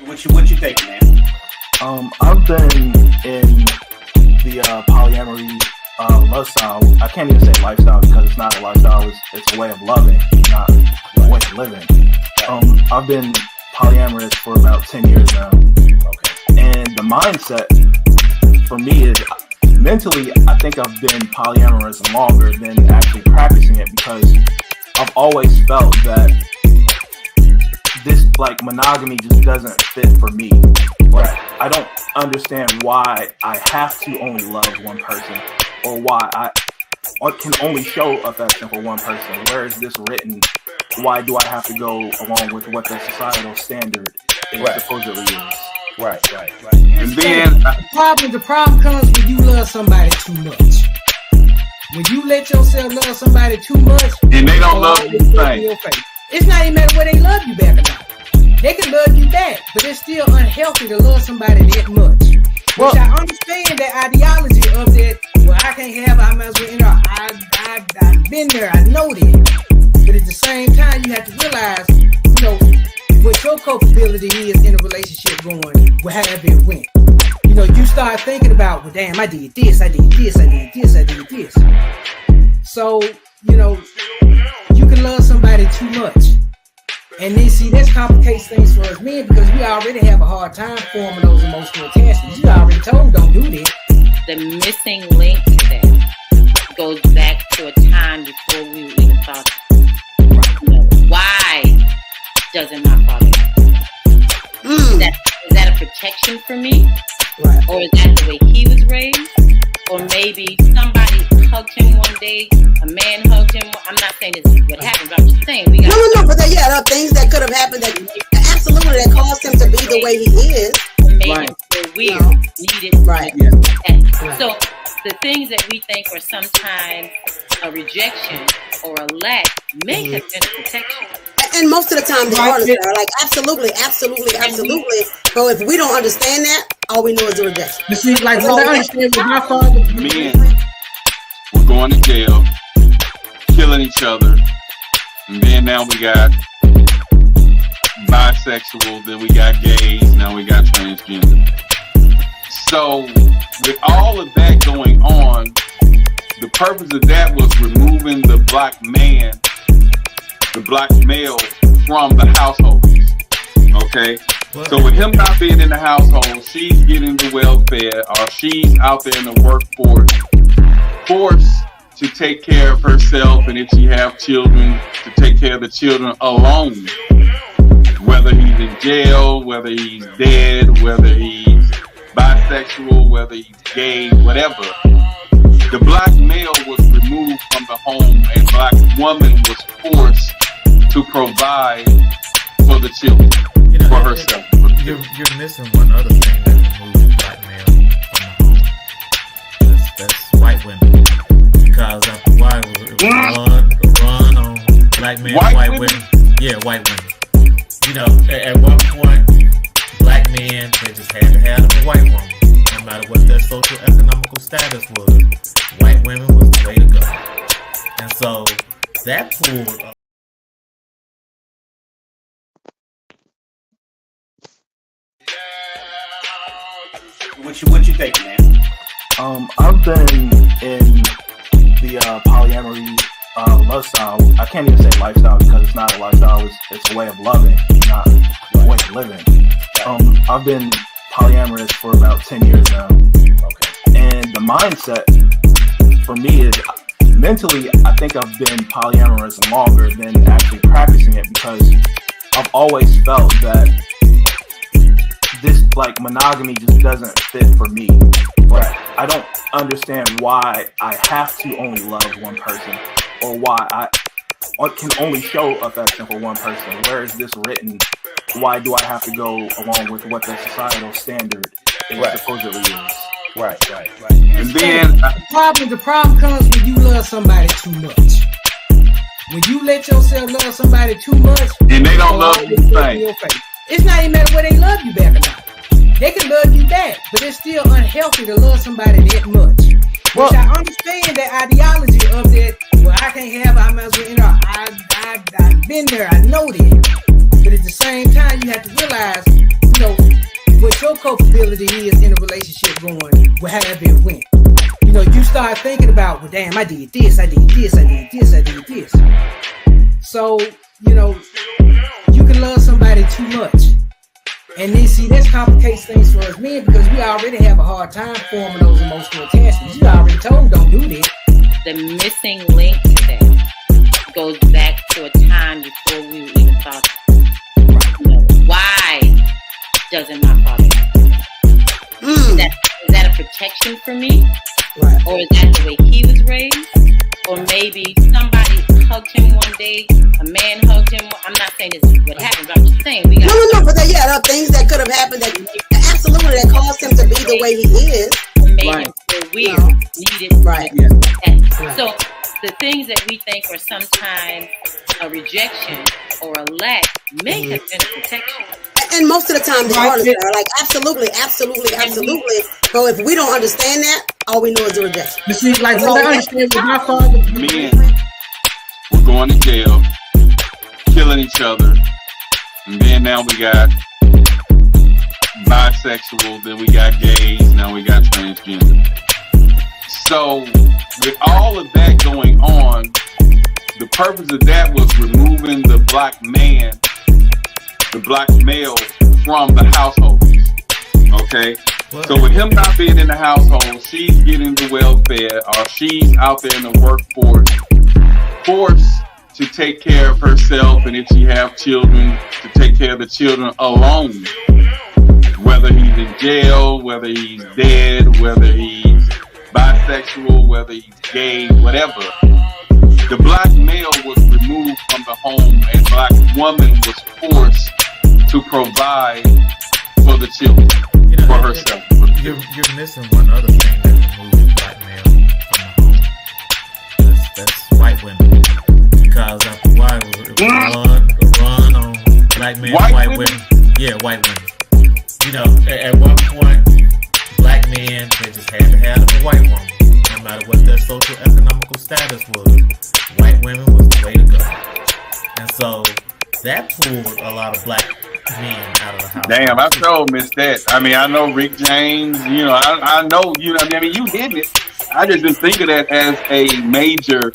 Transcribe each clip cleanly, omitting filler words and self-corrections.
What you thinking, man? I've been in the polyamory love style. I can't even say lifestyle because it's not a lifestyle. It's a way of loving, not a way of living. I've been polyamorous for about 10 years now. Okay. And the mindset for me is mentally, I think I've been polyamorous longer than actually practicing it because I've always felt that this monogamy just doesn't fit for me. Right. I don't understand why I have to only love one person or why I can only show affection for one person. Where is this written? Why do I have to go along with what the societal standard is supposedly is? Right. And then the problem comes when you love somebody too much. When you let yourself love somebody too much, and they don't love you the same. It's not even matter whether they love you back or not. They can love you back, but it's still unhealthy to love somebody that much. Which I understand that ideology of that. Well, I can't have. I might as well. I've been there. I know that. But at the same time, you have to realize, what your culpability is in a relationship going, however it went. You start thinking about, well, damn, I did this, I did this, I did this, I did this. So, you can love somebody too much. And then, see, this complicates things for us men because we already have a hard time forming those emotional attachments. You already told, don't do that. The missing link to that goes back to a time before we were even thought. Why doesn't my father like is that a protection for me? Right. Or is that the way he was raised? Or maybe somebody hugged him one day, a man hugged him. I'm not saying this is what happened, but I'm just saying we got but there are things that could have happened that absolutely that caused him to be the way he is. Made him feel weird, needed. Right. So the things that we think are sometimes a rejection or a lack may have been a protection. And most of the time they are. Like absolutely. So if we don't understand that, all we know is a rejection. You see, what I understand with my father. Men were going to jail, killing each other, and then now we got bisexual, then we got gays, now we got transgender. So with all of that going on, the purpose of that was removing the black man, the black male from the household. Okay? So with him not being in the household, she's getting the welfare, or she's out there in the workforce, forced to take care of herself, and if she have children, to take care of the children alone. Whether he's in jail, whether he's dead, whether he's bisexual, whether he's gay, whatever. The black male was removed from the home, and black woman was forced to provide for the children, for herself. You're missing one other thing that removes black male from the home. That's white women. Because after a while, it was run on black men, white women. Yeah, white women. At one point, black men, they just had to have a white woman. No matter what their social economical status was, white women was the way to go. And so that pulled up. What you thinking, man? I've been in the polyamory love style. I can't even say lifestyle because it's not a lifestyle. It's a way of loving, not a way of living. I've been polyamorous for about 10 years now. Okay. And the mindset for me is mentally, I think I've been polyamorous longer than actually practicing it because I've always felt that this monogamy just doesn't fit for me. Right. I don't understand why I have to only love one person or why I can only show affection for one person. Where is this written? Why do I have to go along with what the societal standard is supposedly is? Right. And then The problem comes when you love somebody too much. When you let yourself love somebody too much, and they don't love you the same. It's not even matter whether they love you back or not. They can love you back, but it's still unhealthy to love somebody that much. Which I understand that ideology of that. Well, I can't have. I might as well. I've been there. I know that. But at the same time, you have to realize, what your culpability is in a relationship going, however it went. You know, you start thinking about, well, damn, I did this, I did this, I did this, I did this. So, you know, you can love somebody too much. And then see, that complicates things for us men because we already have a hard time forming those emotional attachments. You already told, don't do this. The missing link to that goes back to a time before we were even talking. You know, why doesn't my father like that? Is that a protection for me? Right. Or is that the way he was raised? Or maybe somebody hugged him one day, a man hugged him. I'm not saying this is what happened, but I'm just saying we got No, but there are things that could have happened that absolutely that caused him to be the way he is. made him feel weird, needed. Right. So the things that we think are sometimes a rejection or a lack may have been a protection. And most of the time they are like absolutely. But if we don't understand that, all we know is the rejection. You see, like what I understand with my father, Men were going to jail, killing each other, and then now we got bisexual, then we got gays, now we got transgender. So with all of that going on, the purpose of that was removing the black man, the black male from the household. Okay? So with him not being in the household, she's getting the welfare, or she's out there in the workforce, forced to take care of herself, and if she have children, to take care of the children alone. Whether he's in jail, whether he's dead, whether he's bisexual, whether he's gay, whatever. The black male was removed from the home, and black woman was forced to provide for the children, for herself. You're missing one other thing that removes black male from the home. That's white women. Because after a while, it was a run on black men, white women. Yeah, white women. You know, at one point, black men, they just had to have a white woman. No matter what their social economical status was, white women was the way to go. And so that pulled a lot of black men out of the house. Damn, I sure missed that. I mean, I know Rick James, you know, I know, you know, I mean, you hit it. I just didn't think of that as a major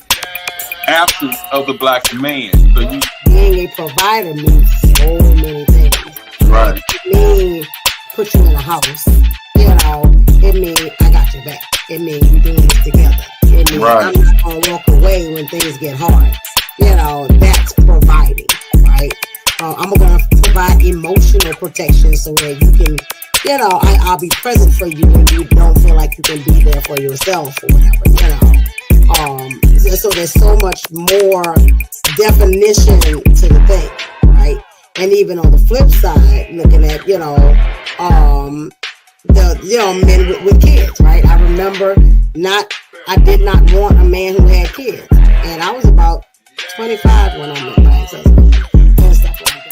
absence of the black man. So you being a provider means so many things. Right. It means put you in a house. You know, it means I got your back. It means we're doing this together. It means I'm not gonna walk away when things get hard. You know, that's providing, right? I'm gonna provide emotional protection so that you can, you know, I'll be present for you when you don't feel like you can be there for yourself or whatever, you know. So there's so much more definition to the thing, right? And even on the flip side, looking at, you know, men with kids, right? I remember I did not want a man who had kids. And I was about 25 when I met my ex-husband and stuff like that.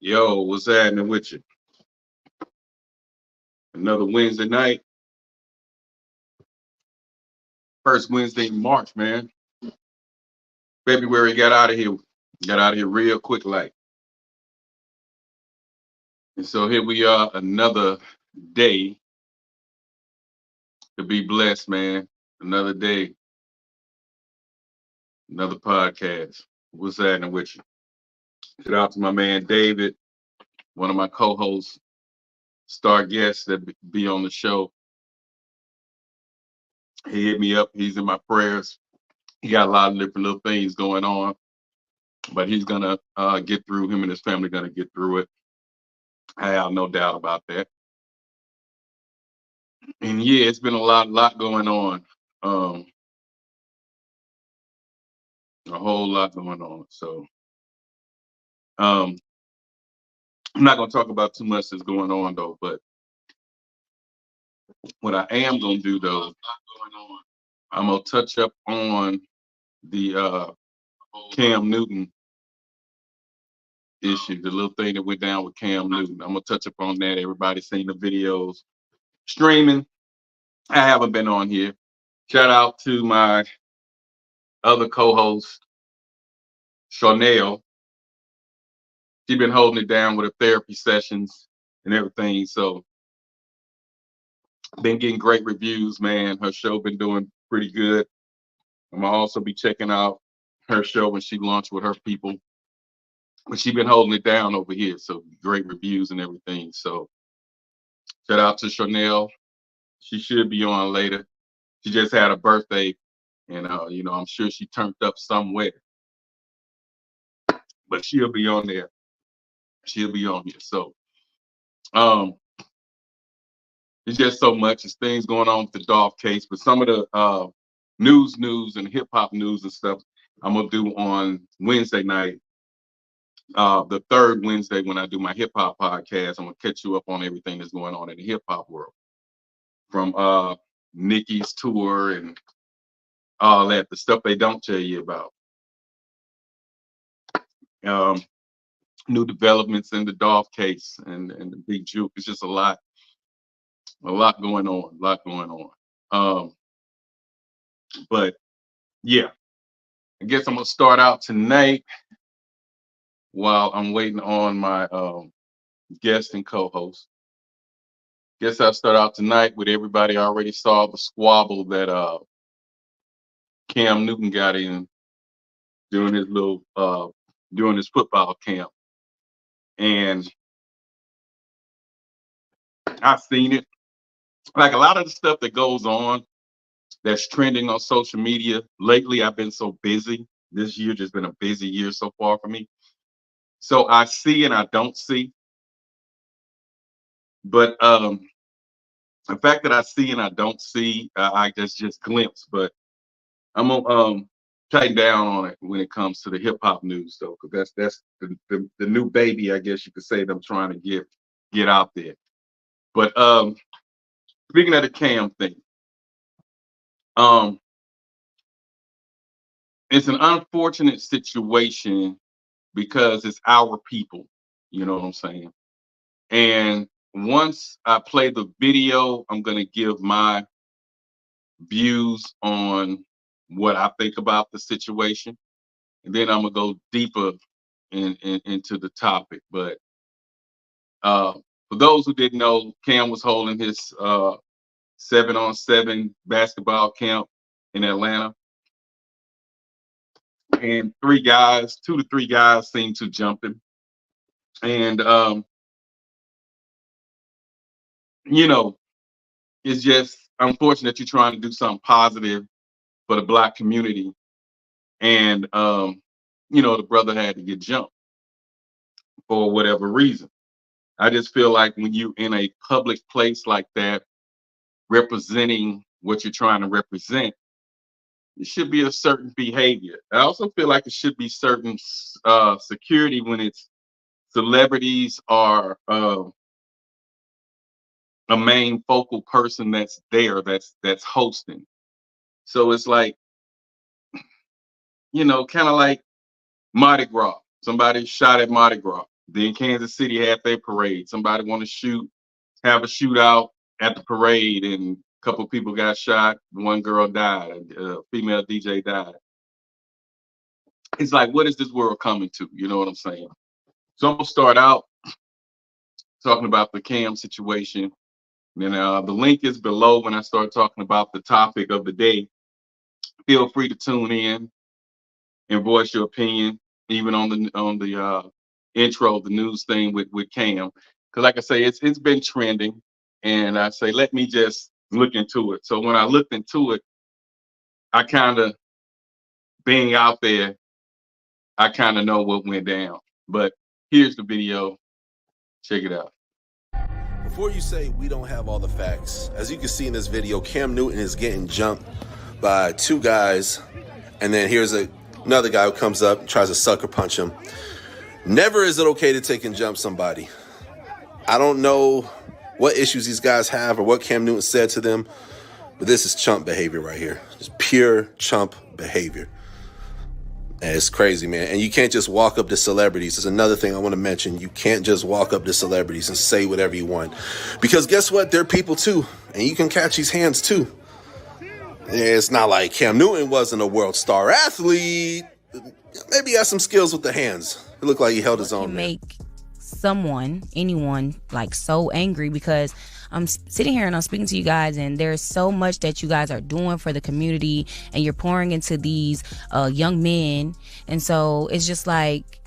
Yo, what's happening with you? Another Wednesday night. First Wednesday in March, man. February got out of here real quick like. And so here we are, another day to be blessed, man. Another day. Another podcast. What's happening with you? Shout out to my man David, one of my co-hosts, star guests that be on the show. He hit me up. He's in my prayers. He got a lot of different little things going on, but he's gonna get through. Him and his family gonna get through it. I have no doubt about that. And yeah, it's been a lot going on. A whole lot going on. So I'm not gonna talk about too much that's going on though, but what I am gonna do though, I'm gonna touch up on the Cam Newton issue, the little thing that went down with Cam Newton. I'm gonna touch up on that. Everybody's seen the videos streaming. I haven't been on here. Shout out to my other co-host, Chanel. She's been holding it down with her therapy sessions and everything. So been getting great reviews, man. Her show been doing pretty good. I'm gonna also be checking out her show when she launched with her people. But she's been holding it down over here. So great reviews and everything. So shout out to Chanel. She should be on later. She just had a birthday, and you know, I'm sure she turned up somewhere. But she'll be on there. She'll be on here. So it's just so much. There's things going on with the Dolph case, but some of the news and hip hop news and stuff I'm gonna do on Wednesday night. The third Wednesday when I do my hip hop podcast, I'm gonna catch you up on everything that's going on in the hip hop world. From Nicki's tour and all that, the stuff they don't tell you about. New developments in the Dolph case and the Big Juke. It's just a lot going on. But yeah, I guess I'm gonna start out tonight while I'm waiting on my guest and co-host. Guess I'll start out tonight with everybody already saw the squabble that Cam Newton got in during his during his football camp. And I've seen it. Like a lot of the stuff that goes on that's trending on social media lately, I've been so busy. This year just been a busy year so far for me. So I see and I don't see. But the fact that I see and I don't see, I just glimpse. But I'm gonna tighten down on it when it comes to the hip hop news, though, because that's the new baby, I guess you could say, that I'm trying to get out there. But speaking of the Cam thing, it's an unfortunate situation because it's our people. You know what I'm saying? And once I play the video, I'm gonna give my views on what I think about the situation, and then I'm gonna go deeper into the topic. But for those who didn't know, Cam was holding his 7-on-7 basketball camp in Atlanta, and 2 to 3 guys seemed to jump him, and you know, it's just unfortunate you're trying to do something positive for the Black community, and you know, the brother had to get jumped for whatever reason. I just feel like when you in a public place like that, representing what you're trying to represent, it should be a certain behavior. I also feel like it should be certain security when it's celebrities are a main focal person that's there, that's hosting. So it's like, you know, kind of like Mardi Gras. Somebody shot at Mardi Gras. Then Kansas City had their parade. Somebody want to have a shootout at the parade, and a couple of people got shot. One girl died. A female DJ died. It's like, what is this world coming to? You know what I'm saying? So I'm gonna start out talking about the Cam situation. And the link is below when I start talking about the topic of the day. Feel free to tune in and voice your opinion, even on the intro, the news thing with Cam. Because like I say, it's been trending, and I say, let me just look into it. So when I looked into it, I kind of, being out there, I kind of know what went down. But here's the video. Check it out. Before you say we don't have all the facts, as you can see in this video, Cam Newton is getting jumped by 2 guys, and then here's another guy who comes up, tries to sucker punch him. Never is it okay to take and jump somebody. I don't know what issues these guys have or what Cam Newton said to them, but this is chump behavior right here. Just pure chump behavior. And it's crazy, man. And you can't just walk up to celebrities. There's another thing I want to mention. You can't just walk up to celebrities and say whatever you want. Because guess what? They're people too. And you can catch these hands too. It's not like Cam Newton wasn't a world star athlete. Maybe he has some skills with the hands. It looked like he held his own. Make anyone like so angry, because I'm sitting here and I'm speaking to you guys, and there's so much that you guys are doing for the community, and you're pouring into these young men, and so it's just like,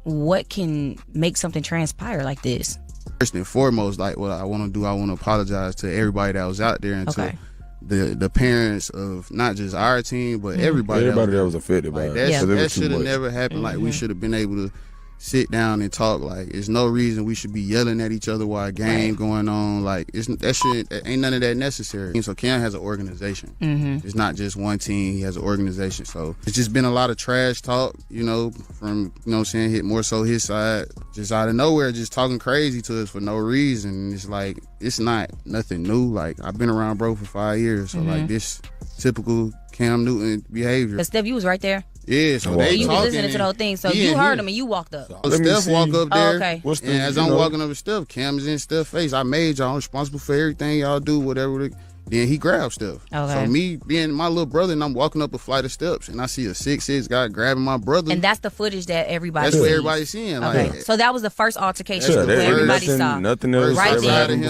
what can make something transpire like this? First and foremost, like what I want to do, I want to apologize to everybody that was out there and to the parents of not just our team, but everybody that was affected by it. That should have never happened. Like, we should have been able to sit down and talk. Like, there's no reason we should be yelling at each other while a game going on. Like, ain't none of that necessary. So Cam has an organization. It's not just one team. He has an organization. So it's just been a lot of trash talk, from, what I'm saying, hit more so his side, just out of nowhere, just talking crazy to us for no reason. It's like, it's not nothing new. Like, I've been around bro for 5 years. So like, this typical Cam Newton behavior. But Steph, you was right there. Yeah, so they you was listening to the whole thing, so you heard him and you walked up. So Steph walk up there, and as I'm walking up to Steph, Cam is in Steph's face. I made y'all responsible for everything y'all do, whatever. Then he grabbed Steph. So me being my little brother, and I'm walking up a flight of steps, and I see a 6'6" guy grabbing my brother. And that's the footage that everybody That's sees. what everybody's seeing. Okay, so that was the first altercation where everybody saw. Nothing else right ever there. happened.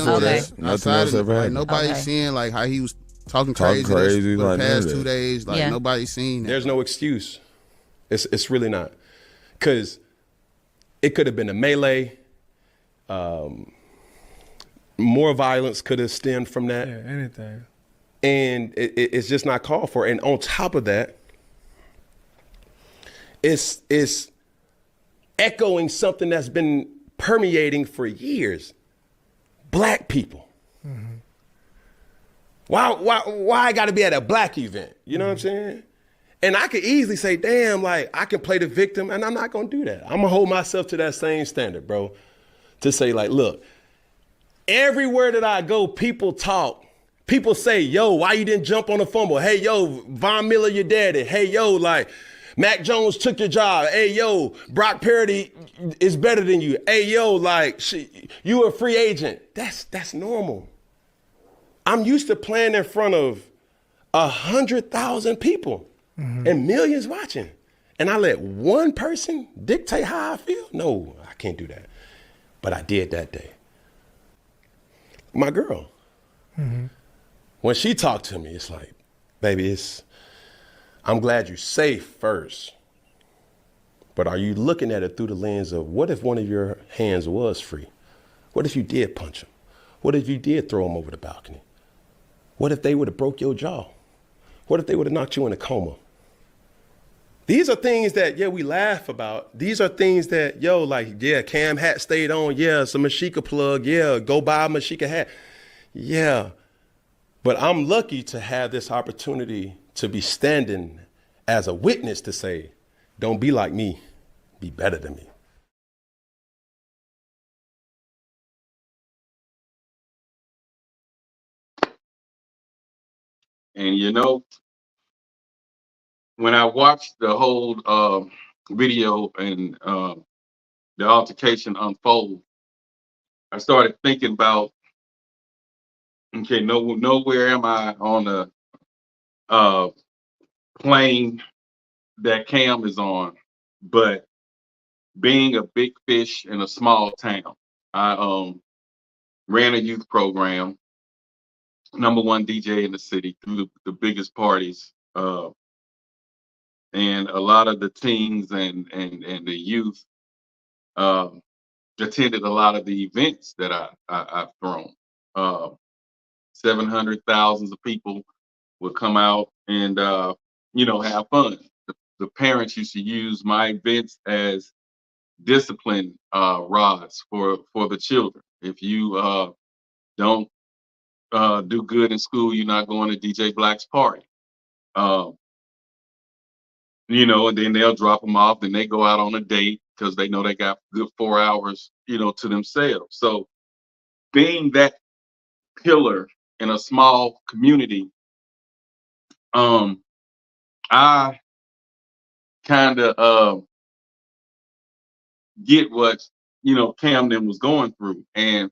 Nothing else ever happened. Nobody's seeing like how he was talking crazy for the past 2 days. Like nobody's seen that. There's no excuse. It's really not, because it could have been a melee. More violence could have stemmed from that. Yeah, anything. And it's just not called for. And on top of that, it's echoing something that's been permeating for years. Black people. Why I got to be at a black event? You know what I'm saying? And I could easily say, damn, like, I can play the victim, and I'm not going to do that. I'm going to hold myself to that same standard, bro, to say, like, look, everywhere that I go, people talk. People say, yo, why you didn't jump on the fumble? Hey, yo, Von Miller, your daddy. Hey, yo, like, Mac Jones took your job. Hey, yo, Brock Purdy is better than you. Hey, yo, like, you a free agent. That's normal. I'm used to playing in front of 100,000 people. And millions watching. And I let one person dictate how I feel? No, I can't do that. But I did that day. My girl. When she talked to me, it's like, baby, I'm glad you're safe first. But are you looking at it through the lens of, what if one of your hands was free? What if you did punch him? What if you did throw him over the balcony? What if they would have broke your jaw? What if they would have knocked you in a coma? These are things that, we laugh about. These are things that, Cam hat stayed on. Yeah, it's a Mashika plug. Yeah, go buy a Mashika hat. Yeah. But I'm lucky to have this opportunity to be standing as a witness to say, don't be like me, be better than me. And when I watched the whole video and the altercation unfold, I started thinking about, okay, nowhere am I on a plane that Cam is on, but being a big fish in a small town, I ran a youth program, #1 DJ in the city, through the biggest parties. And a lot of the teens and the youth attended a lot of the events that I've thrown. 700,000 of people would come out and have fun. The parents used to use my events as discipline rods for the children. If you don't do good in school, you're not going to DJ Black's party. And then they'll drop them off, then they go out on a date because they know they got good 4 hours, to themselves. So being that pillar in a small community, I kind of get what Camden was going through, and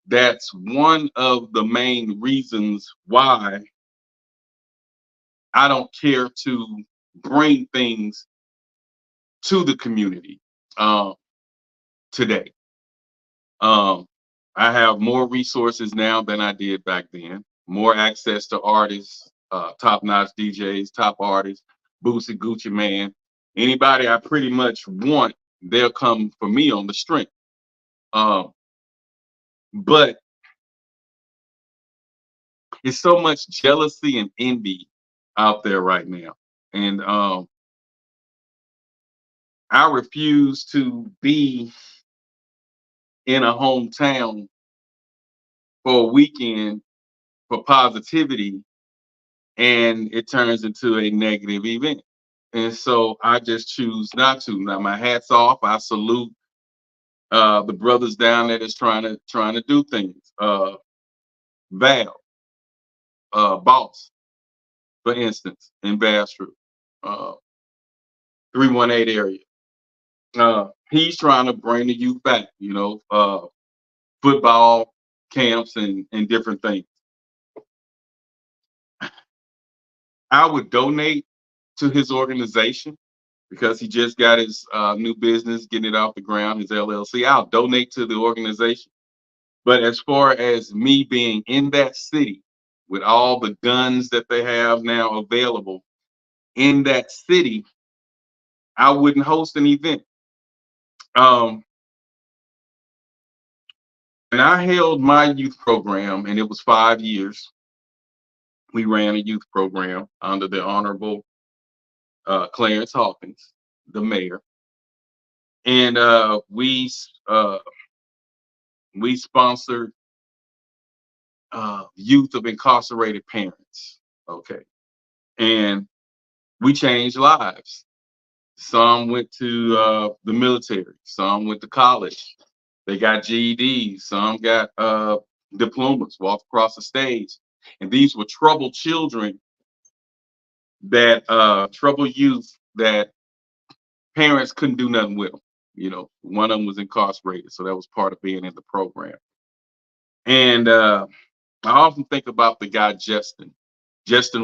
that's one of the main reasons why I don't care to bring things to the community today. I have more resources now than I did back then, more access to artists, top-notch DJs, top artists, Boosie, Gucci Mane. Anybody I pretty much want, they'll come for me on the strength. But it's so much jealousy and envy out there right now. And I refuse to be in a hometown for a weekend for positivity and it turns into a negative event. And so I just choose not to. Now my hat's off. I salute the brothers down there that's trying to do things. Val, Boss, for instance, in Bastrop, 318 area. He's trying to bring the youth back, football camps and different things. I would donate to his organization because he just got his new business, getting it off the ground, his LLC. I'll donate to the organization. But as far as me being in that city with all the guns that they have now available in that city, I wouldn't host an event. And I held my youth program, and it was 5 years. We ran a youth program under the Honorable Clarence Hawkins, the mayor. And we sponsored youth of incarcerated parents. Okay. And we changed lives. Some went to the military, some went to college. They got GEDs, some got diplomas, walked across the stage. And these were troubled children, that troubled youth that parents couldn't do nothing with them. One of them was incarcerated, so that was part of being in the program. And I often think about the guy Justin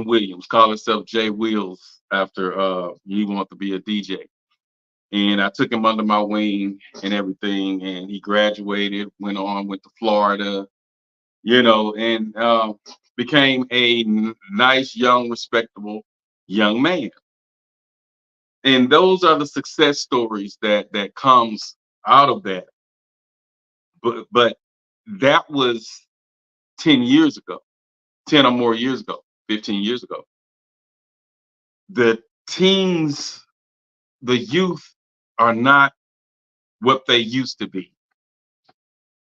Williams, called himself Jay Wheels after he wanted to be a DJ. And I took him under my wing and everything, and he graduated, went to Florida, and became a nice, young, respectable young man. And those are the success stories that comes out of that. But that was 10 years ago, 10 or more years ago, 15 years ago. The teens, the youth are not what they used to be.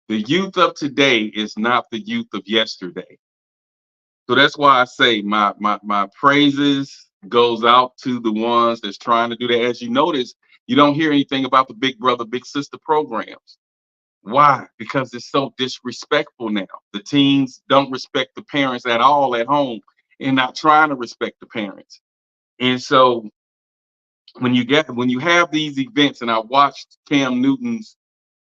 The youth of today is not the youth of yesterday. So that's why I say my praises goes out to the ones that's trying to do that. As you notice, you don't hear anything about the big brother, big sister programs. Why? Because it's so disrespectful now. The teens don't respect the parents at all at home and not trying to respect the parents. And so when you have these events, and I watched Cam Newton's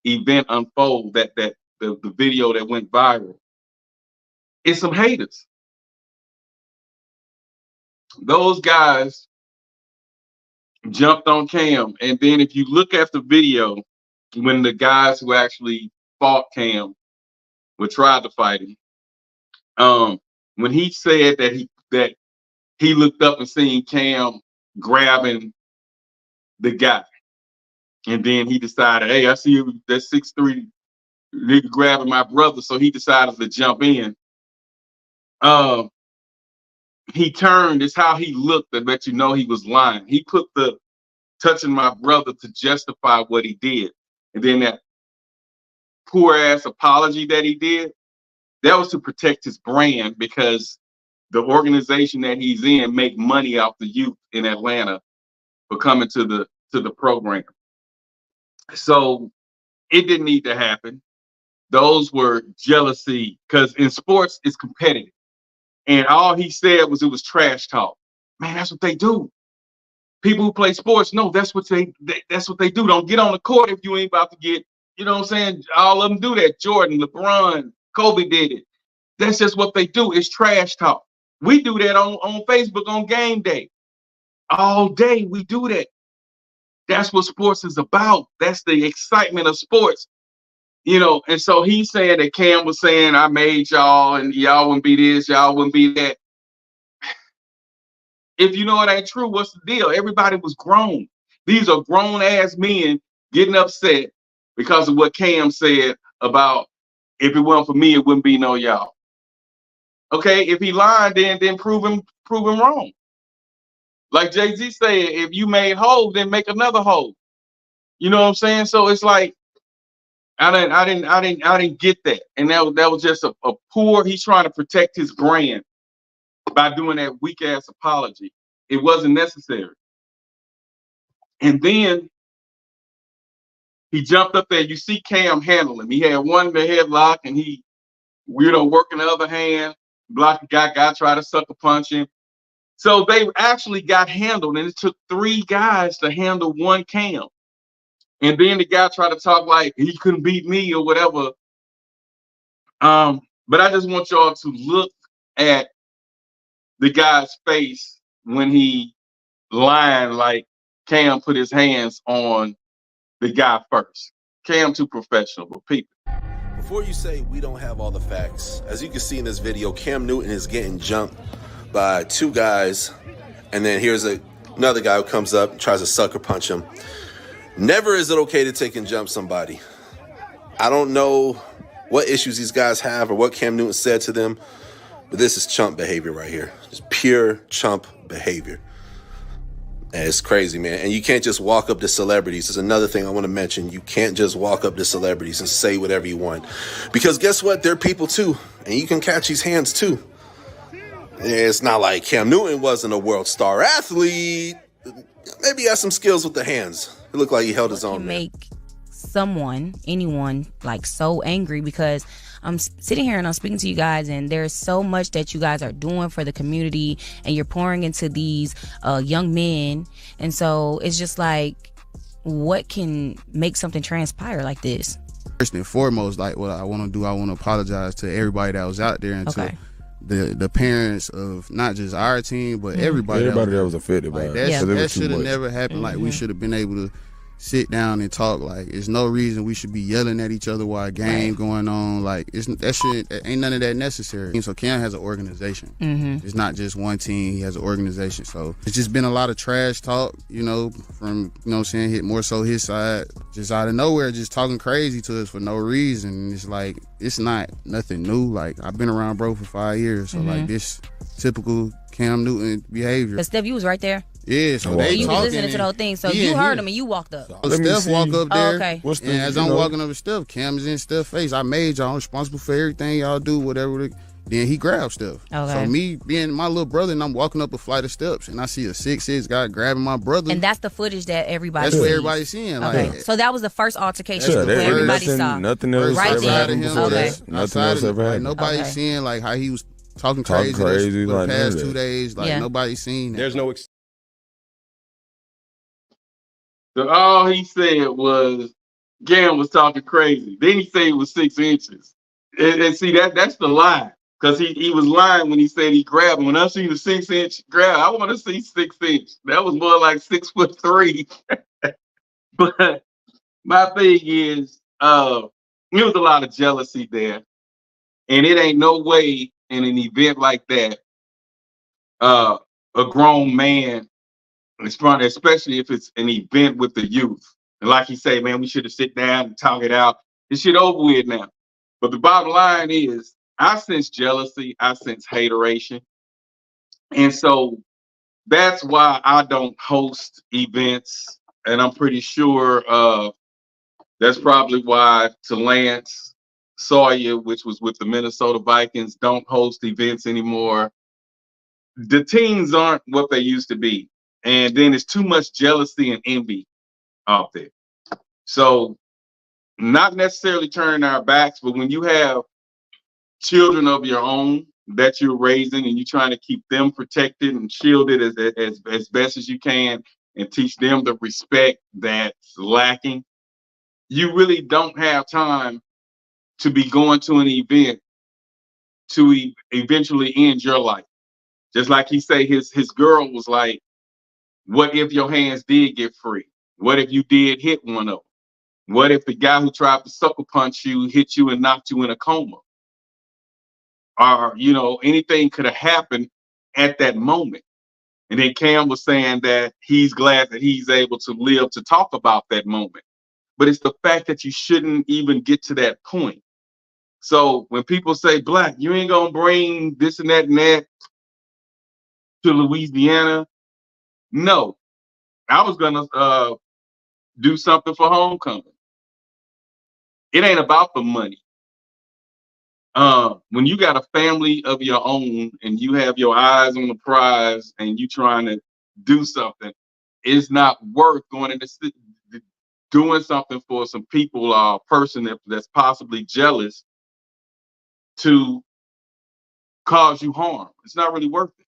event unfold, that the video that went viral, it's some haters. Those guys jumped on Cam, and then if you look at the video, when the guys who actually fought Cam tried to fight him, when he said that he looked up and seen Cam grabbing the guy, and then he decided, hey, I see that 6'3" nigga grabbing my brother, so he decided to jump in. He turned, it's how he looked that let you know he was lying. He put the touching my brother to justify what he did. And then that poor ass apology that he did, that was to protect his brand, because the organization that he's in make money off the youth in Atlanta for coming to the program. So it didn't need to happen. those were jealousy, because in sports it's competitive. And all he said was it was trash talk. Man, that's what they do. People who play sports, no, that's what they do. Don't get on the court if you ain't about to get, you know what I'm saying? All of them do that. Jordan, LeBron, Kobe did it. That's just what they do. It's trash talk. We do that on Facebook on game day. All day we do that. That's what sports is about. That's the excitement of sports. You know, and so he's saying that Cam was saying, I made y'all and y'all wouldn't be this, y'all wouldn't be that. If you know it ain't true, what's the deal? Everybody was grown. These are grown ass men getting upset because of what Cam said about, if it weren't for me, it wouldn't be no y'all. Okay, if he lied, then prove him wrong. Like Jay-Z said, if you made Hov, then make another Hov. You know what I'm saying? So it's like, I didn't get that. And that was just a poor, he's trying to protect his brand by doing that weak ass apology. It wasn't necessary. And then he jumped up there. You see Cam handle him. He had one the headlock and he, working the other hand, blocked the guy tried to sucker punch him. So they actually got handled, and it took 3 guys to handle one Cam. And then the guy tried to talk like he couldn't beat me or whatever. But I just want y'all to look at the guy's face when he lying like Cam put his hands on the guy first. Cam too professional, but people. Before you say we don't have all the facts, as you can see in this video, Cam Newton is getting jumped by 2 guys, and then here's another guy who comes up and tries to sucker punch him. Never is it okay to take and jump somebody. I don't know what issues these guys have or what Cam Newton said to them, but this is chump behavior right here. Just pure chump behavior. And it's crazy, man. And you can't just walk up to celebrities. There's another thing I want to mention. You can't just walk up to celebrities and say whatever you want. Because guess what? They're people too. And you can catch these hands too. It's not like Cam Newton wasn't a world star athlete. Maybe he has some skills with the hands. It looked like he held his own. Make anyone like so angry, because I'm sitting here and I'm speaking to you guys, and there's so much that you guys are doing for the community, and you're pouring into these young men, and so it's just like, what can make something transpire like this? First and foremost, like what I want to do, I want to apologize to everybody that was out there, and to the parents of not just our team, but everybody that was affected by it. That should have never happened. Like, we should have been able to sit down and talk. Like, there's no reason we should be yelling at each other while a game going on. Like, ain't none of that necessary. So Cam has an organization. It's not just one team. He has an organization. So it's just been a lot of trash talk, from, what I'm saying, hit more so his side, just out of nowhere, just talking crazy to us for no reason. It's like, it's not nothing new. Like, I've been around bro for 5 years. So like, this typical Cam Newton behavior. But Steph, you was right there. Yeah, so they you was listening to the whole thing, so you heard him and you walked up. Steph walk up there. Okay. And as I'm walking up to Steph, Cam is in Steph's face. I made y'all responsible for everything y'all do, whatever. Then he grabbed Steph. Okay. So me being my little brother, and I'm walking up a flight of steps, and I see a 6'6" guy grabbing my brother. And that's the footage that everybody sees. That's what everybody's seeing. Okay. Like, so that was the first altercation that everybody saw. Nothing else ever happened before that. Nothing else ever happened. Nobody's seeing like how he was talking crazy for the past 2 days. Like, nobody's seen that. There's no So all he said was Cam was talking crazy. Then he said it was 6 inches. And see, that's the lie. Because he was lying when he said he grabbed him. When I see the 6-inch grab, I want to see 6 inch. That was more like 6'3". But my thing is, there was a lot of jealousy there. And it ain't no way in an event like that, a grown man, especially if it's an event with the youth. And like he say, man, we should have sit down and talk it out. This shit over with now. But the bottom line is, I sense jealousy. I sense hateration. And so that's why I don't host events. And I'm pretty sure that's probably why Lance Sawyer, which was with the Minnesota Vikings, don't host events anymore. The teams aren't what they used to be. And then there's too much jealousy and envy out there. So not necessarily turning our backs, but when you have children of your own that you're raising and you're trying to keep them protected and shielded as best as you can and teach them the respect that's lacking, you really don't have time to be going to an event to eventually end your life. Just like he say, his girl was like, what if your hands did get free? What if you did hit one of them? What if the guy who tried to sucker punch you hit you and knocked you in a coma? Or, you know, anything could have happened at that moment. And then Cam was saying that he's glad that he's able to live to talk about that moment. But it's the fact that you shouldn't even get to that point. So when people say, Black, you ain't gonna bring this and that to Louisiana. No, I was gonna do something for homecoming. It ain't about the money. When you got a family of your own and you have your eyes on the prize and you trying to do something, it's not worth going into doing something for some people or a person that's possibly jealous to cause you harm. It's not really worth it.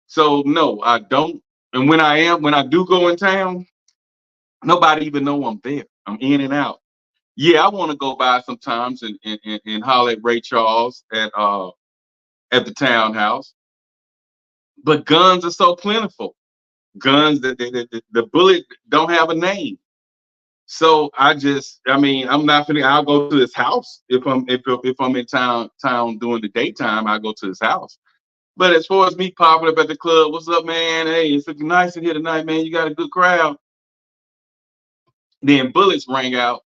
So no, I don't. And when I do go in town, nobody even know I'm there. I'm in and out. Yeah, I want to go by sometimes and holler at Ray Charles at the townhouse. But guns are so plentiful. Guns that the bullet don't have a name. So I'm not finna. I'll go to his house if I'm in town during the daytime. I go to his house. But as far as me popping up at the club, what's up, man? Hey, it's looking nice in here tonight, man. You got a good crowd. Then bullets rang out.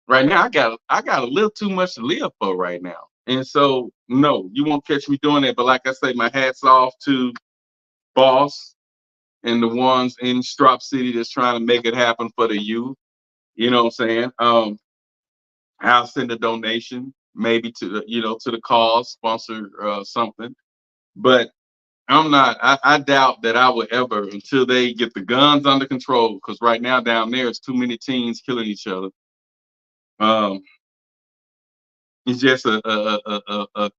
Right now, I got a little too much to live for right now. And so, no, you won't catch me doing that. But like I say, my hat's off to Boss and the ones in Strop City that's trying to make it happen for the youth. You know what I'm saying? I'll send a donation, maybe to the cause, sponsor something. But I doubt that I will ever, until they get the guns under control, because right now down there, it's too many teens killing each other. It's just a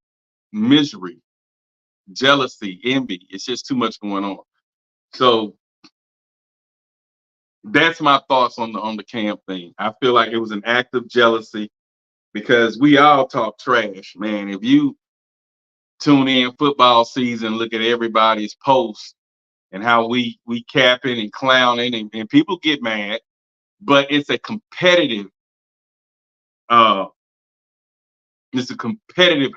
misery, jealousy, envy. It's just too much going on. So that's my thoughts on the Cam thing. I feel like it was an act of jealousy because we all talk trash, man. If you tune in football season, look at everybody's posts and how we capping and clowning and people get mad, but it's a competitive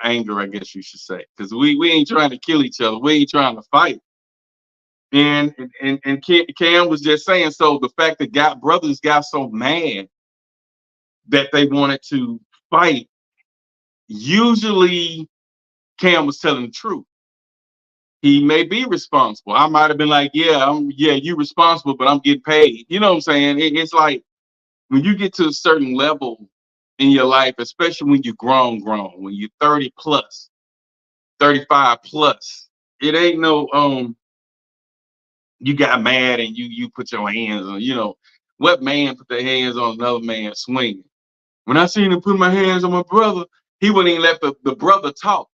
anger, I guess you should say, because we ain't trying to kill each other. We ain't trying to fight. And Cam was just saying, so the fact that brothers got so mad that they wanted to fight, usually Cam was telling the truth. He may be responsible. I might have been like, yeah, you're responsible, but I'm getting paid. You know what I'm saying? It's like when you get to a certain level in your life, especially when you're grown, when you're 30 plus, 35 plus, it ain't no you got mad and you put your hands on, what man put their hands on another man swinging? When I seen him put my hands on my brother, he wouldn't even let the brother talk.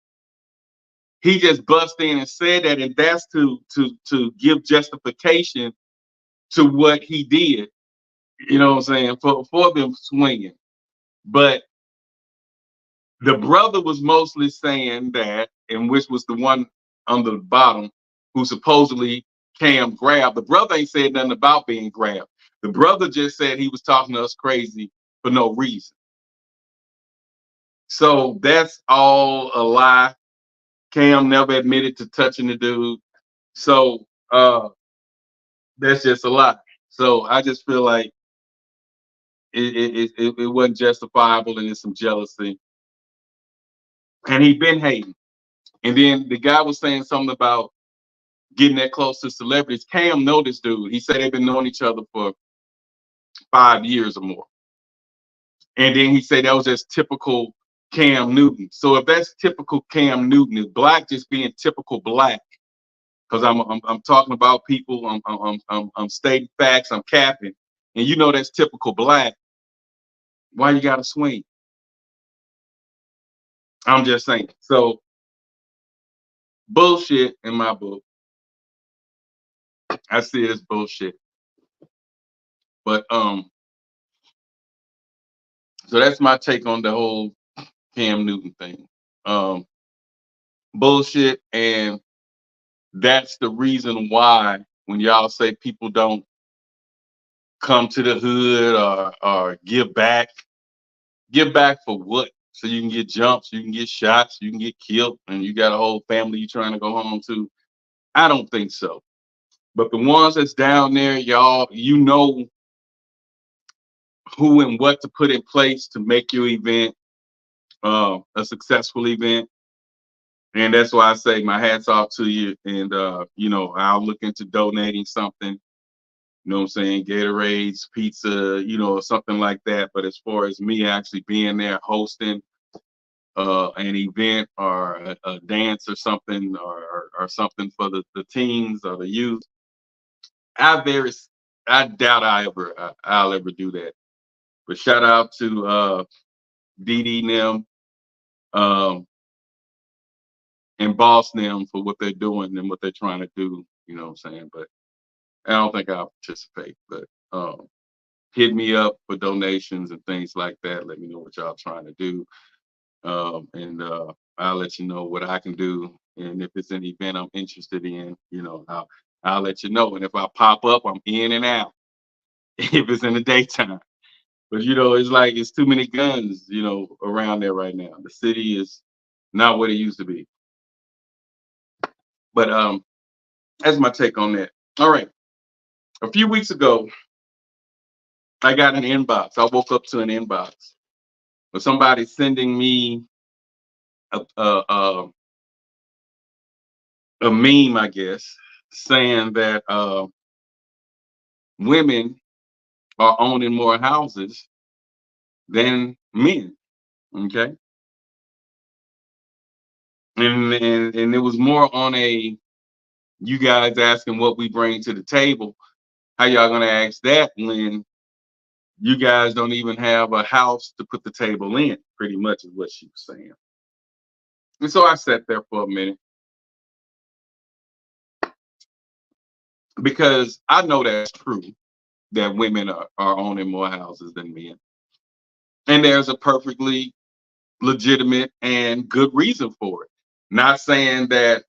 He just bust in and said that, and that's to give justification to what he did. You know what I'm saying? For them swinging. But the brother was mostly saying that, and which was the one on the bottom who supposedly Cam grabbed. The brother ain't said nothing about being grabbed. The brother just said he was talking to us crazy for no reason. So that's all a lie. Cam never admitted to touching the dude. So that's just a lie. So I just feel like it wasn't justifiable and it's some jealousy. And he been hating. And then the guy was saying something about getting that close to celebrities. Cam know this dude. He said they've been knowing each other for 5 years or more. And then he said that was just typical Cam Newton. So if that's typical Cam Newton, is Black just being typical Black? Because I'm talking about people. I'm stating facts. I'm capping, and that's typical Black. Why you gotta swing? I'm just saying. So bullshit in my book. I see it as bullshit. But so that's my take on the whole Cam Newton thing. Bullshit, and that's the reason why when y'all say people don't come to the hood or give back for what? So you can get jumps, you can get shots, you can get killed, and you got a whole family you trying to go home to. I don't think so. But the ones that's down there, y'all, you know who and what to put in place to make your event a successful event. And that's why I say my hat's off to you. And you know, I'll look into donating something. You know what I'm saying? Gatorades, pizza, you know, something like that. But as far as me actually being there hosting an event or a dance or something or something for the teens or the youth, I doubt I'll ever do that. But shout out to Dee and them and Boss them for what they're doing and what they're trying to do. You know what I'm saying? But I don't think I'll participate. But hit me up for donations and things like that. Let me know what y'all trying to do. And I'll let you know what I can do. And if it's an event I'm interested in, you know, I'll let you know. And if I pop up, I'm in and out. If it's in the daytime. But you know, it's like it's too many guns, you know, around there right now. The city is not what it used to be. But that's my take on that. All right. A few weeks ago, I got an inbox. I woke up to an inbox with somebody sending me a meme, I guess, saying that women are owning more houses than men. Okay. And it was more on a you guys asking what we bring to the table. How y'all gonna ask that when you guys don't even have a house to put the table in? Pretty much is what she was saying. And so I sat there for a minute because I know that's true that women are owning more houses than men. And there's a perfectly legitimate and good reason for it. Not saying that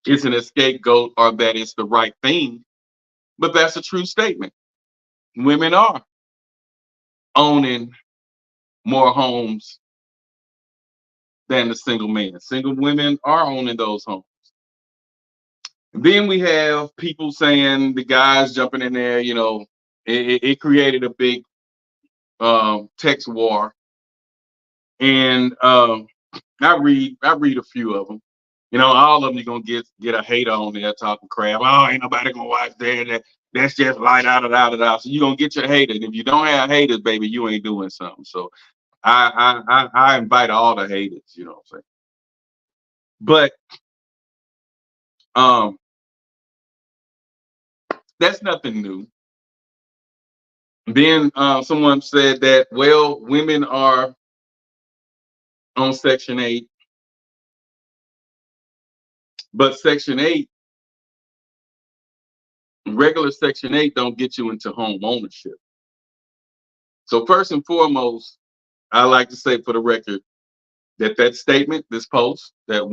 it's an scapegoat or that it's the right thing, but that's a true statement. Women are owning more homes than the single men. Single women are owning those homes. Then we have people saying the guys jumping in there, you know, it created a big text war. And I read a few of them. You know, all of them you're gonna get a hater on there talking crap. Oh, ain't nobody gonna watch that. That's just light out. So you're gonna get your hater. And if you don't have haters, baby, you ain't doing something. So I invite all the haters, you know what I'm saying? But that's nothing new. Then someone said that, well, women are on Section 8, but Section 8, regular Section 8 don't get you into home ownership. So first and foremost, I like to say for the record that statement, this post, that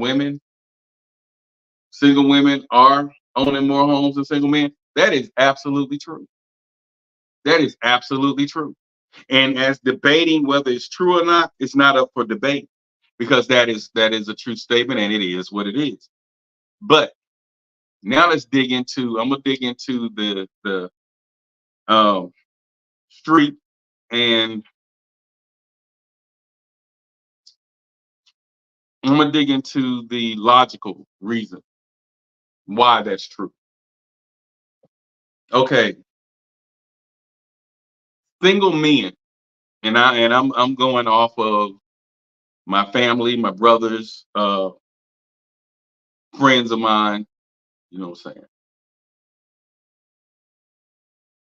single women are owning more homes than single men, that is absolutely true. That is absolutely true. And as debating whether it's true or not, it's not up for debate because that is a true statement and it is what it is. But now let's dig into, I'm gonna dig into the street and I'm gonna dig into the logical reason why that's true. Okay. Single men, and I'm going off of my family, my brothers, friends of mine, you know what I'm saying?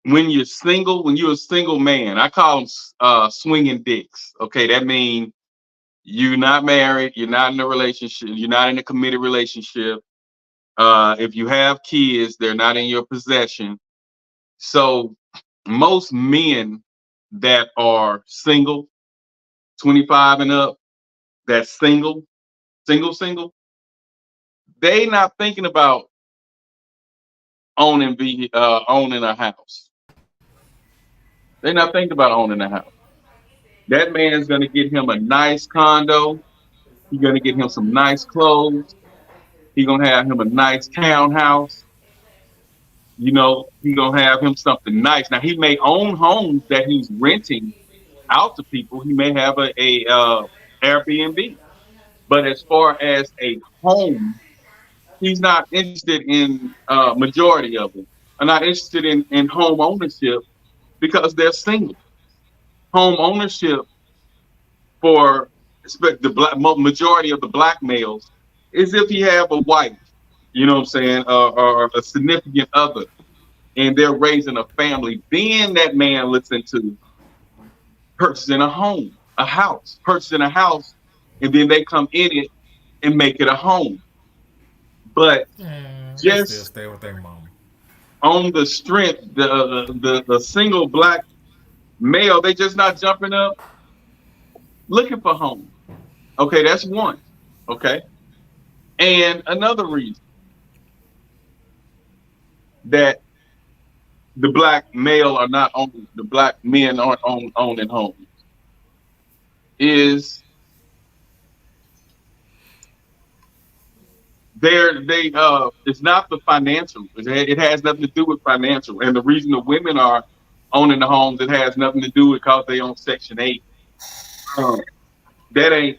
when you're a single man, I call them swinging dicks. Okay, that means you're not married, you're not in a relationship, you're not in a committed relationship. If you have kids, they're not in your possession. So most men that are single, 25 and up, that's single, they not thinking about owning a house. They're not thinking about owning a house. That man's gonna get him a nice condo. He's gonna get him some nice clothes. He's gonna have him a nice townhouse. You know, he's gonna have him something nice. Now he may own homes that he's renting out to people. He may have a Airbnb. But as far as a home, he's not interested in majority of them. Are not interested in home ownership because they're single. Home ownership for the majority of the black males is if you have a wife, you know what I'm saying, or a significant other, and they're raising a family. Then that man looks into purchasing a home, a house, and then they come in it and make it a home. But just still stay with their mom. On the strength, the single black male, they just not jumping up looking for home. Okay, that's one. Okay. And another reason that the black male are not owning, the black men aren't owning homes is it's not the financial. It has nothing to do with financial. And the reason the women are owning the homes, it has nothing to do with because they own Section 8. That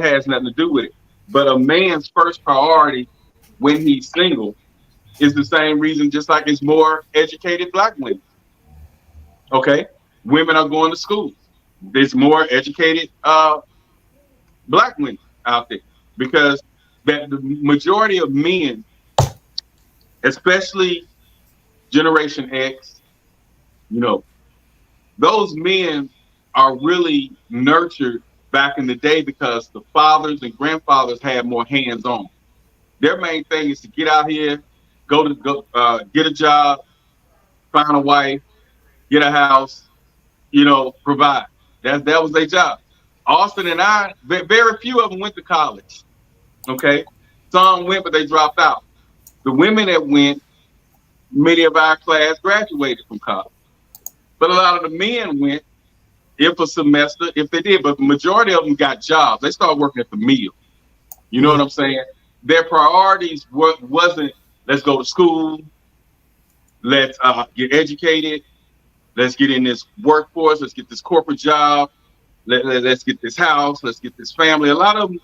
has nothing to do with it. But a man's first priority when he's single is the same reason, just like it's more educated black women. Okay, women are going to school. There's more educated black women out there because that the majority of men, especially Generation X, you know, those men are really nurtured back in the day because the fathers and grandfathers had more hands-on. Their main thing is to get out here, get a job, find a wife, get a house, you know, provide. That was their job. Austin and I, very few of them went to college. Okay, some went, but they dropped out. The women that went, many of our class graduated from college, but a lot of the men went, if a semester, if they did, but the majority of them got jobs. They started working at the mill. You know what I'm saying? Their priorities wasn't let's go to school, let's get educated, let's get in this workforce, let's get this corporate job, let's get this house, let's get this family. A lot of them,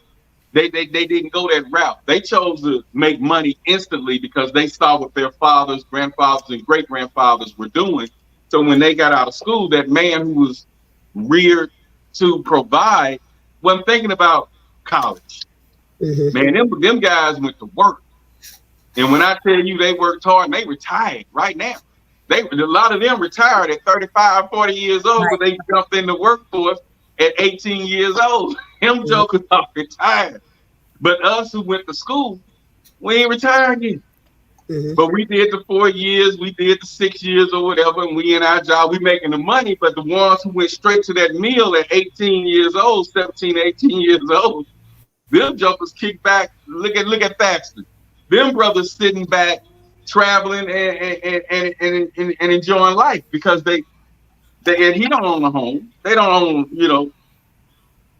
they didn't go that route. They chose to make money instantly because they saw what their fathers, grandfathers, and great-grandfathers were doing. So when they got out of school, that man who was reared to provide wasn't thinking about college. Man, them guys went to work. And when I tell you they worked hard and they retired right now. A lot of them retired at 35, 40 years old when they jumped in the workforce at 18 years old. Them jokers are retired. But us who went to school, we ain't retired yet. But we did the 4 years, we did the 6 years or whatever, and we in our job, we making the money. But the ones who went straight to that mill at 18 years old, 17, 18 years old, them jokers kick back. Look at Thaxton. Them brothers sitting back, traveling and enjoying life because and he don't own a home. They don't own, you know,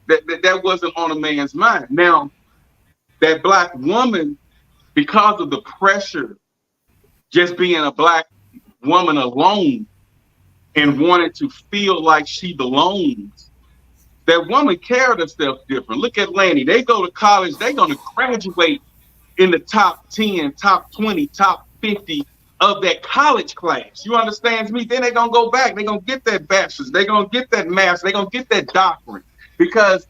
that wasn't on a man's mind. Now, that black woman, because of the pressure, just being a black woman alone and wanting to feel like she belongs, that woman carried herself different. Look at Lanny. They go to college, they're going to graduate in the top 10, top 20, top 50 of that college class. You understand me? Then they're going to go back. They're going to get that bachelor's. They're going to get that master's. They're going to get that doctorate because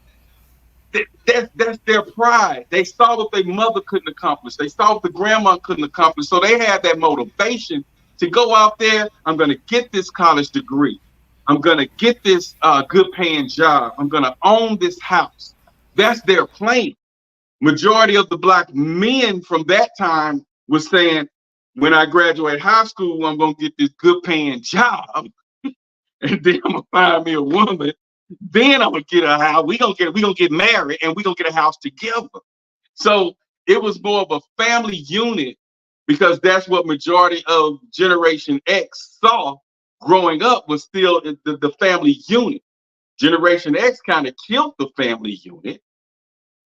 that's their pride. They saw what their mother couldn't accomplish. They saw what the grandma couldn't accomplish. So they had that motivation to go out there. I'm going to get this college degree. I'm going to get this good paying job. I'm going to own this house. That's their plan. Majority of the black men from that time was saying, when I graduate high school, I'm going to get this good paying job. And then I'm going to find me a woman. Then I'm going to get a house. We're going to get married and we're going to get a house together. So it was more of a family unit because that's what majority of Generation X saw growing up was still the family unit. Generation X kind of killed the family unit,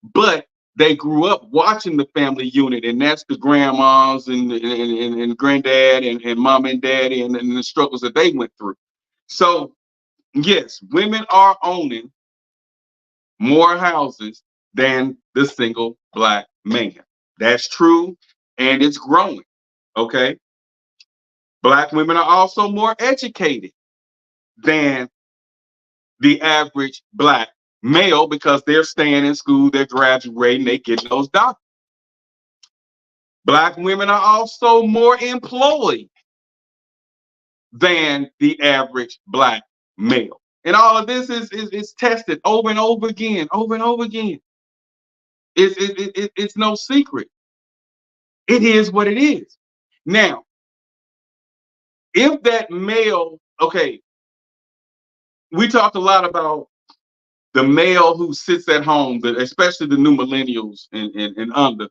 but they grew up watching the family unit, and that's the grandmas and granddad and mom and daddy and the struggles that they went through. So yes, women are owning more houses than the single black man. That's true, and it's growing, okay? Black women are also more educated than the average black male because they're staying in school, they're graduating, they getting those doctors. Black women are also more employed than the average black male. And all of this is tested over and over again, over and over again. It's no secret. It is what it is. Now, if that male, okay, we talked a lot about the male who sits at home, especially the new millennials and under.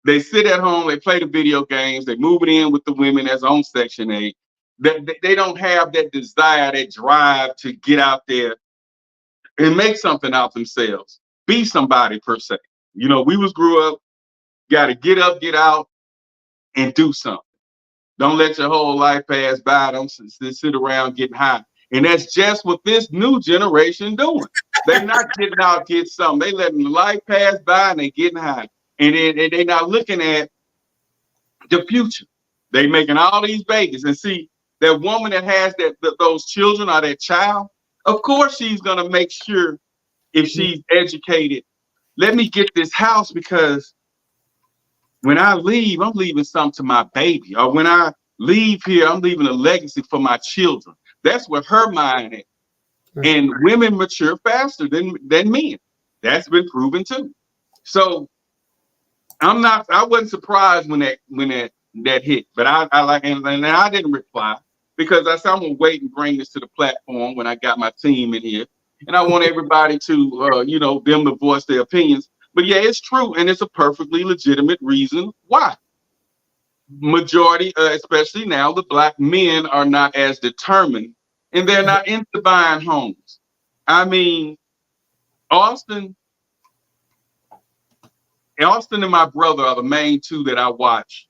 They sit at home, they play the video games, they move it in with the women that's on Section 8. They don't have that desire, that drive to get out there and make something out themselves, be somebody per se. You know, we grew up, got to get up, get out, and do something. Don't let your whole life pass by. Don't sit around getting high. And that's just what this new generation doing. They're not getting out, get something. They letting life pass by and they getting high. And they're not looking at the future. They making all these babies. And see, that woman that has those children or that child, of course she's gonna make sure if she's educated, let me get this house because when I leave, I'm leaving something to my baby. Or when I leave here, I'm leaving a legacy for my children. That's what her mind is. And women mature faster than men. That's been proven too. So I wasn't surprised when that hit, but I like, and I didn't reply because I said I'm gonna wait and bring this to the platform when I got my team in here. And I want everybody to, them to voice their opinions. But yeah, it's true. And it's a perfectly legitimate reason why. Majority, especially now, the black men are not as determined and they're not into buying homes. I mean, Austin and my brother are the main two that I watch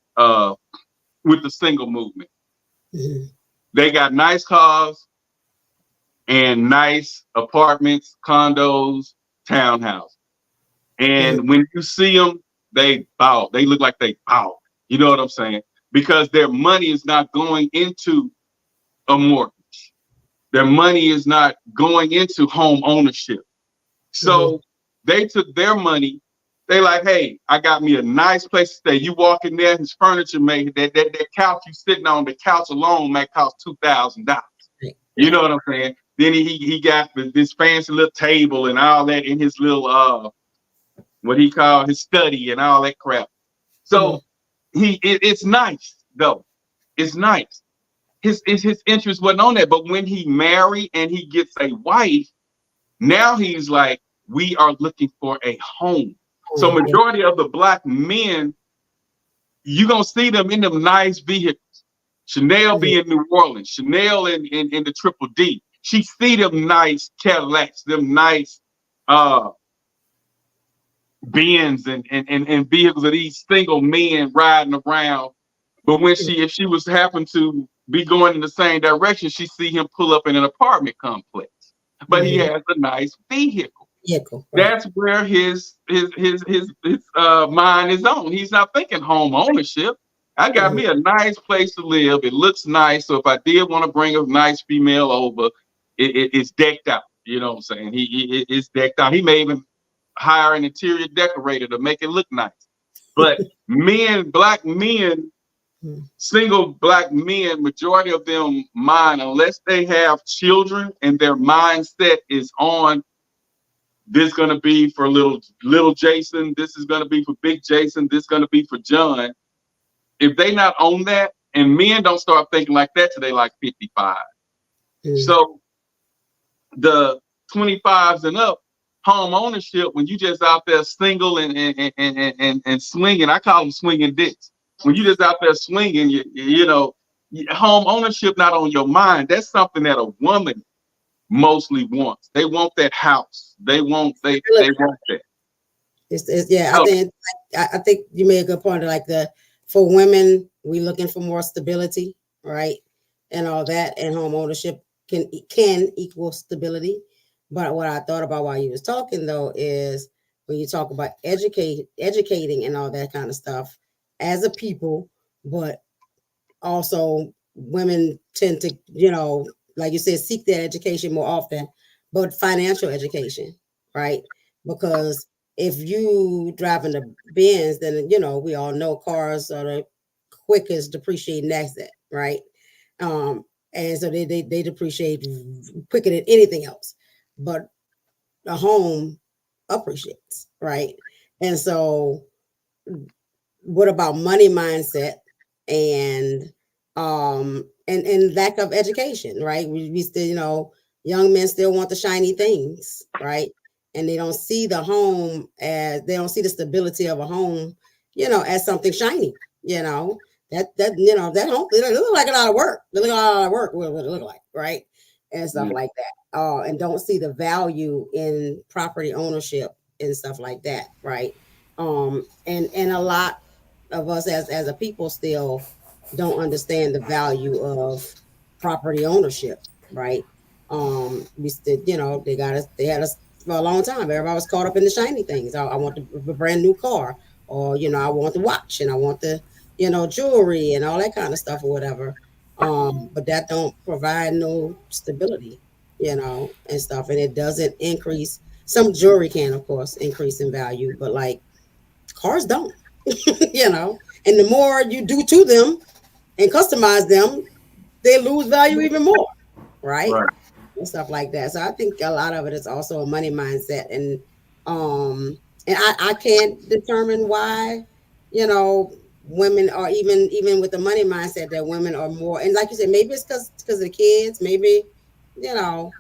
with the single movement. Mm-hmm. They got nice cars and nice apartments, condos, townhouses. And when you see them, they bow. They look like they bow. You know what I'm saying? Because their money is not going into a mortgage. Their money is not going into home ownership. So they took their money. They like, hey, I got me a nice place to stay. You walk in there, his furniture made that couch you sitting on, the couch alone might cost $2,000. You know what I'm saying? Then he got this fancy little table and all that in his little what he called his study and all that crap. So it's nice though. It's nice. His interest wasn't on that. But when he married and he gets a wife, now he's like, we are looking for a home. So majority of the black men, you're gonna see them in them nice vehicles. Chanel be in New Orleans, Chanel in the Triple D. She see them nice Cadillacs, them nice Benz and vehicles of these single men riding around. But when if she was happen to be going in the same direction, she see him pull up in an apartment complex. But he has a nice vehicle. That's where his mind is on. He's not thinking home ownership. I got me a nice place to live. It looks nice. So if I did want to bring a nice female over, it's decked out. You know what I'm saying? It's decked out. He may even hire an interior decorator to make it look nice. But black men single black men, majority of them mind, unless they have children and their mindset is on this going to be for little Jason, this is going to be for big Jason, this is going to be for John. If they not on that, and men don't start thinking like that till they like 55. So the 25s and up, home ownership, when you just out there single and swinging, I call them swinging dicks. When you just out there swinging, you know, home ownership not on your mind. That's something that a woman mostly wants. They want that house. They want that. I think you made a good point. Like for women, we looking for more stability, right, and all that, and home ownership can equal stability. But what I thought about while you was talking though is when you talk about educating and all that kind of stuff as a people, but also women tend to, you know, like you said, seek that education more often, but financial education, right? Because if you driving the Benz, then, you know, we all know cars are the quickest depreciating asset, right? And so they depreciate quicker than anything else. But the home appreciates, right? And so what about money mindset and lack of education, right? We still, you know, young men still want the shiny things, right? And they don't see the home as, they don't see the stability of a home, you know, as something shiny, you know, that you know, that home, it look like a lot of work. It look like a lot of work, what it look like, right? And stuff like that. And don't see the value in property ownership and stuff like that, right? And a lot of us as a people still don't understand the value of property ownership, right? We still, you know, they had us for a long time. Everybody was caught up in the shiny things. I want the brand new car, or, you know, I want the watch and I want the, you know, jewelry and all that kind of stuff or whatever. But that don't provide no stability, you know, and stuff. And it doesn't increase. Some jewelry can, of course, increase in value, but like cars don't, you know. And the more you do to them and customize them, they lose value even more, right? And stuff like that. So I think a lot of it is also a money mindset. And I can't determine why, you know, women are even with the money mindset that women are more, and like you said, maybe it's because of the kids, maybe, you know,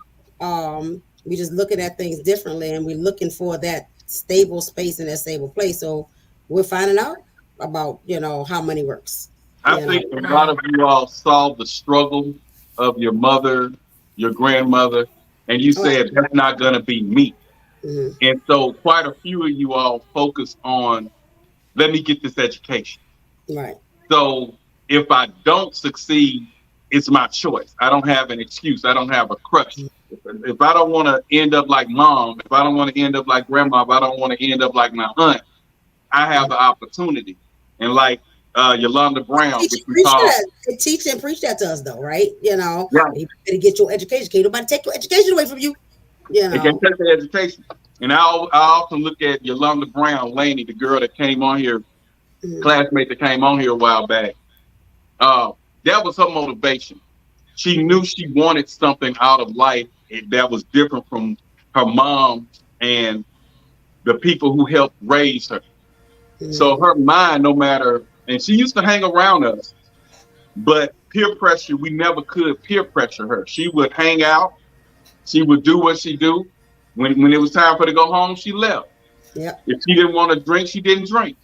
we just looking at things differently and we're looking for that stable space and that stable place. So we're finding out about, you know, how money works. I think a lot of you all saw the struggle of your mother, your grandmother, and you said that's not going to be me. And so quite a few of you all focus on, let me get this education. Right. So if I don't succeed, it's my choice. I don't have an excuse. I don't have a crutch. If I don't want to end up like mom, if I don't want to end up like grandma, if I don't want to end up like my aunt, I have the opportunity. And like Yolanda Brown, teach and preach that to us though, right? You know, you better get your education. Can't nobody take your education away from you. You know, they can't take their education. And I often look at Yolanda Brown, Laney, the girl that came on here, classmate that came on here a while back. That was her motivation. She knew she wanted something out of life that was different from her mom and the people who helped raise her. So her mind, no matter, and she used to hang around us, but peer pressure, we never could peer pressure her. She would hang out. She would do what she do. When it was time for her to go home, she left. If she didn't want to drink, she didn't drink.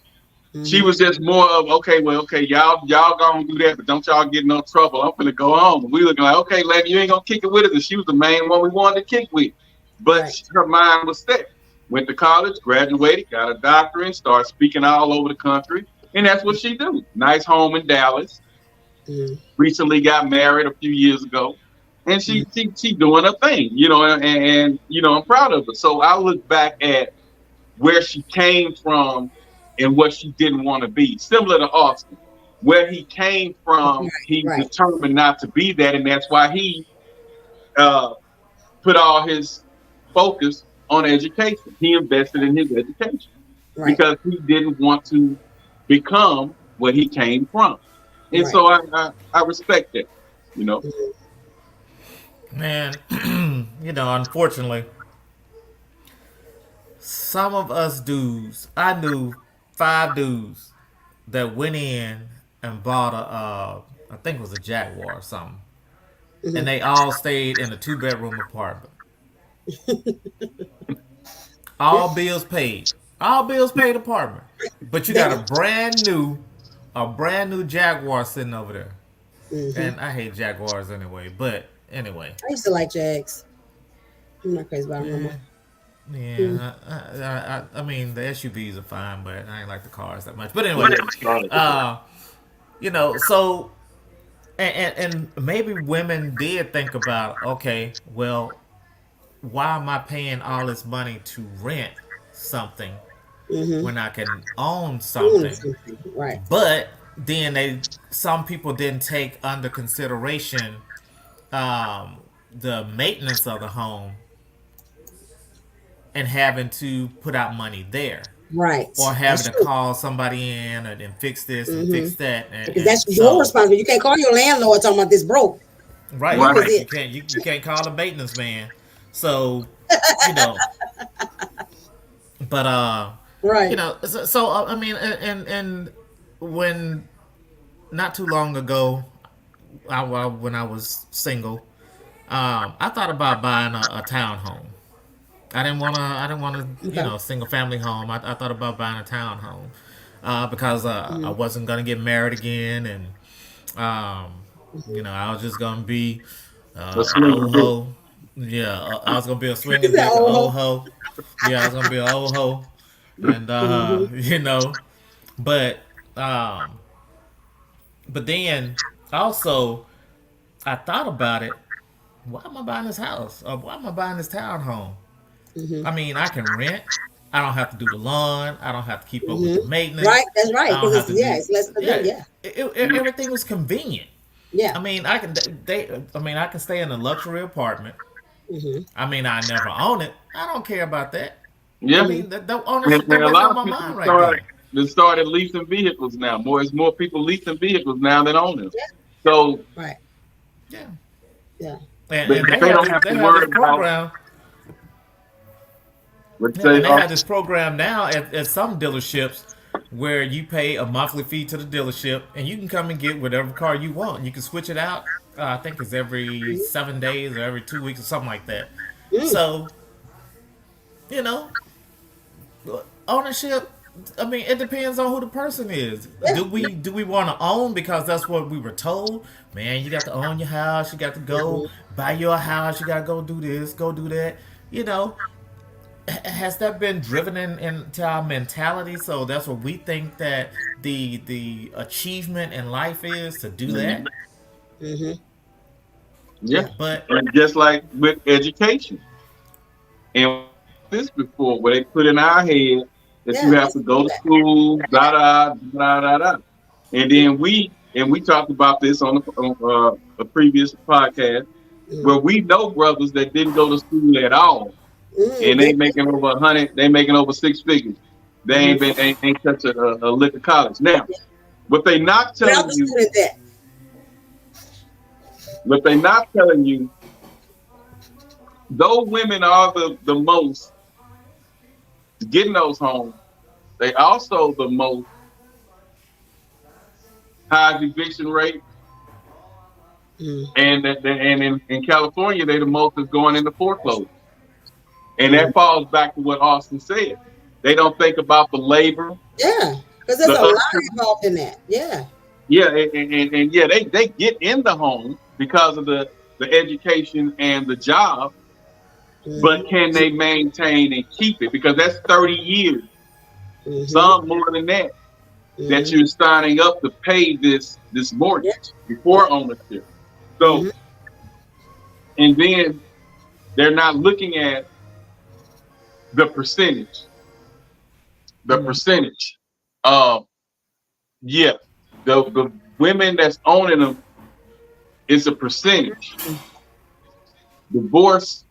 She was just more of, okay, y'all gonna do that, but don't y'all get in no trouble. I'm gonna go home. And we looking like, okay, lady, you ain't gonna kick it with us. And she was the main one we wanted to kick with. But her mind was set. Went to college, graduated, got a doctorate, started speaking all over the country. And that's what she do. Nice home in Dallas. Recently got married a few years ago. And she doing her thing, you know, and you know, I'm proud of her. So I look back at where she came from and what she didn't want to be. Similar to Austin, where he came from, he determined not to be that, and that's why he put all his focus on education. He invested in his education because he didn't want to become what he came from. And so I respect that, you know. Man, you know, unfortunately, some of us dudes, I knew 5 dudes that went in and bought I think it was a Jaguar or something. And they all stayed in a 2-bedroom apartment. All bills paid. All bills paid apartment. But you got a brand new Jaguar sitting over there. And I hate Jaguars anyway, but anyway. I used to like Jags. I'm not crazy about them no more. Yeah, I mean the SUVs are fine, but I ain't like the cars that much. But anyway, you know, so and maybe women did think about, okay, well, why am I paying all this money to rent something when I can own something? Right. But then some people didn't take under consideration the maintenance of the home and having to put out money there. Right. Or having to call somebody in and fix this and fix that. Because that's your responsibility. You can't call your landlord talking about this broke. Right. You can't call a maintenance man. So, you know. But right. You know, so I mean, and when not too long ago, when I was single, I thought about buying a townhome. I didn't want to, you know, single family home. I thought about buying a townhome because I wasn't gonna get married again, and you know, I was just gonna be old ho. Yeah, I was gonna be a swinging dick, old ho. Yeah, I was gonna be an old ho, and you know, but then also I thought about it. Why am I buying this house? Or why am I buying this townhome? I mean, I can rent. I don't have to do the lawn. I don't have to keep up with the maintenance. Right, that's right. It's less than everything was convenient. Yeah. I mean, I can stay in a luxury apartment. I mean, I never own it. I don't care about that. Yeah. I mean, the ownership is on my mind right now. They started leasing vehicles now. There's more people leasing vehicles now than owners. Yeah. So. Right. Yeah. Yeah. And they don't have to worry about. They have this program now at some dealerships where you pay a monthly fee to the dealership and you can come and get whatever car you want. You can switch it out. I think it's every 7 days or every 2 weeks or something like that. So, you know, ownership, I mean, it depends on who the person is. Do we want to own because that's what we were told? Man, you got to own your house. You got to go buy your house. You got to go do this, go do that. You know, has that been driven into our mentality? So that's what we think that the achievement in life is, to do that. Yeah, but and just like with education, and this before where they put in our head that you have to go to school, and then we talked about this on a previous podcast where we know brothers that didn't go to school at all. And they making over 100. They making over 6 figures. They ain't touched a lick of college. Now, what they not telling you, though women are the most getting those homes, they also the most high eviction rate. And in California, they the most is going into foreclosure. And that falls back to what Austin said. They don't think about the labor. Yeah, because there's a lot involved in that. Yeah. Yeah, and yeah, they get in the home because of the education and the job, but can they maintain and keep it? Because that's 30 years, some more than that, that you're signing up to pay this mortgage before ownership. So, and then they're not looking at the percentage. The percentage. The women that's owning them, it's a percentage. Divorced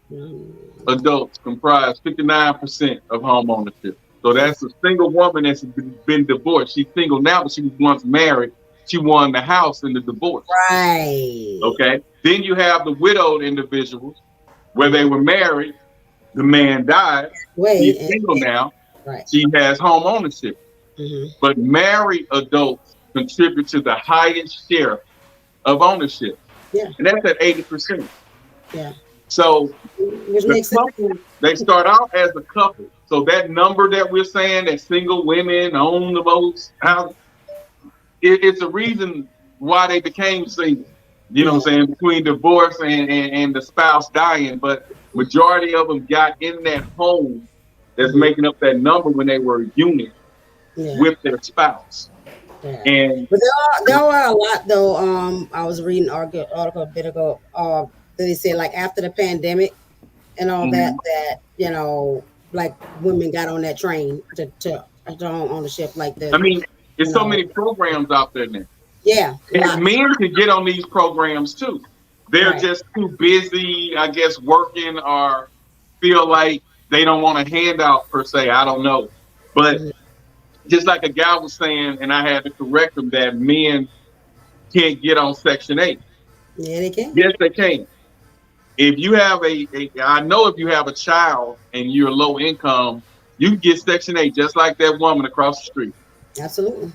adults comprise 59% of home ownership. So that's a single woman that's been divorced. She's single now, but she was once married. she won the house in the divorce. Right. Okay. Then you have the widowed individuals where they were married, the man died, he's single now, right. She has home ownership. Mm-hmm. But married adults contribute to the highest share of ownership. Yeah. And that's at 80%. Yeah. So which makes sense. They start out as a couple. So that number that we're saying that single women own the most, it's a reason why they became single. You know what I'm saying? Between divorce and the spouse dying. But majority of them got in that home that's making up that number when they were a unit with their spouse. Yeah. And but there are a lot though. I was reading an article a bit ago that they said like after the pandemic and all that you know, like women got on that train to home ownership like that. I mean, there's so many programs out there now. Yeah. And men can get on these programs too. They're just too busy, I guess, working or feel like they don't want a handout per se. I don't know. But just like a guy was saying, and I had to correct him, that men can't get on Section 8. Yeah, they can. Yes, they can. If you have I know if you have a child and you're low income, you can get Section 8 just like that woman across the street. Absolutely.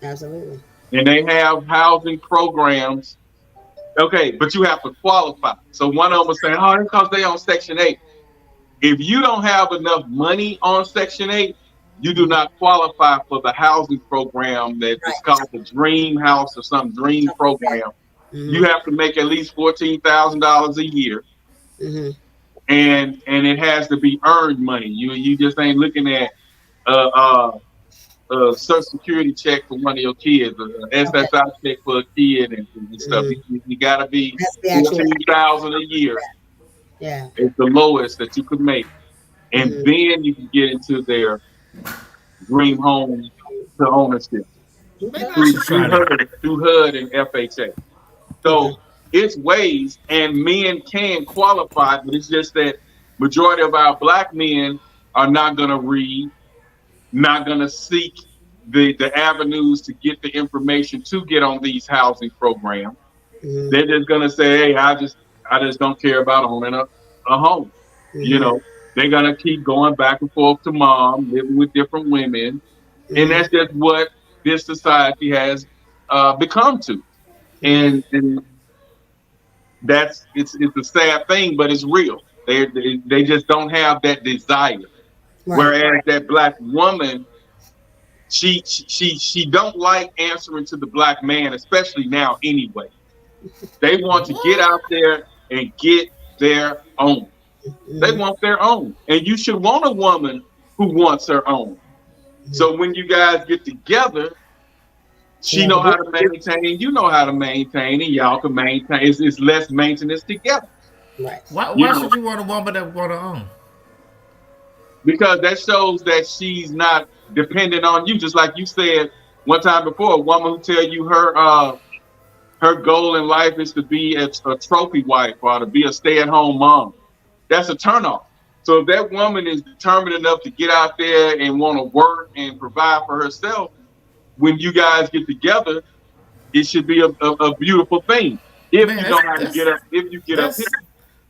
Absolutely. And they have housing programs. Okay, but you have to qualify. So one of them was saying, oh, because they on Section 8. If you don't have enough money on Section 8, you do not qualify for the housing program that is called the Dream House or some Dream program. You have to make at least $14,000 a year. And it has to be earned money. You just ain't looking at a Social Security check for one of your kids, an SSI check for a kid and stuff. You got to be $14,000 a year. Yeah, it's the lowest that you could make, and then you can get into their dream home to ownership through HUD and FHA. So it's ways, and men can qualify, but it's just that majority of our black men are not going to read, not going to seek the avenues to get the information to get on these housing programs. They're just going to say, hey, I just don't care about owning a home. You know, they're going to keep going back and forth to mom, living with different women. And that's just what this society has become to. And that's, it's a sad thing, but it's real. They just don't have that desire. Whereas that black woman, she don't like answering to the black man, especially now anyway. They want to get out there and get their own. They want their own. And you should want a woman who wants her own. So when you guys get together, she know how to maintain, you know how to maintain, and y'all can maintain. It's less maintenance together. Why should you want a woman that want her own? Because that shows that she's not dependent on you. Just like you said one time before, a woman who tell you her goal in life is to be a trophy wife or to be a stay-at-home mom. That's a turnoff. So if that woman is determined enough to get out there and want to work and provide for herself, when you guys get together, it should be a beautiful thing. If you know how to get up, if you get up here.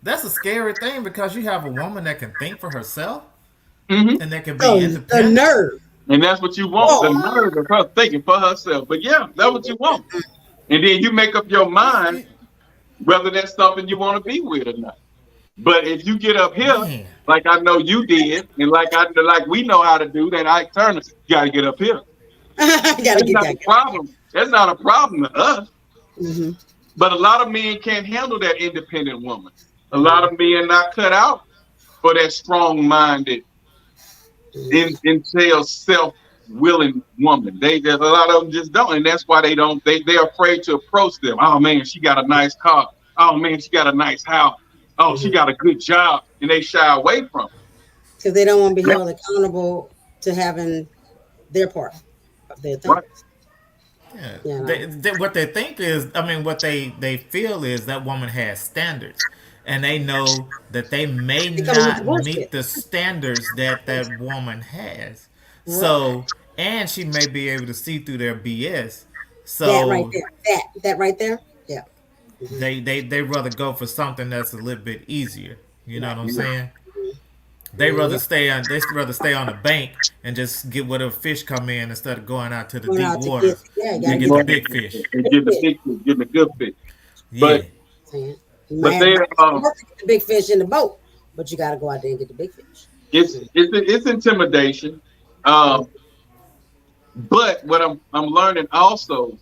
That's a scary thing because you have a woman that can think for herself and that can be independent. The nerve. And that's what you want, the nerve of her thinking for herself. But yeah, that's what you want. And then you make up your mind whether that's something you want to be with or not. But if you get up here, like I know you did, and like we know how to do, that Ike Turner, you got to get up here. That's not a problem. That's not a problem to us. But a lot of men can't handle that independent woman. A lot of men not cut out for that strong-minded, entail self-willing woman. A lot of them just don't, and that's why they don't. They're afraid to approach them. Oh man, she got a nice car. Oh man, she got a nice house. Oh, she got a good job, and they shy away from it because they don't want to be held accountable to having their part of their thing. Right. Yeah. What they think is, what they feel is that woman has standards, and they know that they may not meet the standards that woman has. Right. So, and she may be able to see through their BS So that right there, that right there, yeah. They rather go for something that's a little bit easier. You know what I'm saying? They rather stay on the bank and just get whatever fish come in instead of going out to the deep water and get the big fish. And get the good fish. Yeah. But they get the big fish in the boat, but you got to go out there and get the big fish. It's intimidation. But what I'm learning also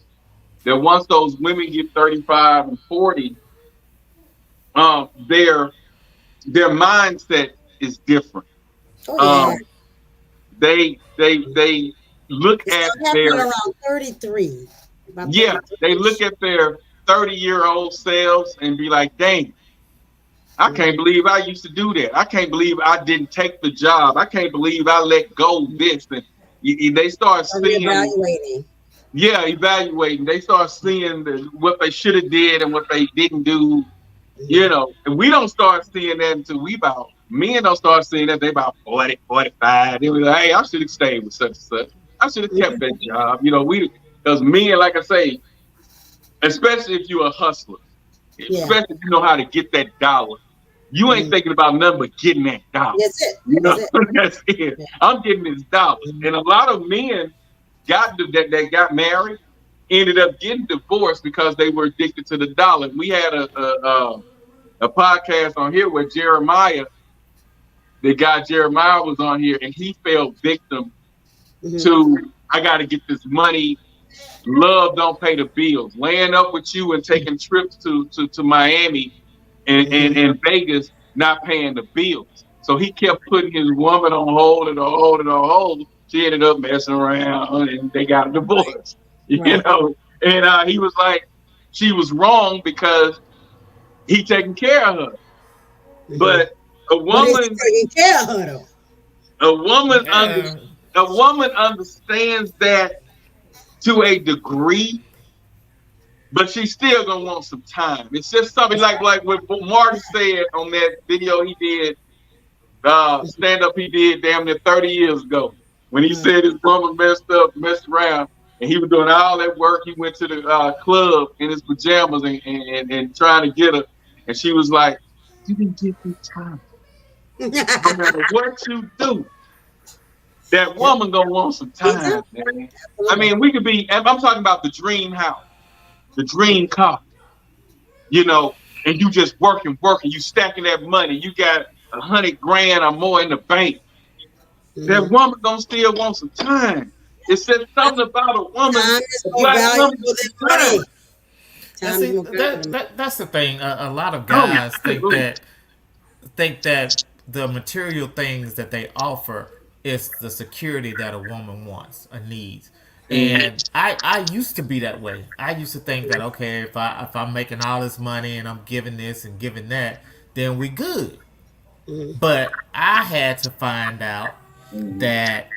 that once those women get 35 and 40, their mindset is different. They look at their around 33. Yeah, they look at their 30-year-old selves and be like, dang, I can't believe I used to do that. I can't believe I didn't take the job. I can't believe I let go of this. And they start seeing evaluating. Yeah, evaluating. They start seeing what they should have did and what they didn't do. You know, and we don't start seeing that until men don't start seeing that. They about 40, 45. They were like, hey, I should have stayed with such and such. I should have kept that job. You know, because men, like I say, especially if you're a hustler, especially if you know how to get that dollar, you ain't thinking about nothing but getting that dollar. That's it. You know, that's it. Yeah. I'm getting this dollar. And a lot of men that got married ended up getting divorced because they were addicted to the dollar. We had a podcast on here where the guy Jeremiah was on here, and he fell victim to, I got to get this money. Love don't pay the bills. Laying up with you and taking trips to Miami and Vegas, not paying the bills. So he kept putting his woman on hold and on hold and on hold. She ended up messing around and they got a divorce. You know, and he was like, she was wrong because he taking care of her. But a woman taking care of her though. A woman understands that to a degree, but she's still gonna want some time. It's just something like what Martin said on that video he did, stand up he did damn near 30 years ago, when he said his woman messed around, and he was doing all that work. He went to the club in his pajamas and trying to get her, and she was like, "You didn't give me time. No matter what you do, that woman gonna want some time, man." I mean, we could be. I'm talking about the dream house, the dream car, you know, and you just working, you stacking that money. You got $100,000 or more in the bank. That woman gonna still want some time. It says something about a woman. That's the thing. A lot of guys think that the material things that they offer is the security that a woman wants or needs. And I used to be that way. I used to think that, okay, if I'm making all this money and I'm giving this and giving that, then we good. But I had to find out that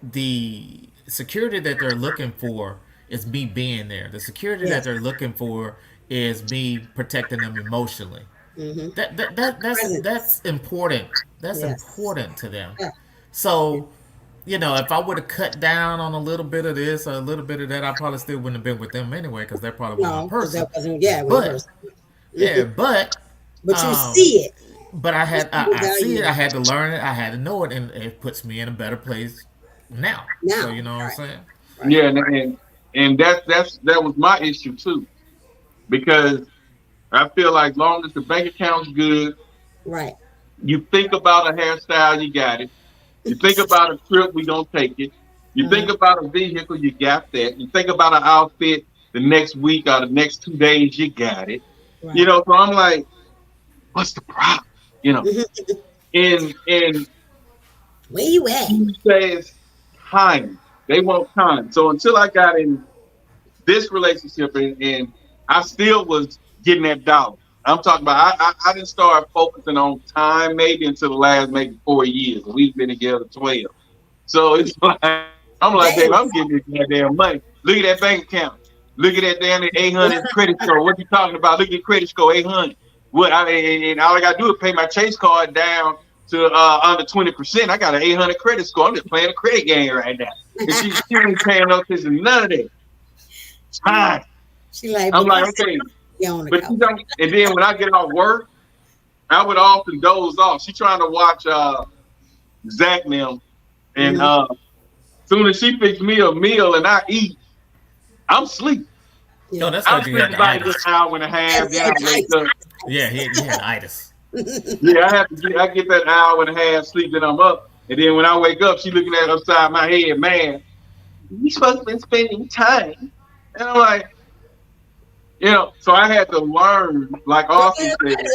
the security that they're looking for is me being there. The security that they're looking for is me protecting them emotionally. That's important. That's important to them. So, you know, if I would have cut down on a little bit of this or a little bit of that, I probably still wouldn't have been with them anyway, because they're probably one person. But you see it. But I see it. I had to learn it. I had to know it, and it puts me in a better place now. So you know what I'm saying? Right. Yeah, and that was my issue too, because I feel like long as the bank account's good, right? You think about a hairstyle, you got it. You think about a trip, we gonna take it. You think about a vehicle, you got that. You think about an outfit, the next week or the next 2 days, you got it. Right. You know, so I'm like, what's the problem? You know, and where you at? He says time. They want time. So until I got in this relationship and I still was getting that dollar. I'm talking about I didn't start focusing on time maybe until the last maybe 4 years. We've been together 12. So it's like I'm like, babe, I'm getting this goddamn money. Look at that bank account. Look at that damn 800 credit score. What you talking about? Look at credit score 800. What and all I gotta do is pay my Chase card down to under 20%. I got an 800 credit score. I'm just playing a credit game right now. And she ain't paying no attention to none of that. time. She like, I'm like, okay. But you don't, and then when I get off work, I would often doze off. She trying to watch Zach and them, and soon as she fixed me a meal and I eat, I'm asleep. No, that's I'm because you got sleeping like itis. an hour and a half. Then I wake up. Yeah, he had itis. Yeah, I get that hour and a half sleep, then I'm up. And then when I wake up, she looking at upside my head, man, you supposed to be spending time. And I'm like, you know, so I had to learn, like Austin said,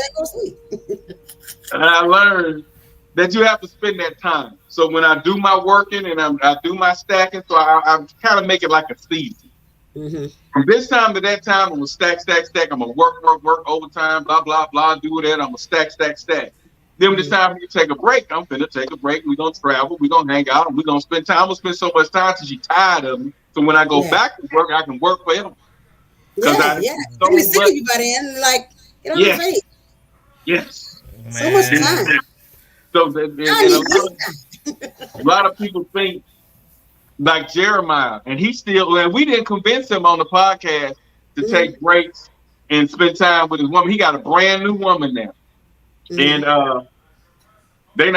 and I learned that you have to spend that time. So when I do my working and I do my stacking, so I kind of make it like a season. From this time to that time, I'm gonna stack. I'm gonna work overtime, blah, blah, blah, do that. I'm gonna stack. Then when it's time for you to take a break, I'm finna take a break. We're gonna travel, we're gonna hang out, and we're gonna spend time. I'm gonna spend so much time till you're tired of me. So when I go back to work, I can work forever. So I'm sick of you by then, like, get on your face. Yes. So much time. So a lot of people think like Jeremiah, and we didn't convince him on the podcast to take breaks and spend time with his woman. He got a brand new woman now. And they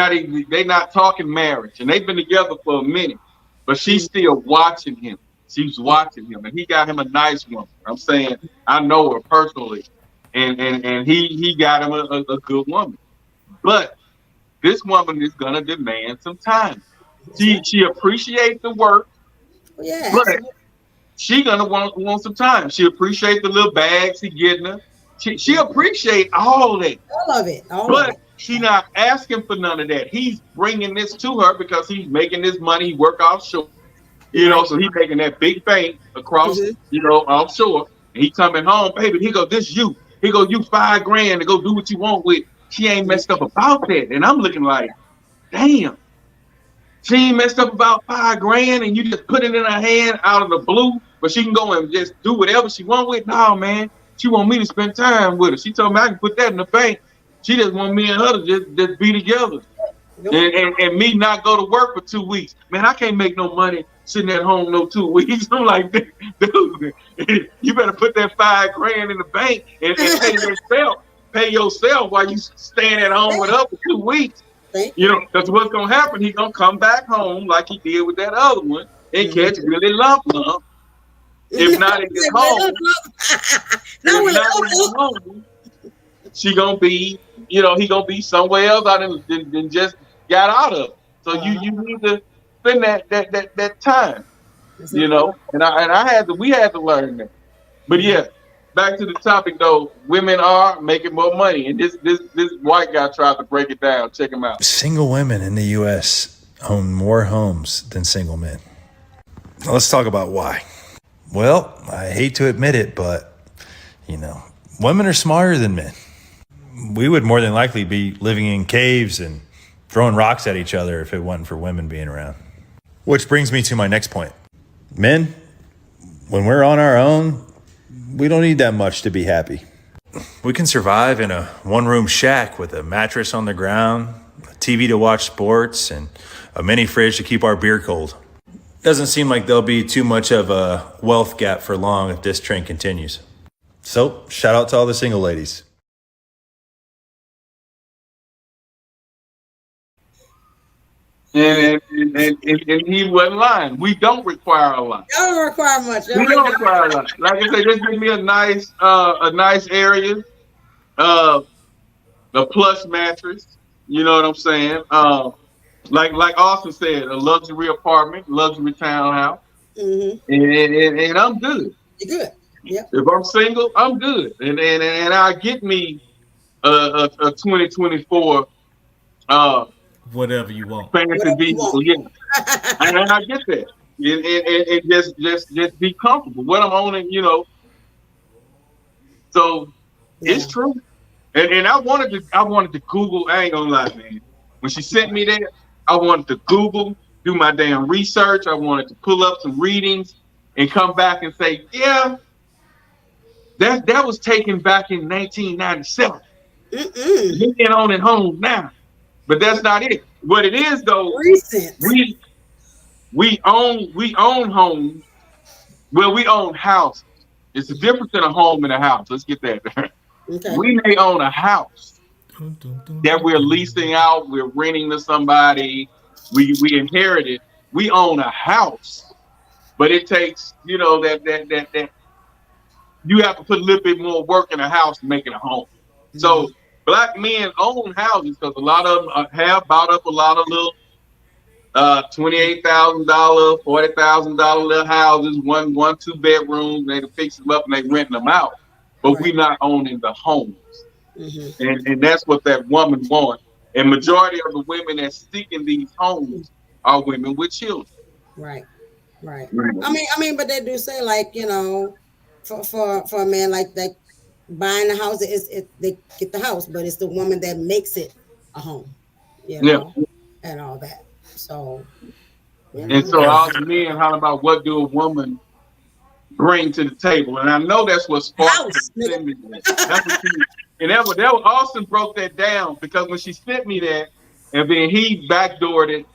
not talking marriage, and they've been together for a minute, but she's still watching him. She's watching him, and he got him a nice woman. I'm saying I know her personally, and he got him a good woman. But this woman is gonna demand some time. She appreciates the work, but she gonna want some time. She appreciate the little bags he getting her. She appreciate all that. All of it. But she not asking for none of that. He's bringing this to her because he's making this money. He work offshore, you know, so he's making that big bank across, you know, offshore. And he coming home, baby, he go, this you. He go, you $5,000 to go do what you want with. She ain't messed up about that. And I'm looking like, damn. She ain't messed up about $5,000 and you just put it in her hand out of the blue, but she can go and just do whatever she want with. No, man. She want me to spend time with her. She told me I can put that in the bank. She just want me and her to just be together. And me not go to work for 2 weeks. Man, I can't make no money sitting at home no 2 weeks. I'm like, dude, you better put that $5,000 in the bank and pay yourself while you staying at home with her for 2 weeks. You know, because what's gonna happen, he's gonna come back home like he did with that other one and catch really lump. If not in his home, she gonna be, you know, he gonna be somewhere else out than just got out of. So you need to spend that time, you know. And we had to learn that. But yeah, back to the topic though, women are making more money, and this white guy tried to break it down. Check him out. Single women in the U.S. own more homes than single men. Now let's talk about why. Well, I hate to admit it, but, you know, women are smarter than men. We would more than likely be living in caves and throwing rocks at each other if it wasn't for women being around. Which brings me to my next point. Men, when we're on our own, we don't need that much to be happy. We can survive in a one-room shack with a mattress on the ground, a TV to watch sports, and a mini fridge to keep our beer cold. Doesn't seem like there'll be too much of a wealth gap for long if this trend continues. So, shout out to all the single ladies. And he wasn't lying. We don't require a lot. Y'all don't require much. We don't require a lot. Like I said, just give me a nice area, a plush mattress. You know what I'm saying? Like Austin said, a luxury apartment, luxury townhouse, and I'm good. You're good. Yep. If I'm single, I'm good, and I get me a 2024 whatever you want, fancy vehicle, yeah, and I get that, and just be comfortable. What I'm owning, you know. So it's true, and I wanted to Google. I ain't gonna lie, man. When she sent me that, I wanted to Google, do my damn research. I wanted to pull up some readings and come back and say, yeah, that was taken back in 1997. You can own it home now, but that's not it. What it is though, recent. We own homes Well, we own houses. It's a difference in a home and a house. Let's get that. Okay. We may own a house that we're leasing out, we're renting to somebody, we inherited. We own a house, but it takes, you know, that you have to put a little bit more work in a house to make it a home. Mm-hmm. So black men own houses because a lot of them have bought up a lot of little $28,000, $40,000 little houses, one, 2 bedrooms. They fix them up and they rent them out, but we're not owning the homes. Mm-hmm. And that's what that woman wants. And majority of the women that's seeking these homes are women with children. Right. I mean, but they do say, like, you know, for a man like that, buying a house they get the house, but it's the woman that makes it a home, you know, and all that. So, you know. And so all the men holler about what do a woman bring to the table, and I know that's what sparked me. And that was Austin broke that down, because when she sent me that, and then he backdoored it,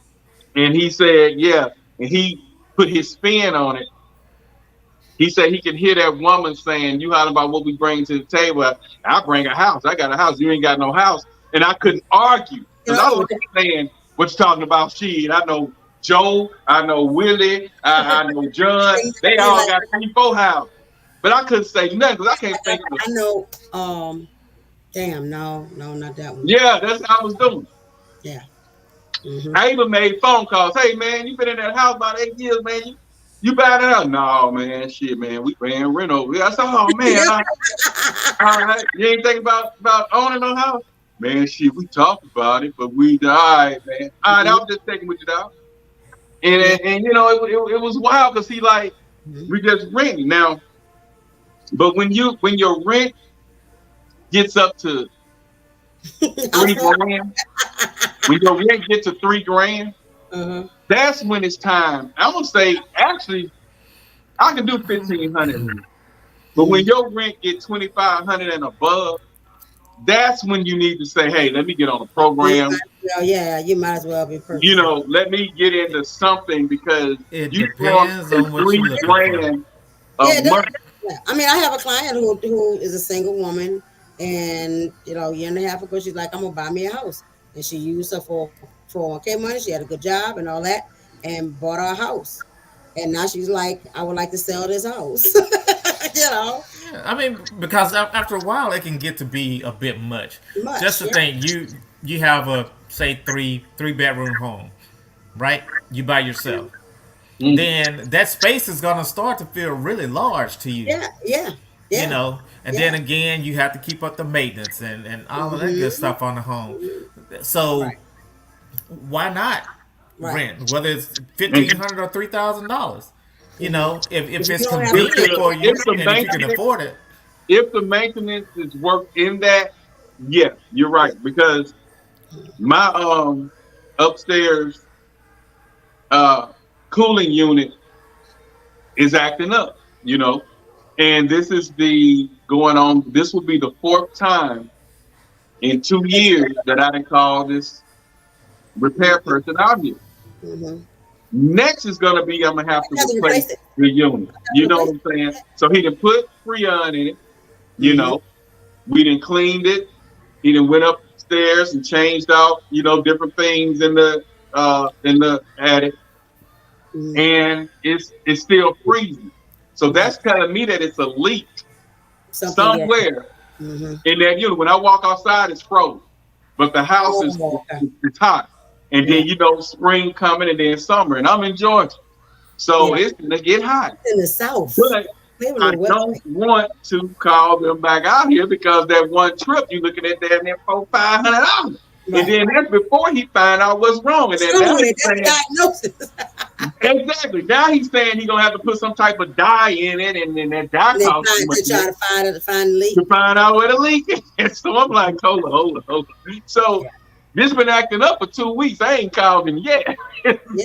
and he said, and he put his spin on it. He said he could hear that woman saying, "You holler about what we bring to the table. I bring a house. I got a house. You ain't got no house." And I couldn't argue, because I was saying what you're talking about. I know Joe, I know Willie, I know John. They all got 3-4 houses, but I couldn't say nothing because I can't think of it. I know. Damn, no, not that one. Yeah, that's how I was doing. Yeah. Mm-hmm. I even made phone calls. Hey man, you been in that house about 8 years, man. You buying it out? No, man, shit, man. We paying rent over here. I said, oh man, all right. You ain't thinking about owning no house? Man, shit, we talked about it, but all right, man. All right, I'll just take it with you down. And you know, it was wild because he like, we just renting now. But when your rent gets up to $3,000, when your rent gets to $3,000, that's when it's time. I'm gonna say, actually, I can do $1,500, but when your rent gets $2,500 and above, that's when you need to say, "Hey, let me get on a program." Yeah, you might as well be perfect. You know, let me get into something, because it depends on what you're looking for. Yeah, I mean, I have a client who is a single woman, and you know, a year and a half ago, she's like, "I'm gonna buy me a house," and she used her 401k money. She had a good job and all that, and bought her a house. And now she's like, "I would like to sell this house." You know. Yeah, I mean, because after a while, it can get to be a bit much. Just to think, you have a, say, three bedroom home, right? You by yourself. Then that space is gonna start to feel really large to you. Yeah. You know, and then again, you have to keep up the maintenance and all of that good stuff on the home. So why not rent? Whether it's $1,500 or $3,000, you know, if it's convenient for you and if you can afford it. If the maintenance is worked in that, yes, you're right. Because my upstairs cooling unit is acting up, you know, and this is this will be the 4th time in 2 years that I done called this repair person out here. Next is gonna be, I'm gonna have to replace the unit. You know what I'm saying? So he done put Freon in it. You know, we done cleaned it. He done went upstairs and changed out, you know, different things in the attic, and it's still freezing. So that's telling me that it's a leak somewhere in that unit. When I walk outside, it's frozen, but the house is hot. And then, you know, spring coming, and then summer, and I'm in Georgia, so it's gonna get hot in the South. But I don't want to call them back out here, because that one trip you looking at that near $400-$500, and then that's before he find out what's wrong. And then now he's saying, diagnosis. Exactly. Now he's saying he's gonna have to put some type of dye in it, and then that dye costs too much to try to find the leak, to find out where the leak is. So I'm like, hold on. So. This been acting up for 2 weeks. I ain't called him yet.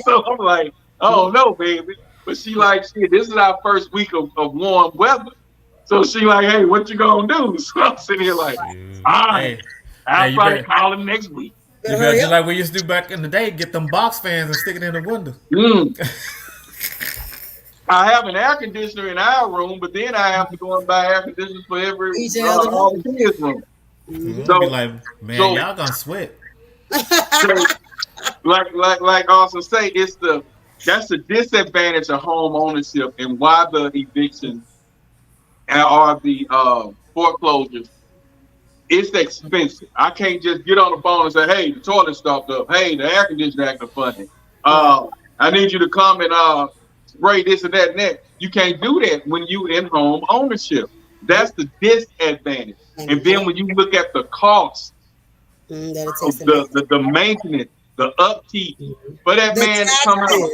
So I'm like, oh no, baby. But she like, shit, this is our first week of warm weather. So she like, hey, what you gonna do? So I'm sitting here like, all right, I'll probably call him next week. You better, just like we used to do back in the day, get them box fans and stick it in the window. I have an air conditioner in our room, but then I have to go and buy air conditioners for every all the kids' room. So be like, man, y'all gonna sweat. So, like also say, that's the disadvantage of home ownership and why the evictions or the foreclosures. It's expensive. I can't just get on the phone and say, "Hey, the toilet stopped up. Hey, the air conditioner acting funny. I need you to come and spray this and that and that." You can't do that when you in home ownership. That's the disadvantage. And then when you look at the cost, the maintenance, the upkeep for that man to come out,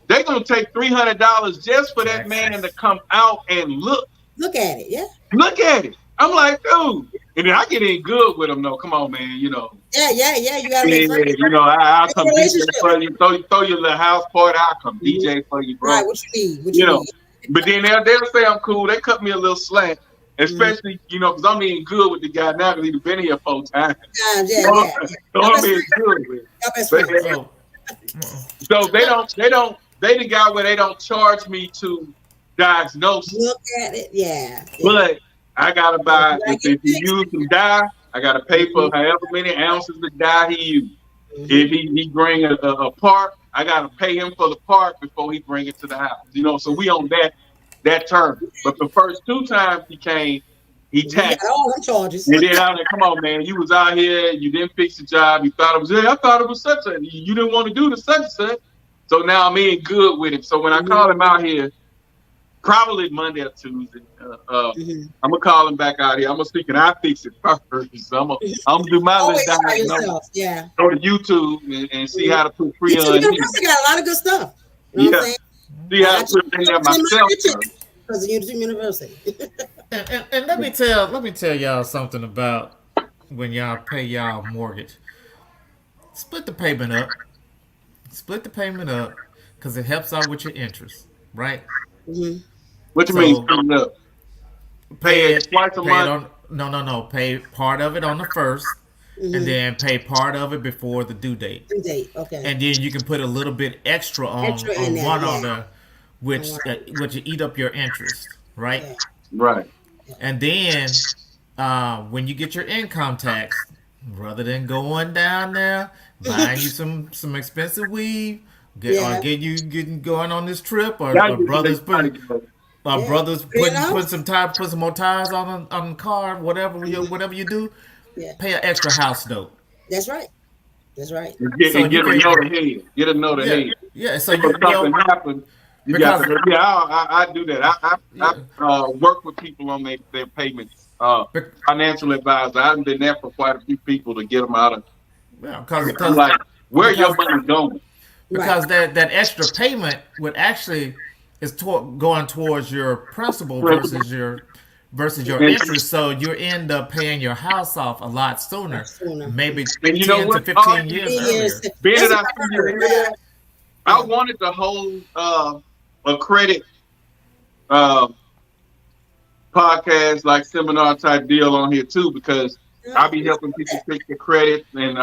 they're gonna take $300 just for that man to come out and look at it. Yeah, look at it. I'm like, dude, and then I get in good with them. No, come on, man. You know. Yeah. You gotta make friends. You know, I'll come DJ for you. Throw your little house party. I'll come DJ for you, bro. Right. What you need? You know. But then they'll say I'm cool. They cut me a little slack, especially because I'm being good with the guy now because he's been here 4 times. So I'm being good with it. So they the guy where they don't charge me to diagnose. Look at it, yeah. But I gotta buy if you use some dye, I gotta pay for however many ounces of dye he used. If he bring a part, I gotta pay him for the part before he bring it to the house. So we on that term. But the first 2 times he came, he taxed all them charges. And then I'm like, come on, man, you was out here, you didn't fix the job, you thought it was I thought it was such a you didn't want to do the such and such. So now I'm in good with him. So when I call him out here, probably Monday or Tuesday, I'm gonna call him back out here. I'm gonna speak and I fix it first. So I'm gonna do my little diagnosis. Yeah. Go to YouTube and see how to put free on. You got a lot of good stuff. You know what I'm saying? See how to put it in there myself. Because of YouTube University. and let me tell y'all something about when y'all pay y'all mortgage. Split the payment up. Because it helps out with your interest, right? What you mean split up? Pay it twice a month? No. Pay part of it on the first, and then pay part of it before the due date. Okay. And then you can put a little bit extra on one on the, which you eat up your interest, right? Yeah. Right. And then when you get your income tax, rather than going down there buying you some expensive weed, going on this trip, or brothers put some more tires on the car, whatever you do, pay an extra house note. That's right. Get a note ahead. Yeah. So if something happens, you got to. I do that. I work with people on their payments. Financial advisor. I've been there for quite a few people to get them out of. Yeah, because like where your money going? Because that extra payment would actually is going towards your principal versus your interest. So you end up paying your house off a lot sooner. Maybe 10 to 15 years earlier. I wanted to hold a credit podcast, like seminar type deal on here too, because I'll be helping people fix the credit and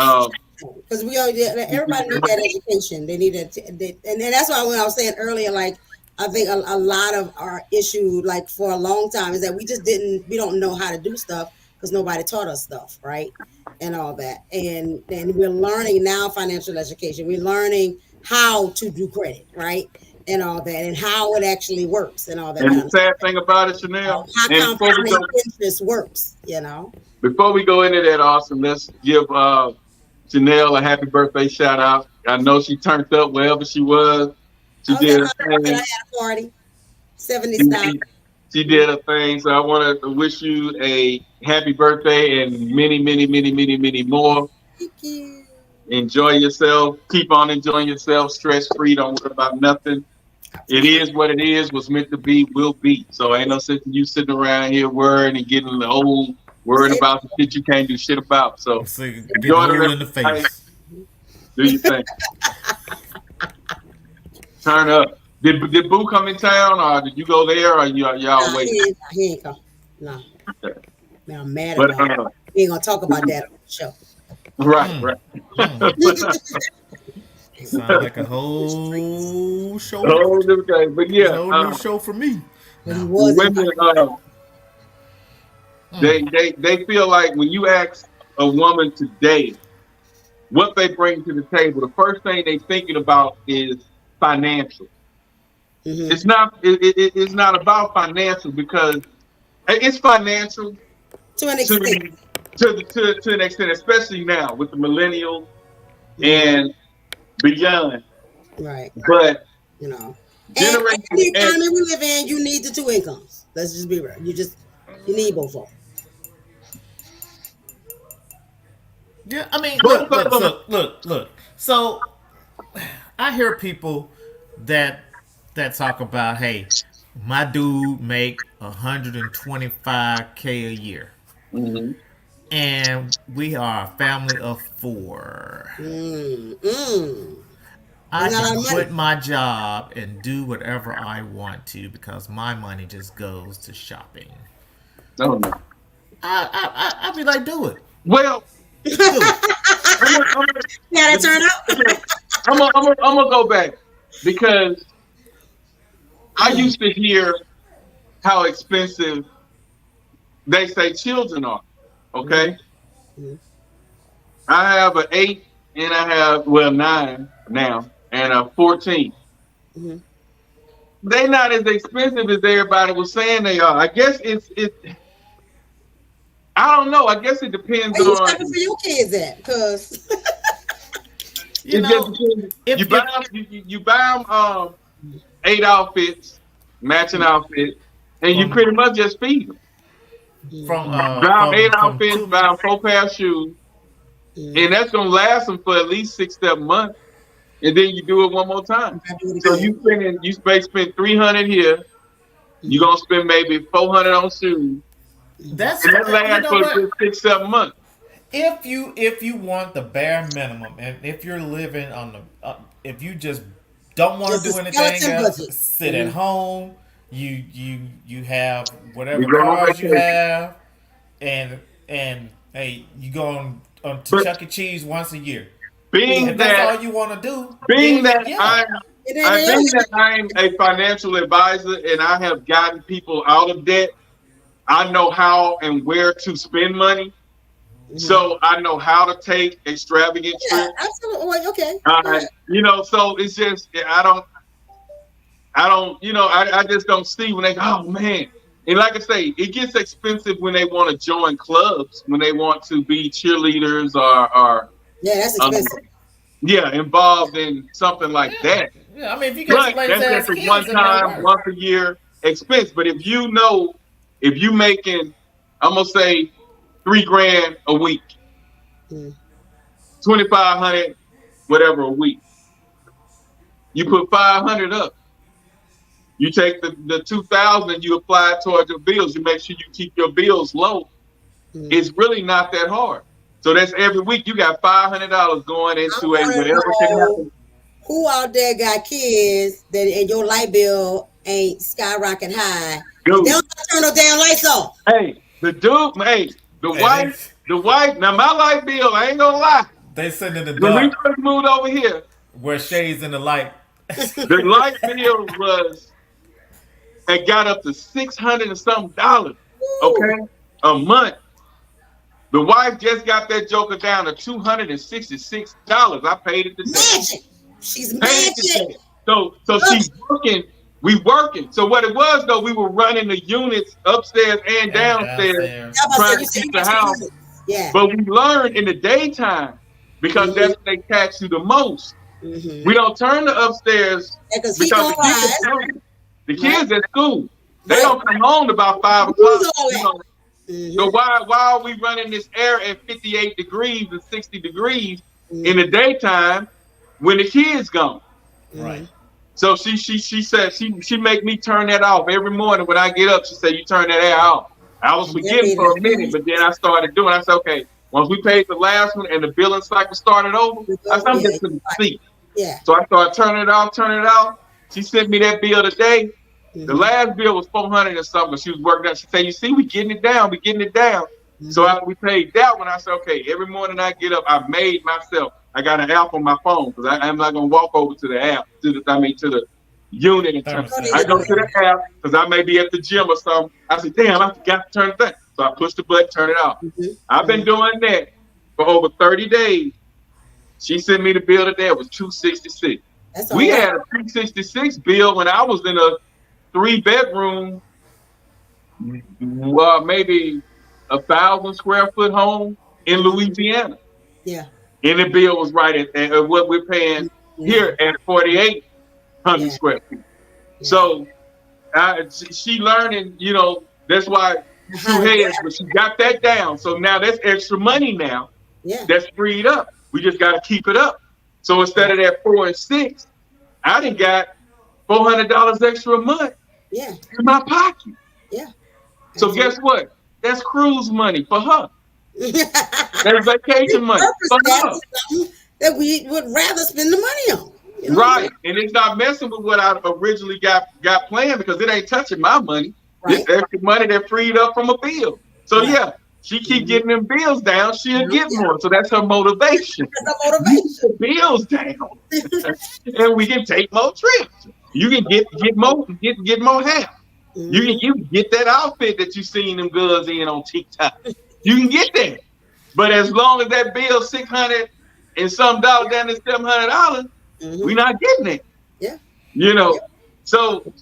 because everybody needs that education. They need it, and that's why when I was saying earlier, like I think a lot of our issue, like for a long time, is that we don't know how to do stuff because nobody taught us stuff, right, and all that, and we're learning now financial education. We're learning how to do credit, right, and all that, and how it actually works, and all that. And the sad thing about it, Chanel, how compounding interest works, Before we go into that, Austin, let's give Chanel a happy birthday shout out. I know she turned up wherever she was. She did a thing. I had a party, 70 style. She did a thing, so I want to wish you a happy birthday and many, many, many, many, many more. Thank you. Enjoy yourself. Keep on enjoying yourself. Stress free. Don't worry about nothing. It is what it is. What's meant to be will be. So ain't no sense in you sitting around here worrying and getting old, worrying about the shit you can't do shit about. So enjoy the in the face. Do your thing. Turn up. Did Boo come in town, or did you go there, or y'all wait? He ain't come. No. Okay. Man, I'm mad about it. We ain't gonna talk about that on the show. Right. Sounds like a whole show. Whole different game. But yeah, a whole new show for me. Women, they feel like when you ask a woman today what they bring to the table, the first thing they thinking about is financial. Mm-hmm. It's not about financial, because it's financial to an extent. To an extent, especially now with the millennials and beyond. Right. But you know, and the economy we live in, you need the two incomes. Let's just be real. You need both of them. Yeah, I mean, look. So I hear people that talk about, hey, my dude make $125K a year, and we are a family of 4. I can quit my job and do whatever I want to because my money just goes to shopping. No. I'd be like, do it. Well, that turn out. I'm gonna go back, because I used to hear how expensive they say children are. Okay, I have an 8 and I have 9 now and a 14. They're not as expensive as everybody was saying they are. I guess it's. I don't know. I guess it depends on. Where you for your kids at? Because you buy them 8 outfits, matching outfits, and you pretty much just feed them. Buy them 8 outfits, buy them 4 pair of shoes, and that's gonna last them for at least 6-7 months, and then you do it one more time. So you spend $300 here. You're gonna spend maybe $400 on shoes. That's and that lasts for 6-7 months. If you want the bare minimum, and if you're living on the, if you just don't want to do anything else, sit at home. You have whatever cars you have, and hey, you go on to Chuck E. Cheese once a year. Being if that that's all you want to do. Being that I'm a financial advisor and I have gotten people out of debt, I know how and where to spend money. So I know how to take extravagant trips. Absolutely. Okay. So it's just I just don't see when they go, oh man. And like I say, it gets expensive when they want to join clubs, when they want to be cheerleaders or that's expensive. Involved in something like that. Yeah, I mean, if you get that's just a one-time, once a year expense. But if you making, I'm gonna say, $3,000 a week, 2,500, whatever a week. You put 500 up. You take the 2,000, you apply it towards your bills. You make sure you keep your bills low. It's really not that hard. So that's every week you got $500 going into a whatever can happen. Who out there got kids that and your light bill ain't skyrocketing high? They don't turn no damn lights off. Hey, the wife. Now my light bill, I ain't gonna lie. They sitting in the dark. When we first moved over here, where shades in the light. The light bill it got up to $600 and something, okay, a month. The wife just got that joker down to $266. I paid it today. Magic. She's magic. So she's working. We working. So what it was though, we were running the units upstairs and downstairs trying to keep the house. Yeah. But we learned in the daytime because that's when they tax you the most. We don't turn the upstairs because the kids at school. They don't come home about 5 o'clock. So why are we running this air at 58 degrees and 60 degrees in the daytime when the kids gone? Right. So she said she make me turn that off every morning when I get up. She said, you turn that air off. I was forgetting for a minute, but then I started doing it. I said, okay, once we paid the last one and the billing cycle started over, I said, I'm just going to sleep. Yeah. So I started turning it off. She sent me that bill today. The last bill was $400 or something. She was working out. She said, you see, we getting it down. So after we paid that one, I said, okay, every morning I get up, I I got an app on my phone because I'm not gonna walk over to the app to the unit and turn. I go to the app because I may be at the gym or something. I say, damn, I forgot to turn the thing. So I push the button, turn it off. I've been doing that for over 30 days. She sent me the bill today. It was $266. We had a $366 bill when I was in a 3-bedroom, maybe 1,000 square foot home in Louisiana. Yeah. And the bill was right at what we're paying here at 4,800 square feet. Yeah. So she learning, you know, that's why two heads, but she got that down. So now that's extra money now. Yeah. That's freed up. We just got to keep it up. So instead of that 4 and 6, I done got $400 extra a month in my pocket. Yeah. So guess what? That's cruise money for her. That's vacation money for her. That we would rather spend the money on. You know right. And it's not messing with what I originally got planned because it ain't touching my money. Right. It's extra money that freed up from a bill. So yeah, she keep getting them bills down, she'll get more. So that's her motivation. That's her motivation. The bills down. And we can take more trips. You can get more hair. You can get that outfit that you seen them girls in on TikTok. You can get that. But as long as that bill $600 and some dollars down to $700, we're not getting it. Yeah. You know, so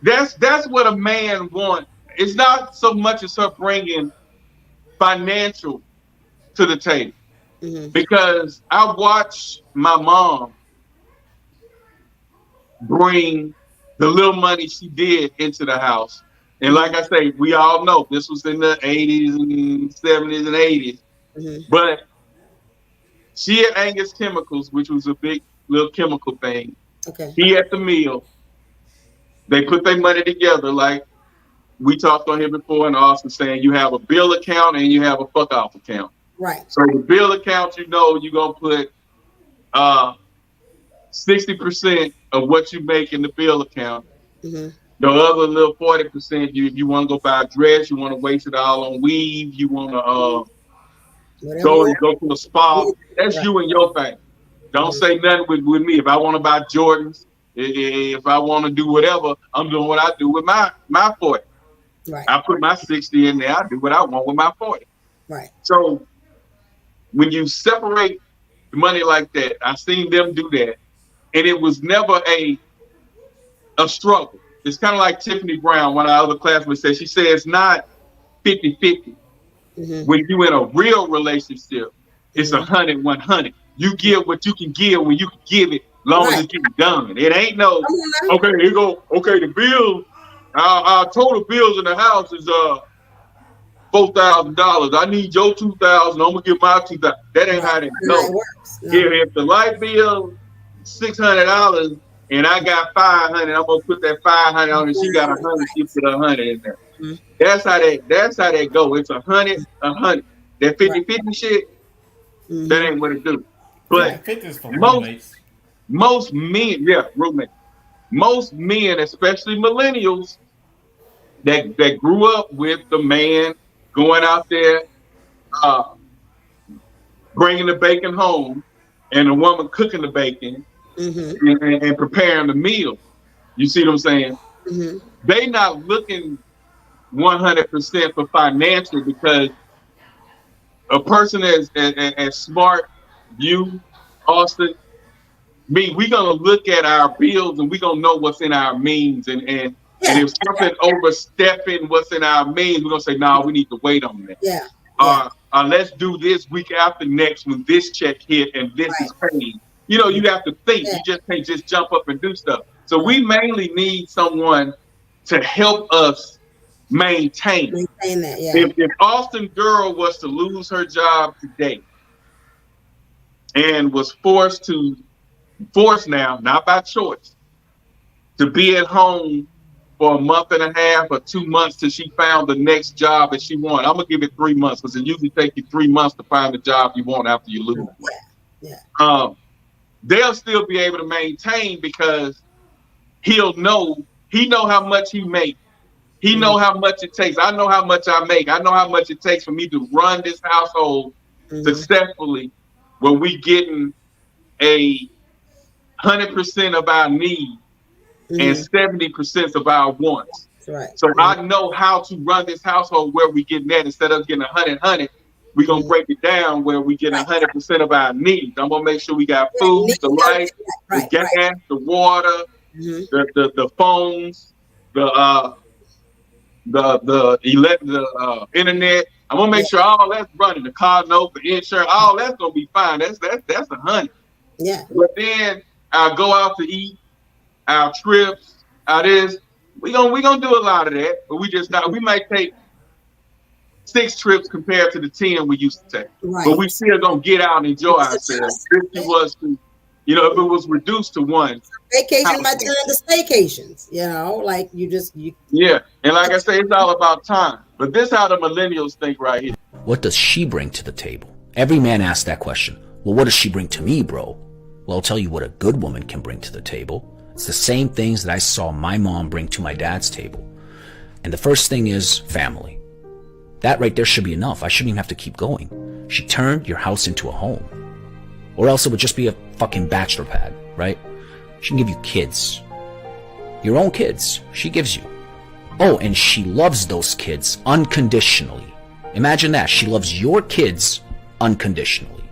that's what a man wants. It's not so much as her bringing financial to the table. Because I watched my mom bring the little money she did into the house. And like I say, we all know this was in the 80s and 70s and 80s. But she had Angus Chemicals, which was a big little chemical thing. Okay. He at the mill. They put their money together like we talked on here before, and Austin saying you have a bill account and you have a fuck off account. Right. So the bill account, you know, you're going to put 60% of what you make in the bill account. The other little 40%, you want to go buy a dress, you want to waste it all on weave, you want to go to a spa. That's you and your thing. Don't say nothing with me. If I want to buy Jordans, if I want to do whatever, I'm doing what I do with my 40. Right. I put my 60 in there. I do what I want with my 40. Right. So when you separate the money like that, I seen them do that, and it was never a struggle. It's kind of like Tiffany Brown, one of our other classmates said. She said it's not 50-50. When you in a real relationship, it's 100-100. You give what you can give when you can give it, long as it gets done. It ain't no okay. Here you go. Okay, the bill, our total bills in the house is $4,000. I need your $2,000. I'm gonna give my $2,000. That ain't how that goes. If the light bill $600 and I got $500, I'm gonna put that $500 on, and she got $100. She put $100 in there. That's how that go. It's 100. That 50-50 shit, that ain't what it do. But most men, roommates. Most men, especially millennials, that grew up with the man going out there, bringing the bacon home, and the woman cooking the bacon and preparing the meal. You see what I'm saying? They not looking 100% for financial, because a person as smart, you, Austin, me, we gonna look at our bills and we gonna know what's in our means, and if something overstepping what's in our means, we're gonna say, nah, we need to wait on that. Let's do this week after next when this check hit and this is paid. You know, you have to think. You just can't just jump up and do stuff. So we mainly need someone to help us maintain that. If Austin Girl was to lose her job today and was forced now, not by choice, to be at home for a month and a half or 2 months till she found the next job that she wanted. I'm gonna give it 3 months, because it usually takes you 3 months to find the job you want after you lose. They'll still be able to maintain, because he know how much he makes. He know how much it takes. I know how much I make. I know how much it takes for me to run this household successfully where we getting 100% of our needs and 70% of our wants. Right. So I know how to run this household where we getting that instead of getting 100. We're gonna break it down where we get 100% of our needs. I'm gonna make sure we got food, the light, the gas, the water, the phones, the internet. I'm gonna make sure all that's running, the car note, the insurance, all that's gonna be fine. That's 100. Yeah. But then I'll go out to eat, our trips, we gonna do a lot of that, but we might take 6 trips compared to the 10 we used to take. Right. But we still gonna get out and enjoy ourselves. If it was if it was reduced to 1. Vacation might turn into staycations, like you. Yeah, and like I say, it's all about time. But this how the millennials think right here. What does she bring to the table? Every man asks that question. Well, what does she bring to me, bro? Well, I'll tell you what a good woman can bring to the table. It's the same things that I saw my mom bring to my dad's table. And the first thing is family. That right there should be enough. I shouldn't even have to keep going. She turned your house into a home. Or else it would just be a fucking bachelor pad, right? She can give you kids. Your own kids. She gives you. Oh, and she loves those kids unconditionally. Imagine that. She loves your kids unconditionally.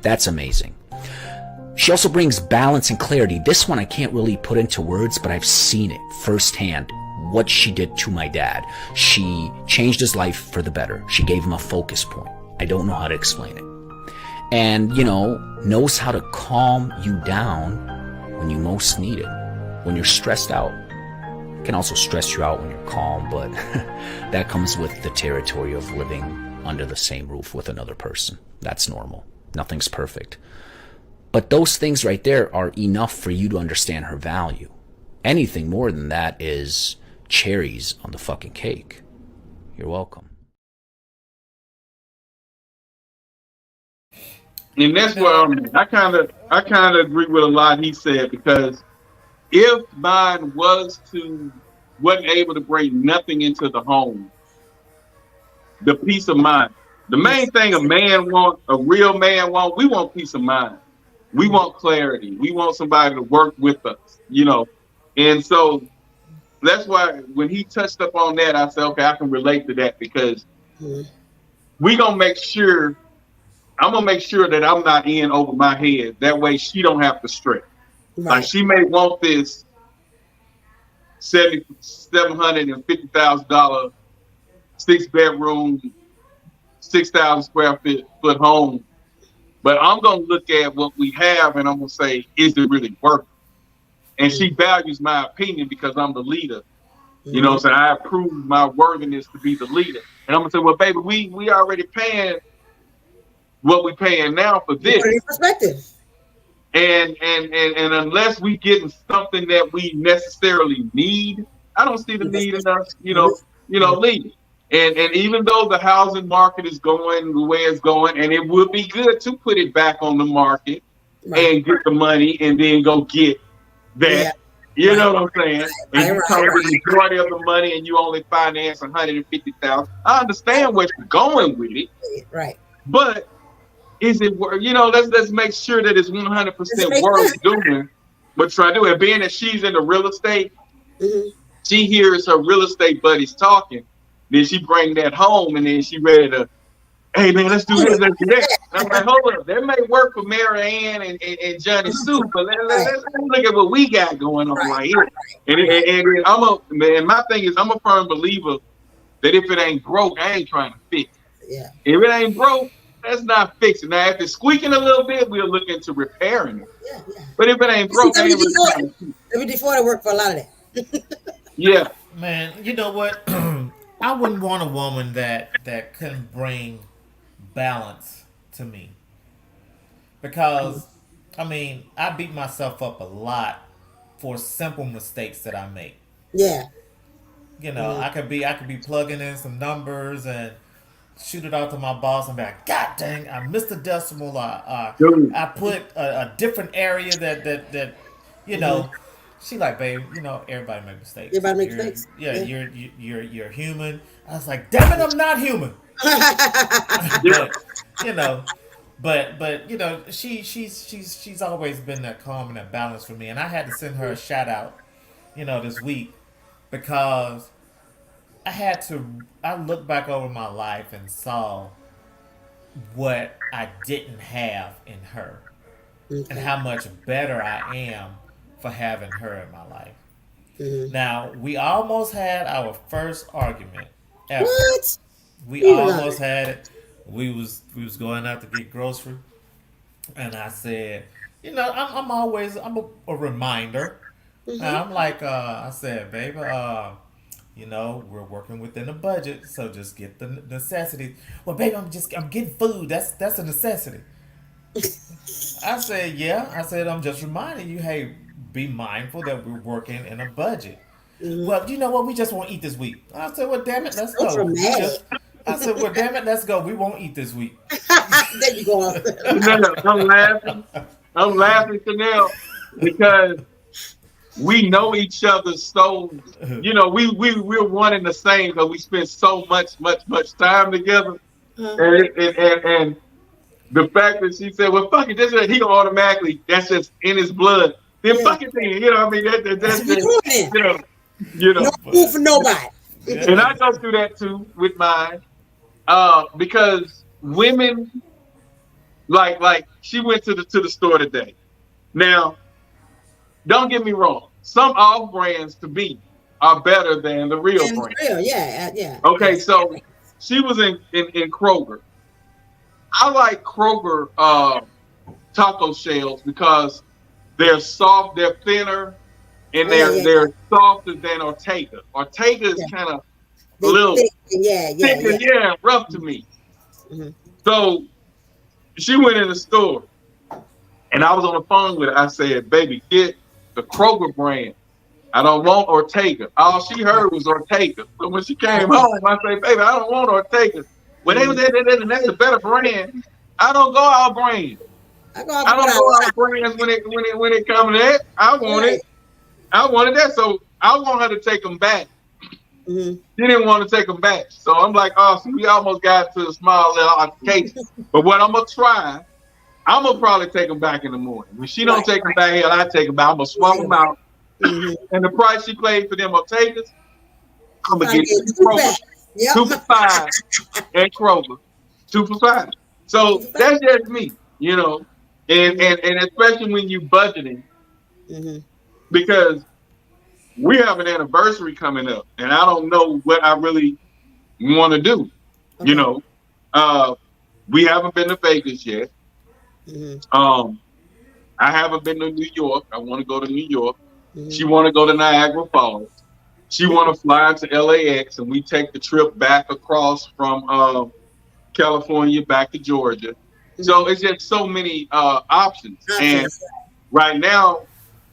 That's amazing. She also brings balance and clarity. This one I can't really put into words, but I've seen it firsthand. What she did to my dad. She changed his life for the better. She gave him a focus point. I don't know how to explain it. And, knows how to calm you down when you most need it. When you're stressed out. It can also stress you out when you're calm, but that comes with the territory of living under the same roof with another person. That's normal. Nothing's perfect. But those things right there are enough for you to understand her value. Anything more than that is cherries on the fucking cake. You're welcome. And that's where I kind of agree with a lot he said, because if mine wasn't able to bring nothing into the home, the peace of mind. The main thing a real man wants, we want peace of mind. We want clarity. We want somebody to work with us, And so that's why when he touched up on that, I said, okay, I can relate to that, because I'm gonna make sure that I'm not in over my head. That way she don't have to stress. Right. Like she may want this $750,000 6-bedroom, 6,000 square foot home. But I'm going to look at what we have and I'm going to say, is it really worth it? And she values my opinion because I'm the leader. You know what I'm saying? I approve my worthiness to be the leader. And I'm going to say, well, baby, we already paying what we paying now for this. Perspective. And unless we getting something that we necessarily need, I don't see the need in us, leaving. And even though the housing market is going the way it's going, and it would be good to put it back on the market and get the money and then go get that. Yeah. You know what I'm saying? And you come with the majority of the money and you only finance $150,000. I understand where you're going with it. Right. But is it worth, let's make sure that it's 100% worth doing what you're trying to do. And being that she's in the real estate, she hears her real estate buddies talking. Then she bring that home and then she ready to, hey man, let's do this, let's do that. And I'm like, hold up, that may work for Mary Ann and Johnny Sue, but let's look at what we got going on right here. And my thing is, I'm a firm believer that if it ain't broke, I ain't trying to fix it. Yeah. If it ain't broke, let's not fix it. Now, if it's squeaking a little bit, we'll look into repairing it. Yeah. But if it ain't broke, WD-40 work for a lot of that. Yeah. Man, you know what? I wouldn't want a woman that couldn't bring balance to me, because I beat myself up a lot for simple mistakes that I make. Yeah. I could be plugging in some numbers and shoot it out to my boss and be like, God dang, I missed a decimal. I put a different area that She like, babe, everybody make mistakes. Everybody makes mistakes. Yeah, you're human. I was like, damn it, I'm not human. But, But you know, she's always been that calm and that balance for me, and I had to send her a shout out, you know, this week because I looked back over my life and saw what I didn't have in her, and how much better I am for having her in my life. Now, we almost had our first argument ever. What? We almost had it. We was going out to get grocery, and I said, you know, I'm always a reminder. And I'm like, I said, baby, you know, we're working within a budget, so just get the necessities. Well, baby, I'm getting food. That's a necessity. I said, yeah. I said, I'm just reminding you, hey, be mindful that we're working in a budget. Well, you know what? We just won't eat this week. I said, well, damn it, let's go. I said, well, damn it, let's go. We won't eat this week. There you go. I'm laughing, Chanel, because we know each other so, you know, we're one and the same because we spend so much time together. And the fact that she said, well, fuck it, he gonna automatically, that's just in his blood. Then fuck it, you know, I mean, that's just, you know. No food for nobody. And I go through that too with mine, because women, like she went to the store today. Now, don't get me wrong. Some off brands to me are better than the real brand. Yeah. Okay, so she was in Kroger. I like Kroger taco shells because they're soft, they're thinner, and they're softer than Ortega. Ortega is kind of a little thicker, rough to me. So she went in the store, and I was on the phone with her. I said, baby, get the Kroger brand. I don't want Ortega. All she heard was Ortega. So when she came home, I said, baby, I don't want Ortega. When they was that's a better brand. I don't go out brand. I don't go out brands when it comes to that. I want it. I wanted that, so I want her to take them back. She didn't want to take them back, so I'm like, oh, so we almost got to a small little altercation. But what I'm gonna try, I'm gonna probably take them back in the morning. When she don't take them back here, I take them back. I'm gonna swap them out, and the price she paid for them Ortegas, I'm gonna get Kroger 2 for $5 at Kroger 2 for $5. So that's just me, you know, and especially when you budgeting, because we have an anniversary coming up, and I don't know what I really want to do. You know, we haven't been to Vegas yet. I haven't been to New York. I want to go to New York. She want to go to Niagara Falls. She want to fly to LAX, and we take the trip back across from California back to Georgia. So it's just so many options. And right now,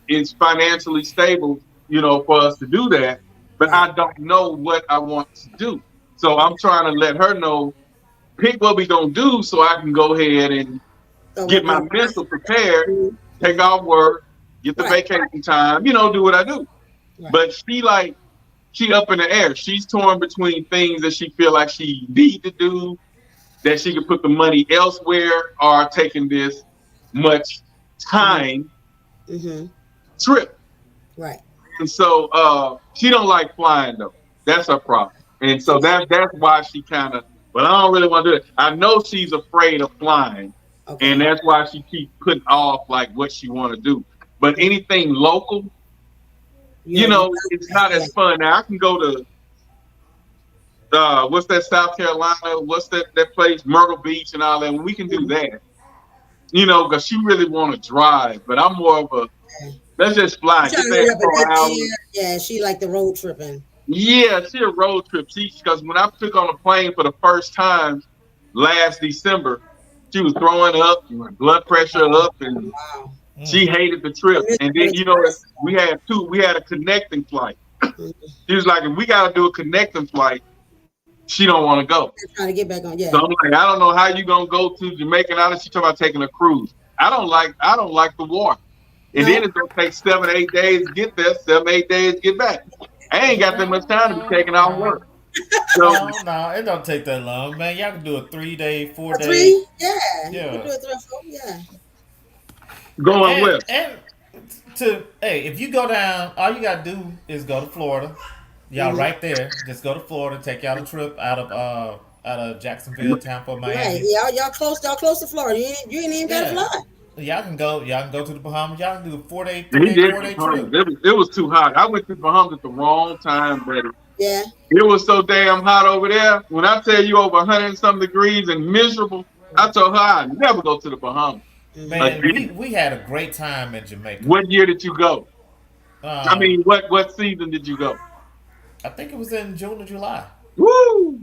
it's financially stable, you know, for us to do that. But I don't know what I want to do. So I'm trying to let her know, pick what we gonna do so I can go ahead and get my mental prepared, take off work, get the vacation time, you know, do what I do. But she up in the air. She's torn between things that she feel like she need to do, that she could put the money elsewhere, or taking this much time trip. Right. And so she don't like flying though. That's her problem. And so that's why she kind of, but I don't really want to do it. I know she's afraid of flying. And that's why she keeps putting off like what she want to do. But anything local, you know, it's not as fun. Now I can go to what's that, South Carolina? What's that place, Myrtle Beach and all that? We can do that, you know, because she really want to drive. But I'm more of a let's just fly. Yeah, she like the road tripping. Yeah, she a road trip. Because when I took on a plane for the first time last December, she was throwing up, blood pressure up, and she hated the trip. And then, you know, we had a connecting flight. She was like, if we got to do a connecting flight, she don't want to go. Trying to get back on, So I'm like, I don't know how you gonna go to Jamaica. Now she talking about taking a cruise. I don't like the water. And then it's gonna take 7-8 days to get there, 7-8 days to get back. I ain't got that much time to be taking off work. No, it don't take that long, man. Y'all can do a 3-day, 4-day. 3? Yeah. Yeah. You can do a 3 or 4, yeah. Going west. And if you go down, all you gotta do is go to Florida. Y'all right there. Just go to Florida. Take y'all a trip out of Jacksonville, Tampa, Miami. Right. Y'all close to Florida. You ain't even gotta fly. Y'all can go to the Bahamas. Y'all can do a 4-day, 4-day trip. It was too hot. I went to the Bahamas at the wrong time, buddy. Yeah. It was so damn hot over there. When I tell you over 100 and some degrees and miserable, I told her I'd never go to the Bahamas. Man, we had a great time in Jamaica. What year did you go? What season did you go? I think it was in June or July. Woo!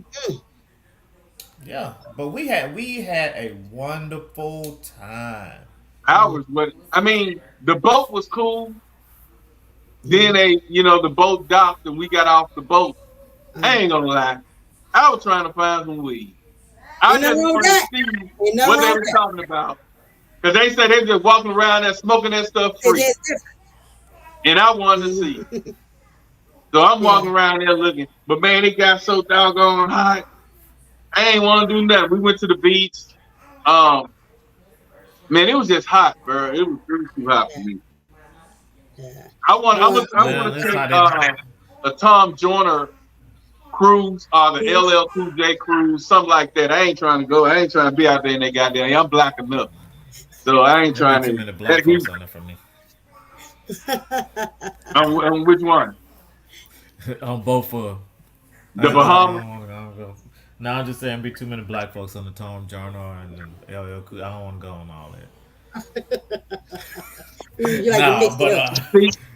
Yeah, but we had a wonderful time. The boat was cool. Then the boat docked and we got off the boat. I ain't gonna lie, I was trying to find some weed. I just wanted to see what they were talking about. Because they said they just walking around there smoking that stuff free. And I wanted to see. So I'm walking around there looking. But man, it got so doggone hot. I ain't want to do nothing. We went to the beach. Man, it was just hot, bro. It was really too hot for me. Yeah. I want to take a Tom Joyner cruise or the LL Cool J cruise, something like that. I ain't trying to go. I ain't trying to be out there in that goddamn. I'm black enough. So I ain't trying to. Too many black folks on it for me. On which one? On both of the Bahamas. No, I'm just saying, be too many black folks on the Tom Joyner and LL Cool. I don't want to go on all that.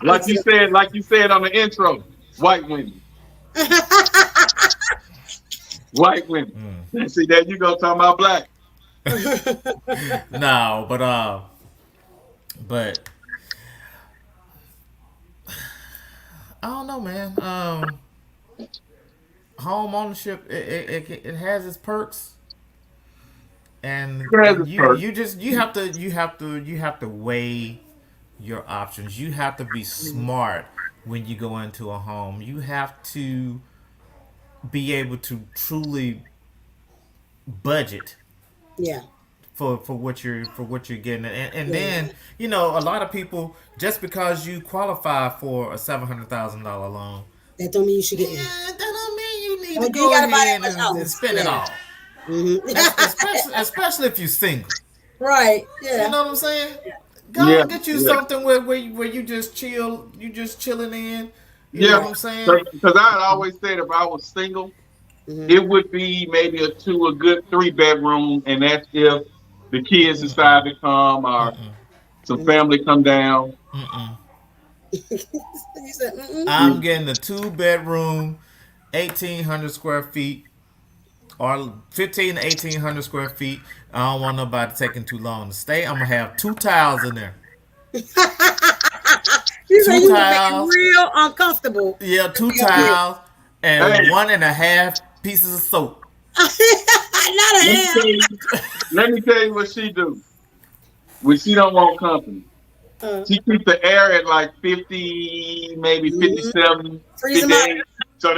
Like you said on the intro, white women. White women. See that you go talking about black. No, but I don't know, man. Home ownership it has its perks, and you have to weigh your options. You have to be smart when you go into a home. You have to be able to truly budget. Yeah. For what you're getting, and then a lot of people, just because you qualify for a $700,000 loan, that don't mean you should get it. That don't mean you need to go ahead and spend it all. Mm-hmm. especially if you're single. Right. Yeah. You know what I'm saying? Go get you something where you just chill. You just chilling in. You know what I'm saying? Because I had always said if I was single, it would be maybe a good 3-bedroom, and that's if the kids decide to come or some family come down. I'm getting a 2-bedroom, 1,800 square feet, or 1,500 to 1,800 square feet. I don't want nobody taking too long to stay. I'm gonna have 2 tiles in there. You say you make it real uncomfortable. Yeah, 2 tiles and 1.5 pieces of soap. Let me tell you what she do when she don't want company. She keeps the air at like 50, maybe 57, 58. So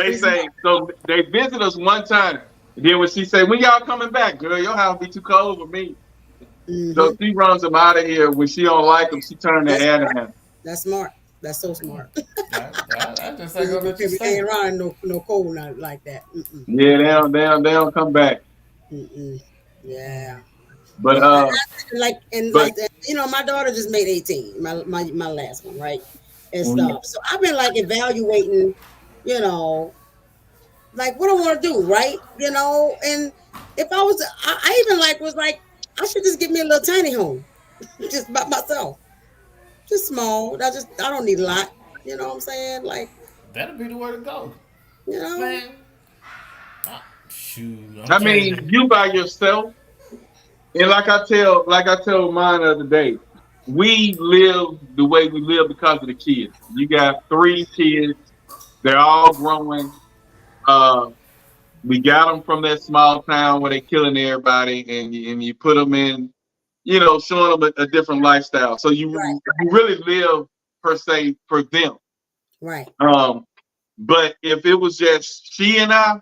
they visit us one time. And then when she say, when y'all coming back, girl, your house be too cold for me. So she runs them out of here. When she don't like them, she turn the air down. That's smart. That's so smart. I just ain't gonna let you stay around no cold not like that. Yeah, they don't come back. Yeah. But my daughter just made 18, my last one, right? And stuff. So I've been like evaluating, like what I want to do, right? And if I was, I even was like, I should just get me a little tiny home, just by myself, just small. I don't need a lot. You know what I'm saying? Like that'll be the way to go. Man. Shoot. You by yourself. And like I tell mine the other day, we live the way we live because of the kids. You got 3 kids. They're all growing. We got them from that small town where they're killing everybody, and you put them in, showing them a different lifestyle. So you really live, per se, for them. Right. But if it was just she and I,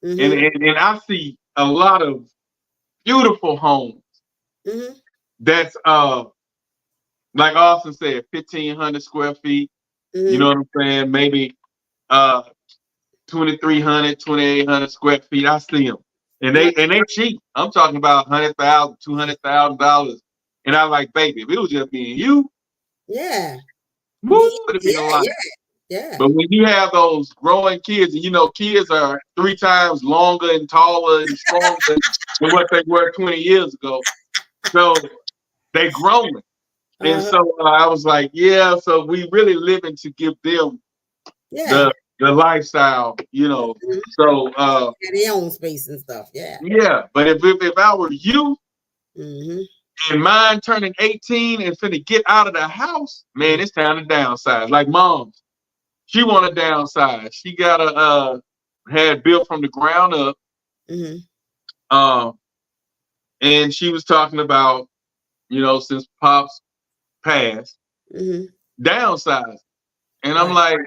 and I see a lot of beautiful homes. That's like Austin said, 1,500 square feet. You know what I'm saying? Maybe 2,300, 2,800 square feet. I see them, and they cheap. I'm talking about $100,000, $200,000, and I like, baby, if it was just me and you, woo, it'd be a lot. Yeah. But when you have those growing kids, and you know, kids are 3 times longer and taller and stronger than what they were 20 years ago, so they growing. And so I was like, yeah, so we really living to give them the lifestyle, you know. So their own space and stuff, yeah. But if I were you, and mine turning 18 and finna get out of the house, man, it's time to downsize. Like Mom's, she want to downsize. She got a had built from the ground up, and she was talking about, you know, since Pops passed, downsize, and I'm like,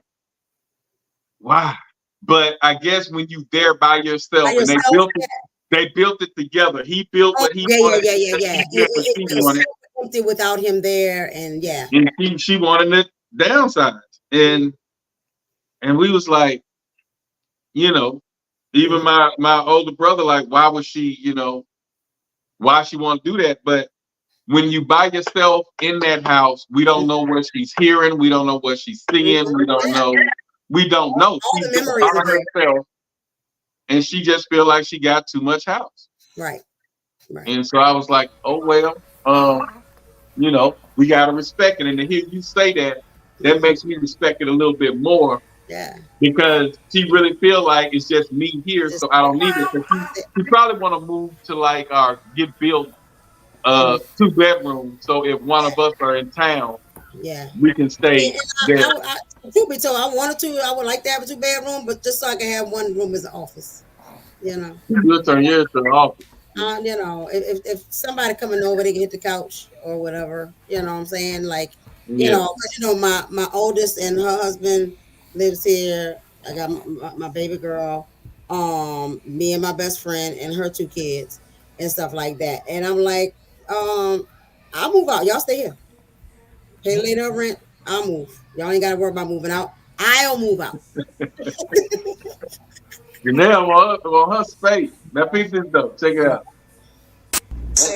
wow. But I guess when you there by yourself, and they built it together. He built what he wanted. It was so empty without him there, and and she wanted it downsize, and we was like, you know, even my older brother, like, why would she, you know, why she want to do that? But when you by yourself in that house, we don't know what she's hearing. We don't know what she's seeing. We don't know. We don't know. She's just by herself, and she just feel like she got too much house. Right. And so I was like, oh well, you know, we gotta respect it. And to hear you say that makes me respect it a little bit more. Yeah. Because she really feel like it's just me here, so I don't need it. She probably want to move to like our get built 2-bedroom, so if one of us are in town, we can stay there. Truth be told, I would like to have a 2-bedroom, but just so I can have one room as an office. You know. You'll turn yours to the office. You know, if somebody coming over, they can hit the couch or whatever. You know what I'm saying? Like, you know, my oldest and her husband lives here. I got my baby girl, me and my best friend and her 2 kids and stuff like that. And I'm like, I'll move out. Y'all stay here. Pay later rent. I'll move. Y'all ain't got to worry about moving out. I'll move out. Janelle on her space. That piece is dope. Check it out.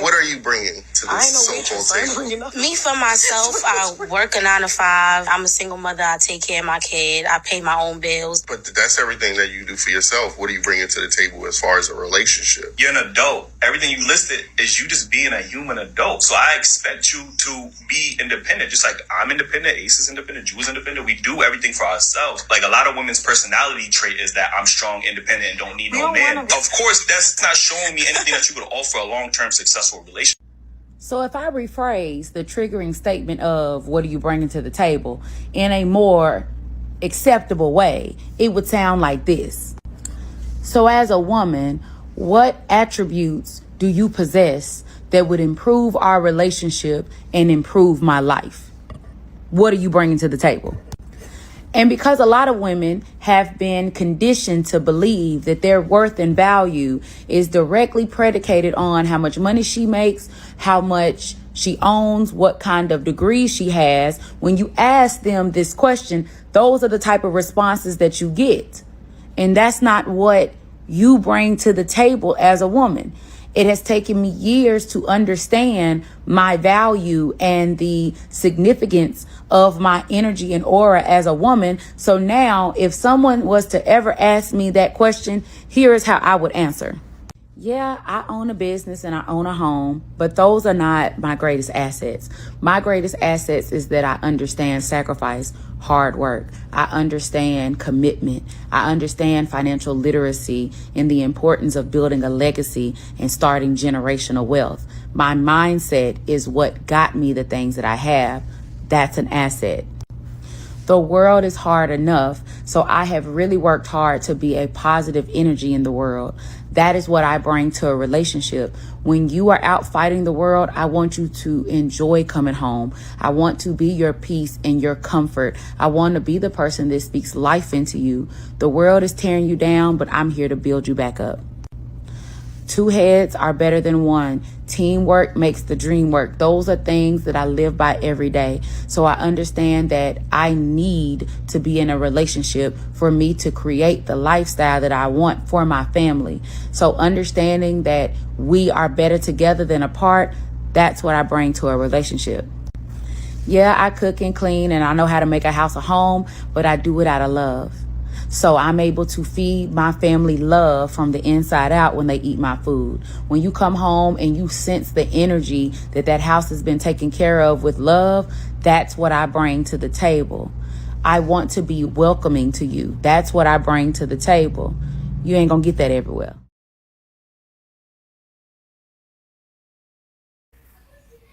What are you bringing to this so-called table? Me, for myself, I work a 9 to 5. I'm a single mother. I take care of my kid. I pay my own bills. But that's everything that you do for yourself. What are you bringing to the table as far as a relationship? You're an adult. Everything you listed is you just being a human adult. So I expect you to be independent. Just like I'm independent, Ace is independent, Jew is independent. We do everything for ourselves. Like a lot of women's personality trait is that I'm strong, independent, and don't need no man. Of course, that's not showing me anything that you could offer a long-term successful relationship. So if I rephrase the triggering statement of what are you bringing to the table in a more acceptable way, it would sound like this. So as a woman, what attributes do you possess that would improve our relationship and improve my life? What are you bringing to the table? And because a lot of women have been conditioned to believe that their worth and value is directly predicated on how much money she makes, how much she owns, what kind of degree she has, when you ask them this question, those are the type of responses that you get. And that's not what you bring to the table as a woman. It has taken me years to understand my value and the significance of my energy and aura as a woman. So now if someone was to ever ask me that question, here is how I would answer. Yeah, I own a business and I own a home, but those are not my greatest assets. My greatest assets is that I understand sacrifice, hard work. I understand commitment. I understand financial literacy and the importance of building a legacy and starting generational wealth. My mindset is what got me the things that I have. That's an asset. The world is hard enough, so I have really worked hard to be a positive energy in the world. That is what I bring to a relationship. When you are out fighting the world, I want you to enjoy coming home. I want to be your peace and your comfort. I want to be the person that speaks life into you. The world is tearing you down, but I'm here to build you back up. Two heads are better than one. Teamwork makes the dream work. Those are things that I live by every day. So I understand that I need to be in a relationship for me to create the lifestyle that I want for my family. So understanding that we are better together than apart, that's what I bring to a relationship. Yeah, I cook and clean and I know how to make a house a home, but I do it out of love. So I'm able to feed my family love from the inside out when they eat my food. When you come home and you sense the energy that house has been taken care of with love, that's what I bring to the table. I want to be welcoming to you. That's what I bring to the table. You ain't gonna get that everywhere.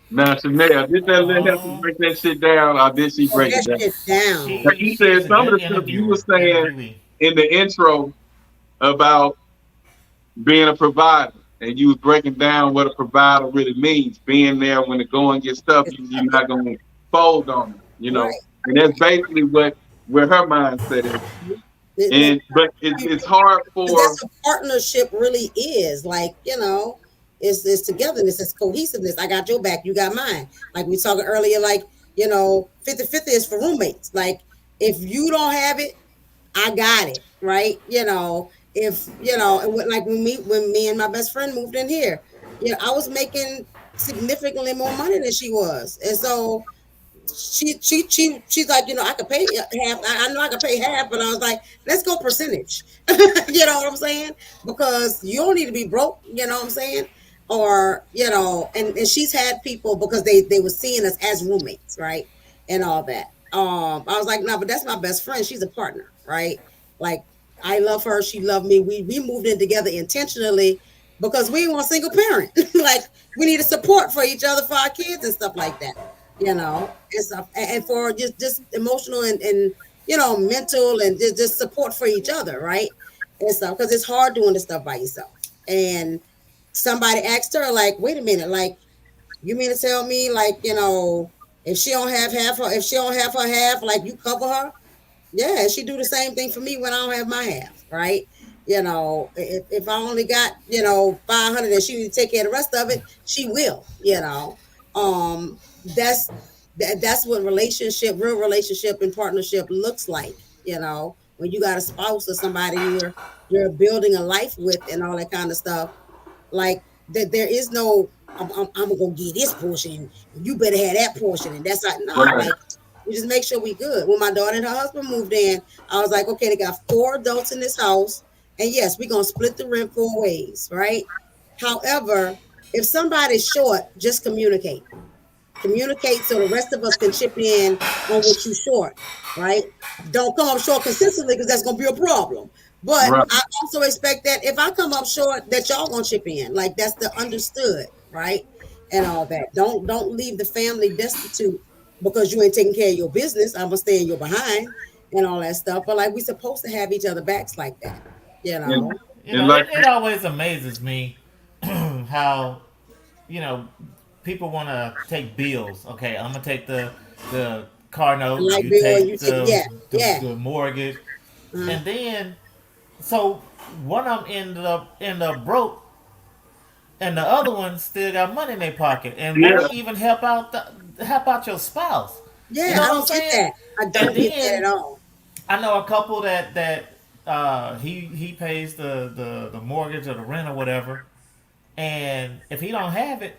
Now, Chanel, did that let her break that shit down, or did she break it down? Like you said, some of the stuff you were saying in the intro about being a provider, and you was breaking down what a provider really means, being there when the going gets tough, you're not going to fold on it, you know? Right. And that's basically where her mindset is. And but it's hard for... That's what partnership really is, like, you know, it's togetherness, it's cohesiveness. I got your back, you got mine. Like we talking earlier, like, you know, 50-50 is for roommates. Like, if you don't have it, I got it, right? You know, if, you know, like when me and my best friend moved in here, you know, I was making significantly more money than she was. And so she's like, you know, I could pay half. I know I could pay half, but I was like, let's go percentage. You know what I'm saying? Because you don't need to be broke, you know what I'm saying? Or, you know, and she's had people because they were seeing us as roommates, right? And all that. I was like, no, but that's my best friend. She's a partner, right? Like, I love her. She loved me. We moved in together intentionally because we want a single parent. Like, we needed support for each other, for our kids and stuff like that, you know, and stuff. And for just emotional and you know, mental and just support for each other, right? And stuff, because it's hard doing this stuff by yourself. And somebody asked her, like, wait a minute, like, you mean to tell me, like, you know, if she don't have her half, like, you cover her? Yeah, she do the same thing for me when I don't have my half, right? You know, if I only got, you know, 500 and she need to take care of the rest of it, she will, you know. That's what real relationship and partnership looks like, you know, when you got a spouse or somebody you're building a life with and all that kind of stuff. Like, there is no, I'm gonna get this portion, you better have that portion, and that's not, no, like, we just make sure we good. When my daughter and her husband moved in, I was like, okay, they got 4 adults in this house, and yes, we're gonna split the rent 4 ways, right? However, if somebody's short, just communicate so the rest of us can chip in on what you short, right? Don't come up short consistently, because that's gonna be a problem. But right. I also expect that if I come up short, that y'all gonna chip in. Like, that's the understood, right? And all that. Don't leave the family destitute because you ain't taking care of your business. I'm gonna stay in your behind and all that stuff. But like, we supposed to have each other backs like that, you know. It always amazes me how, you know, people want to take bills. Okay, I'm gonna take the car note. Like you take the mortgage, and then so one of them end up broke, and the other one still got money in their pocket, and won't even help out your spouse. Yeah, you know I don't get that. I don't get that at all. I know a couple that he pays the mortgage or the rent or whatever, and if he don't have it,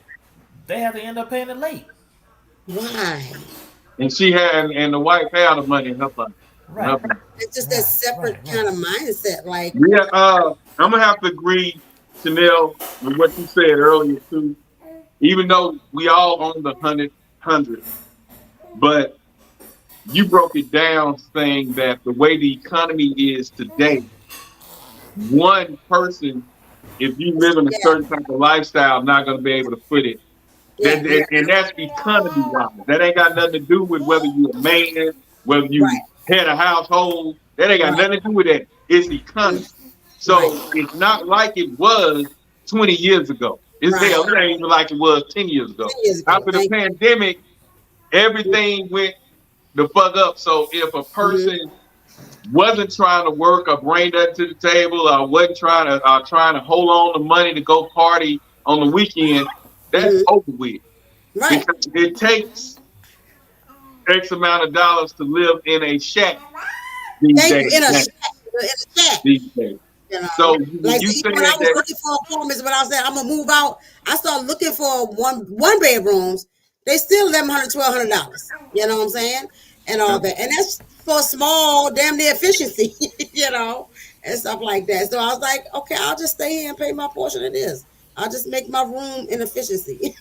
they have to end up paying it late. Why? And and the wife had the money in her pocket. Right. It's just that separate kind of mindset. Like, yeah, I'm gonna have to agree, Chanel, with what you said earlier too. Even though we all own the 100, but you broke it down saying that the way the economy is today, one person, if you live in a certain type of lifestyle, not gonna be able to foot it. And that's economy-wise. That ain't got nothing to do with whether you're a man, whether you head a household, that ain't got nothing to do with that. It's economy. So it's not like it was 20 years ago. It's hell, it ain't even like it was 10 years ago. After the pandemic, everything went the fuck up. So if a person wasn't trying to work or bring that to the table, or wasn't trying to hold on to money to go party on the weekend, that's over with. Right. Because it takes X amount of dollars to live in a shack these days. In a shack. These days. You know, so like you when I was looking for apartments, when I said I'm gonna move out, I started looking for one bedrooms. They still $1,100, $1,200. You know what I'm saying? And all that, and that's for small, damn near efficiency, you know, and stuff like that. So I was like, okay, I'll just stay here and pay my portion of this. I'll just make my room in efficiency.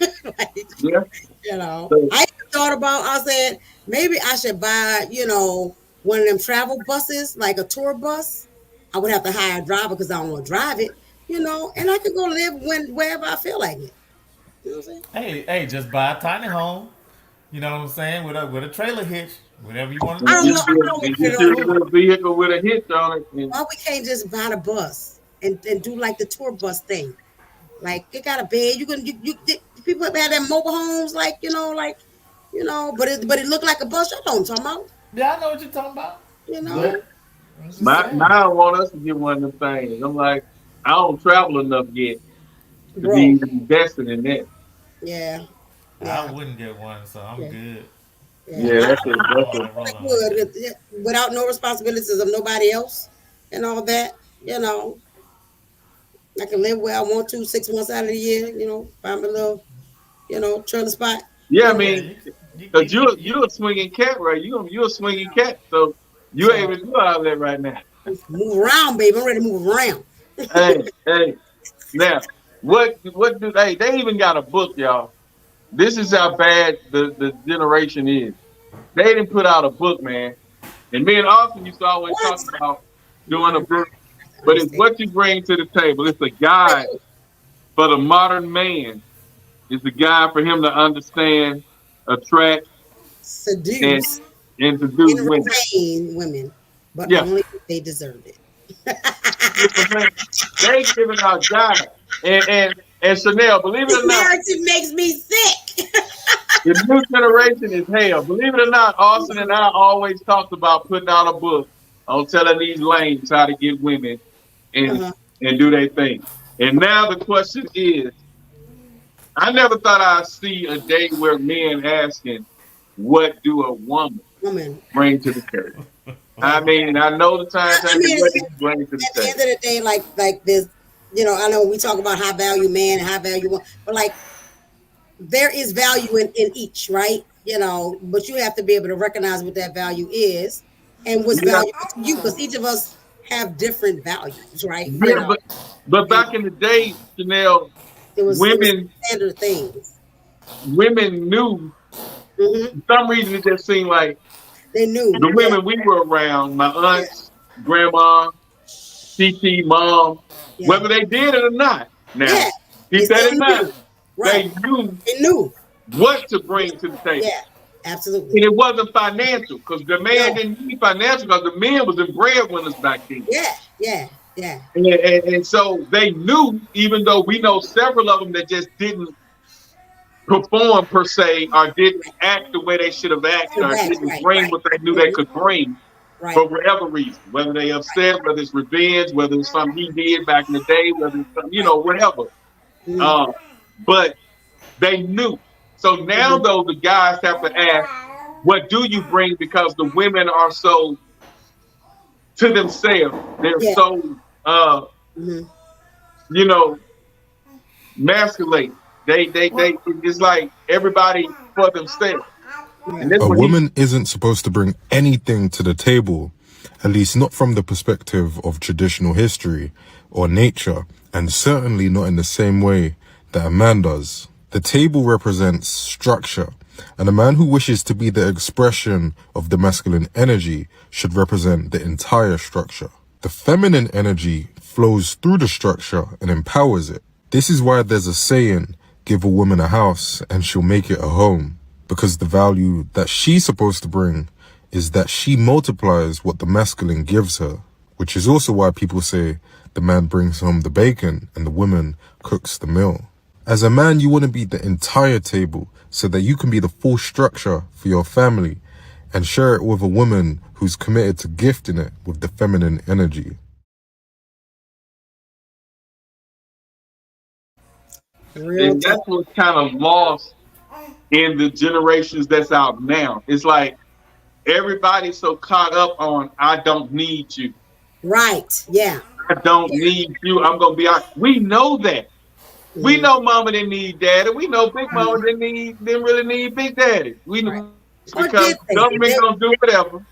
You know, I thought about. I said maybe I should buy, you know, one of them travel buses, like a tour bus. I would have to hire a driver because I don't want to drive it, you know, and I could go live wherever I feel like it. You know what I'm saying? Hey, just buy a tiny home. You know what I'm saying? With a trailer hitch, whatever you want to do. I don't know. A vehicle with a hitch on it. Why we can't just buy the bus and do like the tour bus thing? Like it got a bed. You people have them mobile homes, like you know, but it looked like a bus. You know what I'm talking about? Yeah, I know what you're talking about. You know. I want us to get one of them things. I'm like, I don't travel enough yet to be invested in that. Yeah. I wouldn't get one, so I'm good. Yeah, that's it. Without no responsibilities of nobody else and all that, you know. I can live where I want to 6 months out of the year, you know, find my little, you know, trailer spot. Yeah, I mean, because you're a swinging cat, right? You're a swinging cat, so you're able to do all that right now. Move around, baby. I'm ready to move around. hey. Now, what do they even got a book, y'all. This is how bad the generation is. They didn't put out a book, man. And me and Austin used to always talk about doing a book, but it's what you bring to the table. It's a guide for the modern man. It's a guide for him to understand, attract, seduce, and seduce women, but only if they deserve it. They giving out guide. And Chanel, believe it or not, narrative makes me sick. The new generation is hell. Believe it or not, Austin and I always talked about putting out a book on telling these lames how to get women and do their thing. And now the question is, I never thought I'd see a day where men asking, what do a woman bring to the table? I mean, I know the times what do you bring to the table? At the end of the day, like this, you know, I know we talk about high value man and high value woman, but like there is value in each, right? You know, but you have to be able to recognize what that value is and what's valuable to you, because each of us have different values, right? Yeah, but back in the day, Chanel, women standard things. Women knew. For some reason, it just seemed like they knew. The women we were around, my aunts, grandma, TT, mom, whether they did it or not. Now, he said it not. Right. They knew what to bring to the table. Yeah, absolutely. And it wasn't financial, because the man didn't need financial, because the men was in breadwinners back then. Yeah. And so they knew, even though we know several of them that just didn't perform per se, or didn't act the way they should have acted, or didn't bring what they knew they could bring for whatever reason, whether they upset, whether it's revenge, whether it's something he did back in the day, whether it's something, whatever. But they knew. So now, though, the guys have to ask, what do you bring? Because the women are so to themselves. They're so, masculate. They it's like everybody for themselves. A woman isn't supposed to bring anything to the table, at least not from the perspective of traditional history or nature, and certainly not in the same way that a man does. The table represents structure, and a man who wishes to be the expression of the masculine energy should represent the entire structure. The feminine energy flows through the structure and empowers it. This is why there's a saying, give a woman a house and she'll make it a home, because the value that she's supposed to bring is that she multiplies what the masculine gives her, which is also why people say the man brings home the bacon and the woman cooks the meal. As a man, you want to be the entire table so that you can be the full structure for your family and share it with a woman who's committed to gifting it with the feminine energy. And that's what's kind of lost in the generations that's out now. It's like everybody's so caught up on, I don't need you. Right, yeah. I don't need you. I'm going to be out. We know that. We know mama didn't need daddy. We know big mama didn't really need big daddy. We know because government don't do whatever.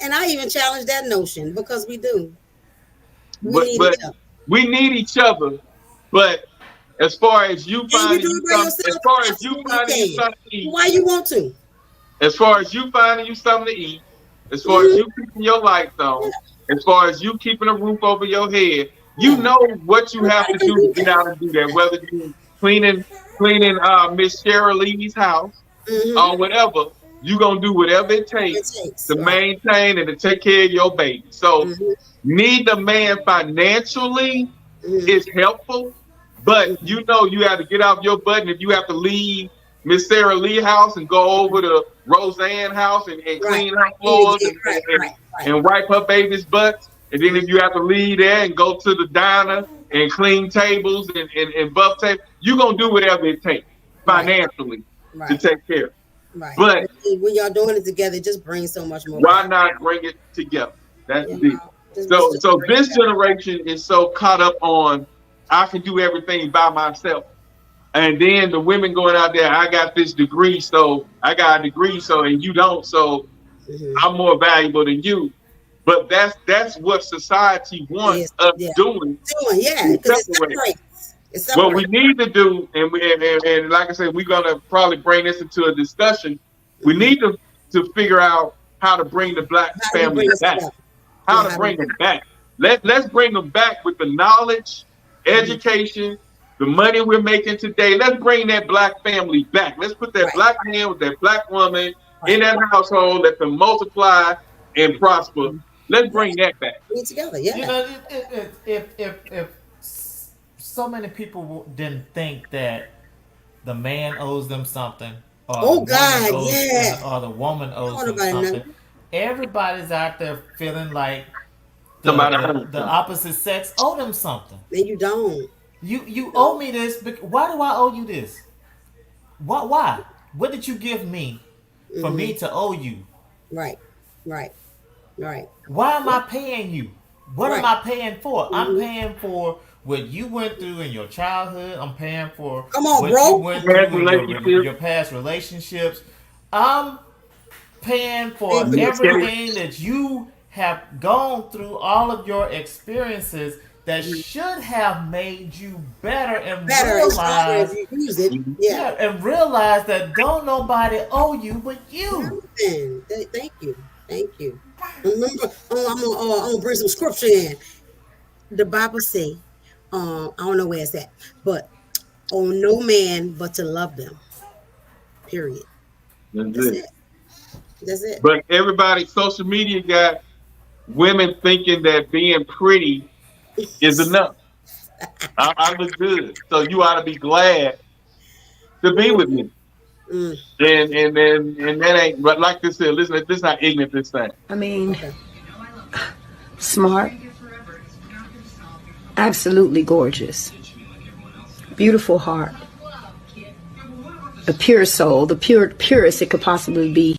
And I even challenge that notion because we do. We need each other. But as far as you finding you something to eat, why you want to? As far as you finding you something to eat, as far as you keeping your lights on, as far as you keeping a roof over your head, you know what you have to do to get out and do that. Whether you cleaning Miss Cheryl Lee's house or whatever, you gonna do whatever it takes to maintain and to take care of your baby. So need the man financially is helpful, but you know you have to get off your butt, and if you have to leave Miss Sarah Lee house and go over to Roseanne house and clean her floors and wipe her baby's butts. And then if you have to leave there and go to the diner and clean tables and buff tables, you're going to do whatever it takes financially to take care. Right. But when y'all doing it together, it just brings so much more. Why not bring it together? That's the deal. So this generation is so caught up on, I can do everything by myself. And then the women going out there, I got this degree, so I got a degree, so and you don't, so I'm more valuable than you. But that's what society wants us doing. What we need to do, and like I said, we're gonna probably bring this into a discussion. We need to figure out how to bring the black family back. How to bring them back. Let's bring them back with the knowledge, education, the money we're making today. Let's bring that black family back. Let's put that black man with that black woman in that household that can multiply and prosper. Let's bring that back. Bring it together, yeah. You know, if so many people didn't think that the man owes them something, or the woman owes them something. Everybody's out there feeling like the opposite sex owe them something. And you don't. You owe me this. Why do I owe you this? Why? What did you give me for me to owe you? Right. Why am I paying you? What am I paying for? I'm paying for what you went through in your childhood. I'm paying for what you went through in your past relationships. I'm paying for everything that you have gone through, all of your experiences that should have made you better and realize and realize that don't nobody owe you but you. Thank you. Remember, I'm gonna bring some scripture in. The Bible say, I don't know where it's at, but owe no man but to love them. Period. That's it. But everybody, social media got women thinking that being pretty is enough. I look good, so you ought to be glad to be with me. And that ain't. But like I said, listen, this is not ignorant. This thing. I mean, smart, absolutely gorgeous, beautiful heart, a pure soul, the purest it could possibly be.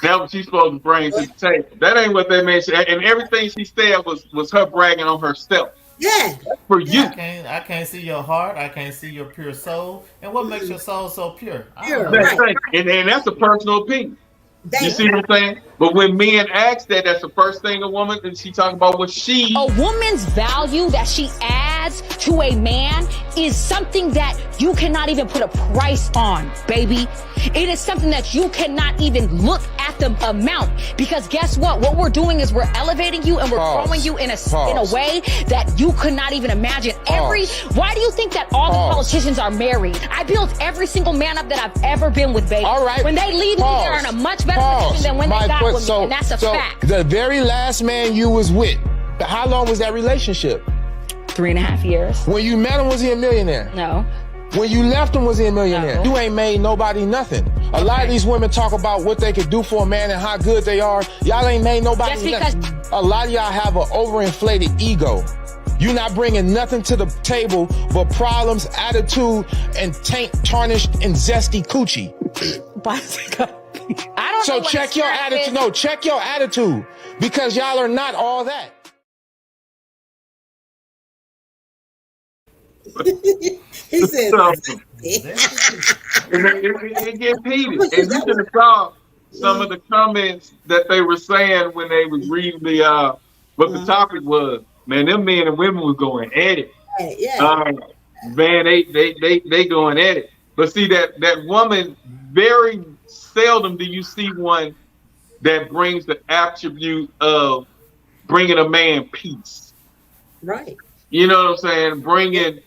That's what she's supposed to bring to the table. That ain't what that man said. And everything she said was her bragging on herself. Yeah. That's for you. I can't see your heart. I can't see your pure soul. And what makes your soul so pure? And that's a personal opinion. You see what I'm saying? But when men ask that, that's the first thing a woman, and she talking about what she... A woman's value that she adds to a man is something that you cannot even put a price on, baby. It is something that you cannot even look at the amount, because guess what? What we're doing is we're elevating you and we're growing you in a way that you could not even imagine. Why do you think that all the politicians are married? I built every single man up that I've ever been with, baby. All right. When they leave me, they're in a much better position than when they got with me, and that's a fact. The very last man you was with, how long was that relationship? 3.5 years. When you met him, was he a millionaire? No. When you left him, was he a millionaire? No. You ain't made nobody nothing. A lot of these women talk about what they could do for a man and how good they are. Y'all ain't made nobody nothing. A lot of y'all have an overinflated ego. You're not bringing nothing to the table but problems, attitude, and tarnished and zesty coochie. I don't know. So check your attitude. No, check your attitude, because y'all are not all that. He said, it gets heated. And you can saw some of the comments that they were saying when they was reading the what the topic was. Man, them men and women was going at it. Man, they going at it. But see, that woman, very seldom do you see one that brings the attribute of bringing a man peace. Right. You know what I'm saying? Bringing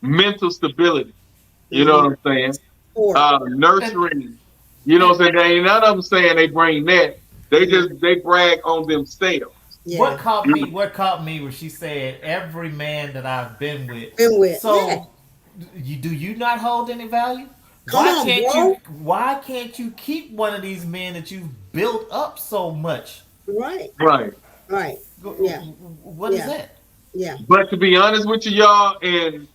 mental stability. You know what I'm saying? Nurturing. You know what I'm saying? There ain't none of them saying they bring that. They brag on themselves. Yeah. What caught me was she said every man that I've been with. So do you not hold any value? Why can't you keep one of these men that you've built up so much? Right. Yeah. What is that? Yeah. But to be honest with you, y'all, and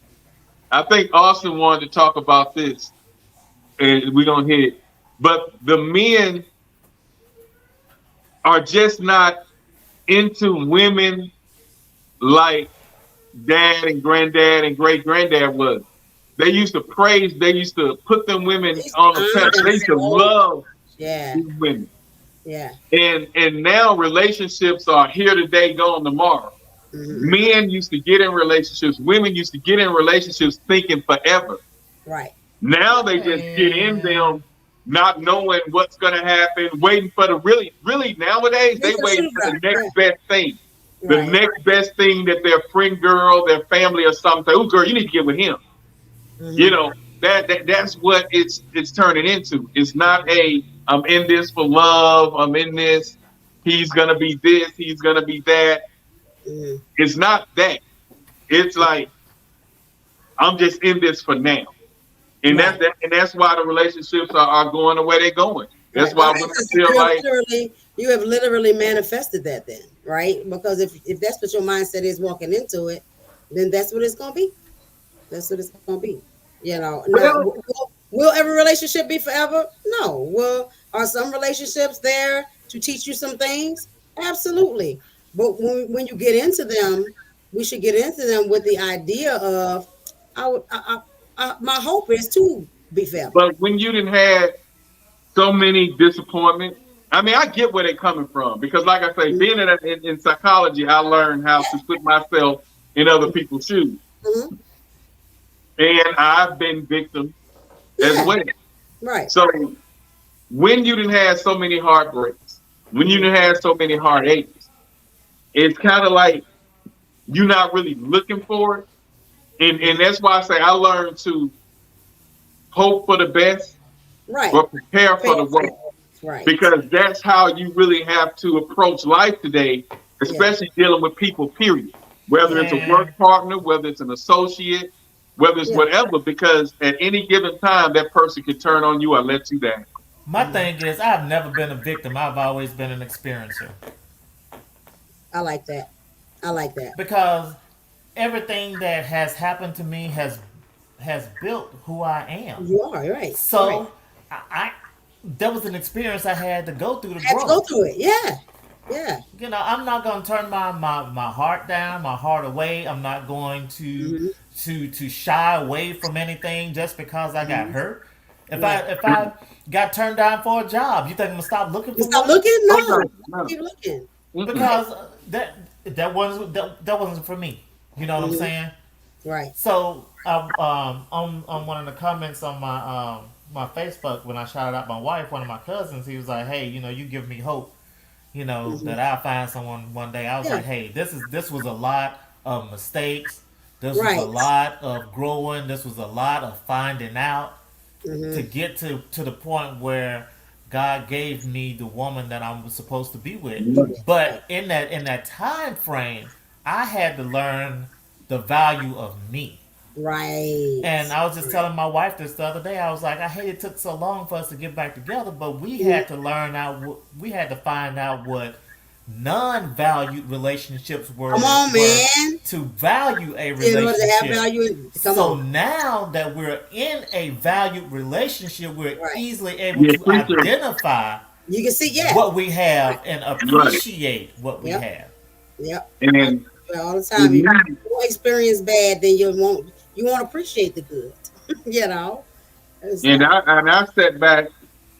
I think Austin wanted to talk about this, and we're gonna hit it. But the men are just not into women like dad and granddad and great granddad was. They used to praise, they used to put them women on the pedestal. They used to love these women. Yeah. And now relationships are here today, gone tomorrow. Men used to get in relationships, women used to get in relationships thinking forever. Right. Now they just get in them not knowing what's going to happen, waiting for the really nowadays, they waiting for the next best thing. The next best thing that their friend girl, their family or something, oh girl, you need to get with him. You know, that's what it's turning into. It's not I'm in this for love, I'm in this, he's gonna be this, he's gonna be that. It's not that. It's like, I'm just in this for now. And that's why the relationships are going the way they're going. That's why women feel like you have literally manifested that then, right? Because if that's what your mindset is walking into it, then that's what it's gonna be. That's what it's gonna be. You know, will every relationship be forever? No. Are some relationships there to teach you some things? Absolutely. But when you get into them, we should get into them with the idea of, my hope is to be fair. But when you didn't have so many disappointments, I mean, I get where they're coming from, because like I say, being in psychology, I learned how to put myself in other people's shoes. And I've been victim as well. Right. So when you didn't have so many heartbreaks, when you didn't have so many heartaches, it's kind of like you're not really looking for it. And that's why I say I learned to hope for the best, but prepare for the worst. Right. Because that's how you really have to approach life today, especially dealing with people, period. Whether it's a work partner, whether it's an associate, whether it's whatever, because at any given time, that person can turn on you or let you down. My thing is, I've never been a victim. I've always been an experiencer. I like that. Because everything that has happened to me has built who I am. You are, right. So that was an experience I had to go through to grow. Go through it, yeah. You know, I'm not going to turn my heart down, my heart away. I'm not going to shy away from anything just because I got hurt. If I got turned down for a job, you think I'm gonna stop looking for one? Stop looking? No. Keep looking. Because that wasn't for me. You know what I'm saying? Right. So on one of the comments on my Facebook when I shouted out my wife, one of my cousins, he was like, "Hey, you give me hope, that I'll find someone one day." I was like, "Hey, this was a lot of mistakes. This was a lot of growing. This was a lot of finding out to get to the point where God gave me the woman that I'm supposed to be with." But in that time frame, I had to learn the value of me. Right. And I was just telling my wife this the other day. I was like, I hate it took so long for us to get back together, but we had to find out what non-valued relationships were. Come on, man. To value a relationship. Now that we're in a valued relationship, we're easily able to identify you can see what we have and appreciate what we have. Yep. And all the time, if you experience bad, then you won't appreciate the good. And I sat back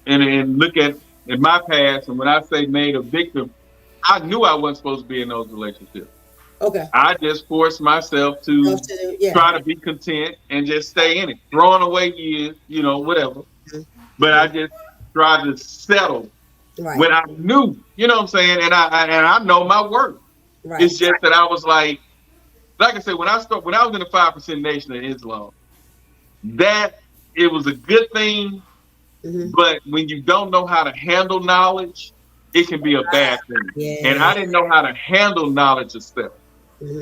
and look at in my past, and when I say made a victim, I knew I wasn't supposed to be in those relationships. Okay. I just forced myself to try to be content and just stay in it, throwing away years, whatever. But I just tried to settle when I knew, you know what I'm saying, and I know my worth. Right. It's just that I was like I said, when I was in the 5% Nation of Islam, that it was a good thing, but when you don't know how to handle knowledge, it can be a bad thing. Yeah. And I didn't know how to handle knowledge of stuff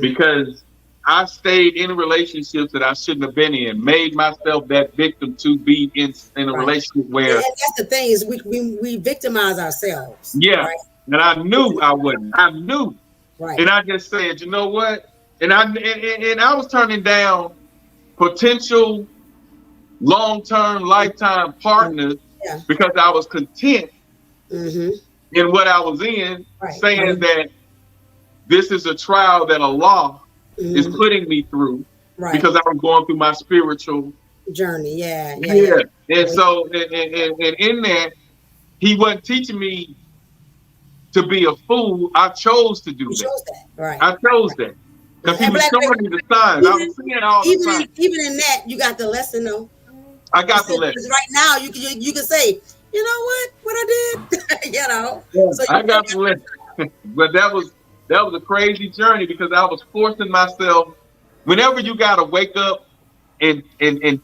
because I stayed in relationships that I shouldn't have been in, made myself that victim to be in a relationship where. And that's the thing is we victimize ourselves. Yeah. Right? And I knew I wouldn't. I knew. Right. And I just said, you know what? And I was turning down potential long-term, lifetime partners because I was content in what I was in, saying that this is a trial that Allah is putting me through because I was going through my spiritual journey. Yeah. And so, and in that, He wasn't teaching me to be a fool. I chose to do that. Right. I chose that. Because He was showing me the signs. I was seeing all the signs. Even in that, you got the lesson, though. I got the lesson. Right now, you can say, you know what I did, So I got the lesson. But that was a crazy journey because I was forcing myself. Whenever you got to wake up and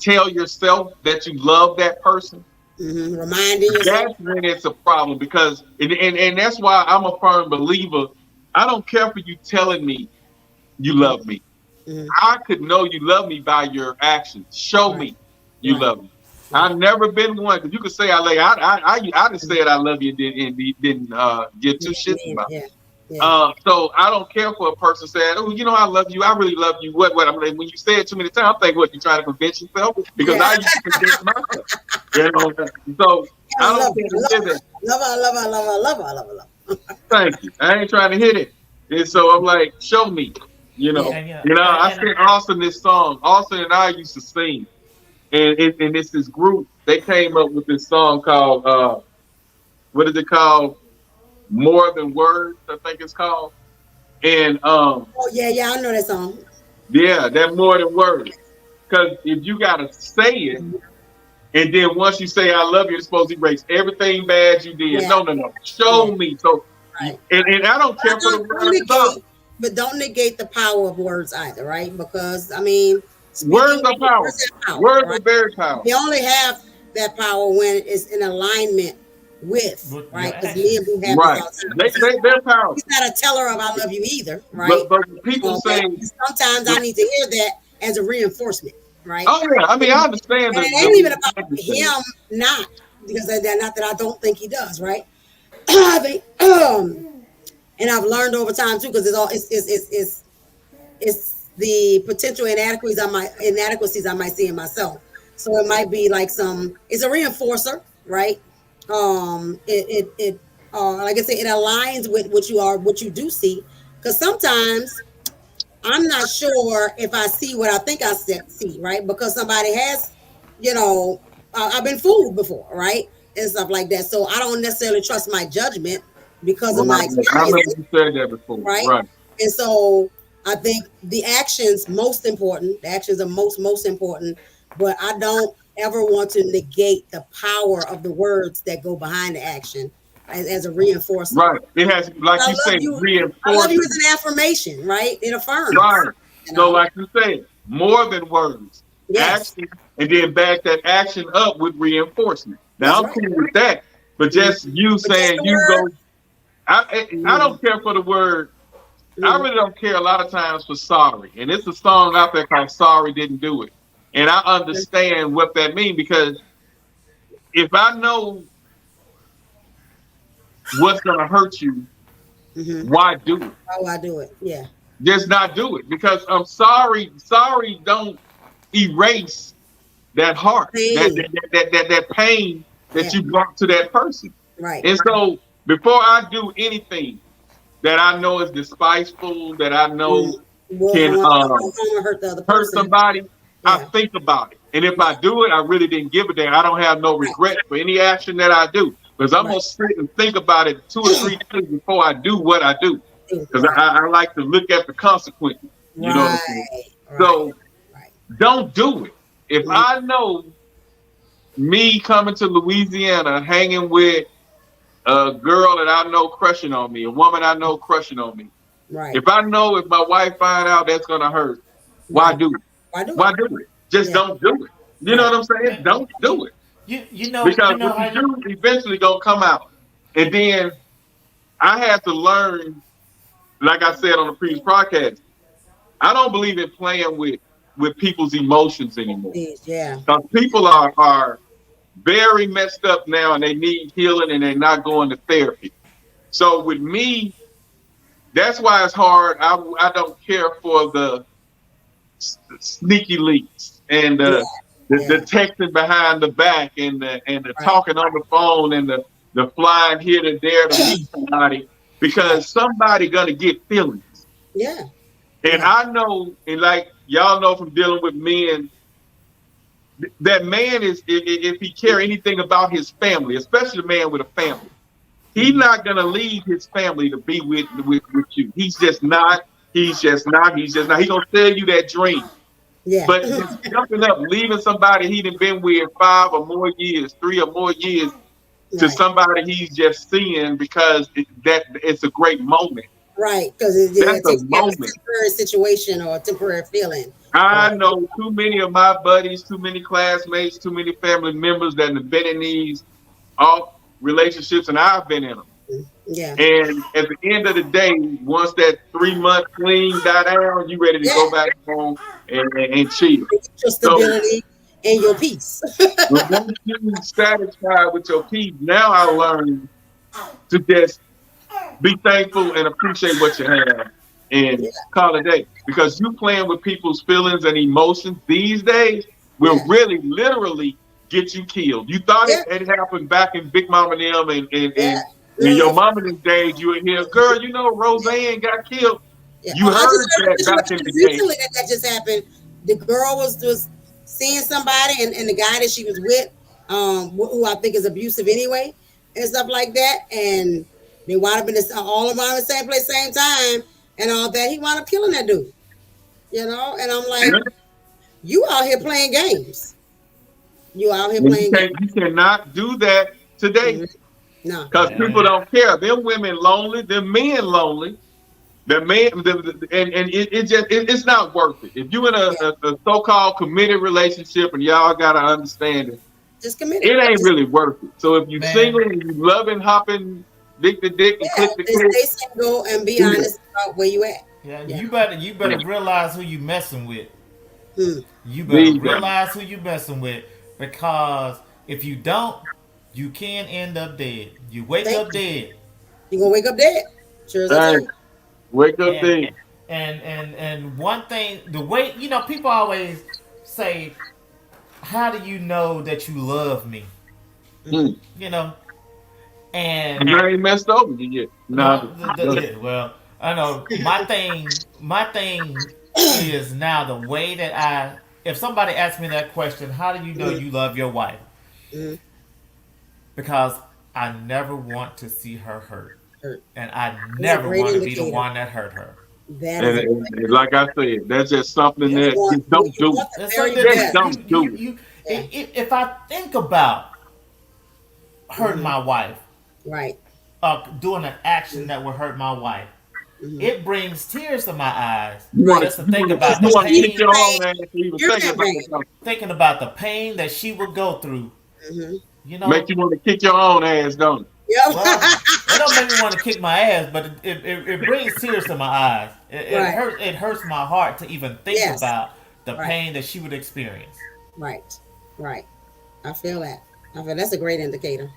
tell yourself that you love that person, reminding yourself. That's when it's a problem because, and that's why I'm a firm believer. I don't care for you telling me you love me. I could know you love me by your actions. Show me you love me. I've never been one because you could say I just said I love you and didn't give two shits about it. So I don't care for a person saying, "Oh, I love you. I really love you." What? I mean, when you say it too many times, I'm thinking, "What? You trying to convince yourself?" Because I used to convince myself. So I don't think that. Love her. Thank you. I ain't trying to hit it, and so I'm like, "Show me." I sent Austin this song. Austin and I used to sing, and it's this group. They came up with this song called what is it called? More Than Words, I think it's called. And I know that song. Yeah, that More Than Words. Because if you gotta say it, and then once you say I love you, it's supposed to erase everything bad you did. Yeah. No. Show me. So and I don't care for the words. But don't negate the power of words either, right? Because I mean, words are power. Words are very powerful. They only have that power when it's in alignment with, right? Because me and Boo have they're powerful. He's not a teller of I love you either, right? But people say sometimes I need to hear that as a reinforcement, right? Oh yeah, I mean I understand that. It ain't even about him not because not that I don't think he does, right? I think and I've learned over time too, because it's the potential inadequacies I might see in myself. So it might be like it's a reinforcer, right? It like I said, it aligns with what you do see. Because sometimes I'm not sure if I see what I think I see, right? Because somebody has, I've been fooled before, right? And stuff like that. So I don't necessarily trust my judgment because of my experience. I remember you said that before, right? And so I think the actions most important. The actions are most important, but I don't ever want to negate the power of the words that go behind the action as a reinforcement. Right. It has, like you say, reinforcement. I love you as an affirmation, right? It affirms. Right. You know? So, like you say, more than words. Yes. Action, and then back that action up with reinforcement. Now, I'm cool with that, but just you saying you go. I don't care for the word. I really don't care a lot of times for sorry. And it's a song out there called Sorry Didn't Do It. And I understand what that means, because if I know what's going to hurt you, why do it? Why do it? Yeah. Just not do it, because I'm sorry. Sorry don't erase that heart, that pain that you brought to that person. Right. And so before I do anything that I know is despiteful, that I know can hurt somebody, I think about it. And if I do it, I really didn't give a damn. I don't have no regret for any action that I do, because I'm going to sit and think about it 2 or 3 days before I do what I do. Because I like to look at the consequences. You know what I'm saying? So don't do it. If I know me coming to Louisiana, hanging with a girl that I know crushing on me, a woman I know crushing on me. Right. If I know if my wife find out that's gonna hurt, why do it? Why do it? Just don't do it. You know what I'm saying? Don't do it. You know, because what you do eventually gonna come out. And then I had to learn, like I said on the previous podcast, I don't believe in playing with people's emotions anymore. Yeah. Because people are very messed up now, and they need healing, and they're not going to therapy. So with me, that's why it's hard. I don't care for the sneaky leaks and the texting behind the back and the talking on the phone and the flying here to there to meet somebody, because somebody gonna get feelings. Yeah. And I know, and like y'all know from dealing with men, that man is, if he care anything about his family, especially a man with a family, he's not gonna leave his family to be with you. He's just not. He's gonna sell you that dream. Yeah. But just jumping up, leaving somebody he done been with 5 or more years, 3 or more years, to somebody he's just seeing because it's a great moment. Right, because it's a moment. temporary situation or a temporary feeling. I know too many of my buddies, too many classmates, too many family members that have been in these off relationships, and I've been in them. Yeah. And at the end of the day, once that 3-month clean die down, you ready to go back home and chill. Your stability and your peace. Once you're satisfied with your peace, now I learn to just be thankful and appreciate what you have and call it a day. Because you playing with people's feelings and emotions these days will really literally get you killed. You thought it happened back in Big Mama and them and in your mama and days, you would hear, girl, you know Roseanne got killed. Yeah. You heard that back in the day. Recently that just happened. The girl was seeing somebody and the guy that she was with, who I think is abusive anyway, and stuff like that. And they wound up all around the same place, same time, and all that. He wound up killing that dude. You know? And I'm like, you out here playing games. You out here playing games. You cannot do that today. No. Because people don't care. Them women lonely, them men lonely. It's not worth it. If you're in a so-called committed relationship, and y'all gotta understand it, just commit. It ain't really worth it. So if you single and you loving hopping dick to dick and click to click, stay single and be honest about where you at. Yeah. You better realize who you messing with. You better realize who you messing with, because if you don't, you can end up dead. You wake up dead. You gonna wake up dead? Sure as I do. Wake up dead. And one thing, the way, people always say, how do you know that you love me? You know? And I ain't messed over you yet. No. Well, I know my thing is now the way that if somebody asks me that question, how do you know you love your wife? Because I never want to see her hurt. And I never want to be the one that hurt her. And like I said, that's just something that you don't do. Just don't do it. If I think about hurting my wife, right, doing an action that would hurt my wife, it brings tears to my eyes. Just to think about the pain. Thinking about the pain that she would go through. You know, make you want to kick your own ass, don't it? Well, it don't make me want to kick my ass, but it brings tears to my eyes. It hurts my heart to even think about the pain that she would experience. Right. I feel that. That's a great indicator.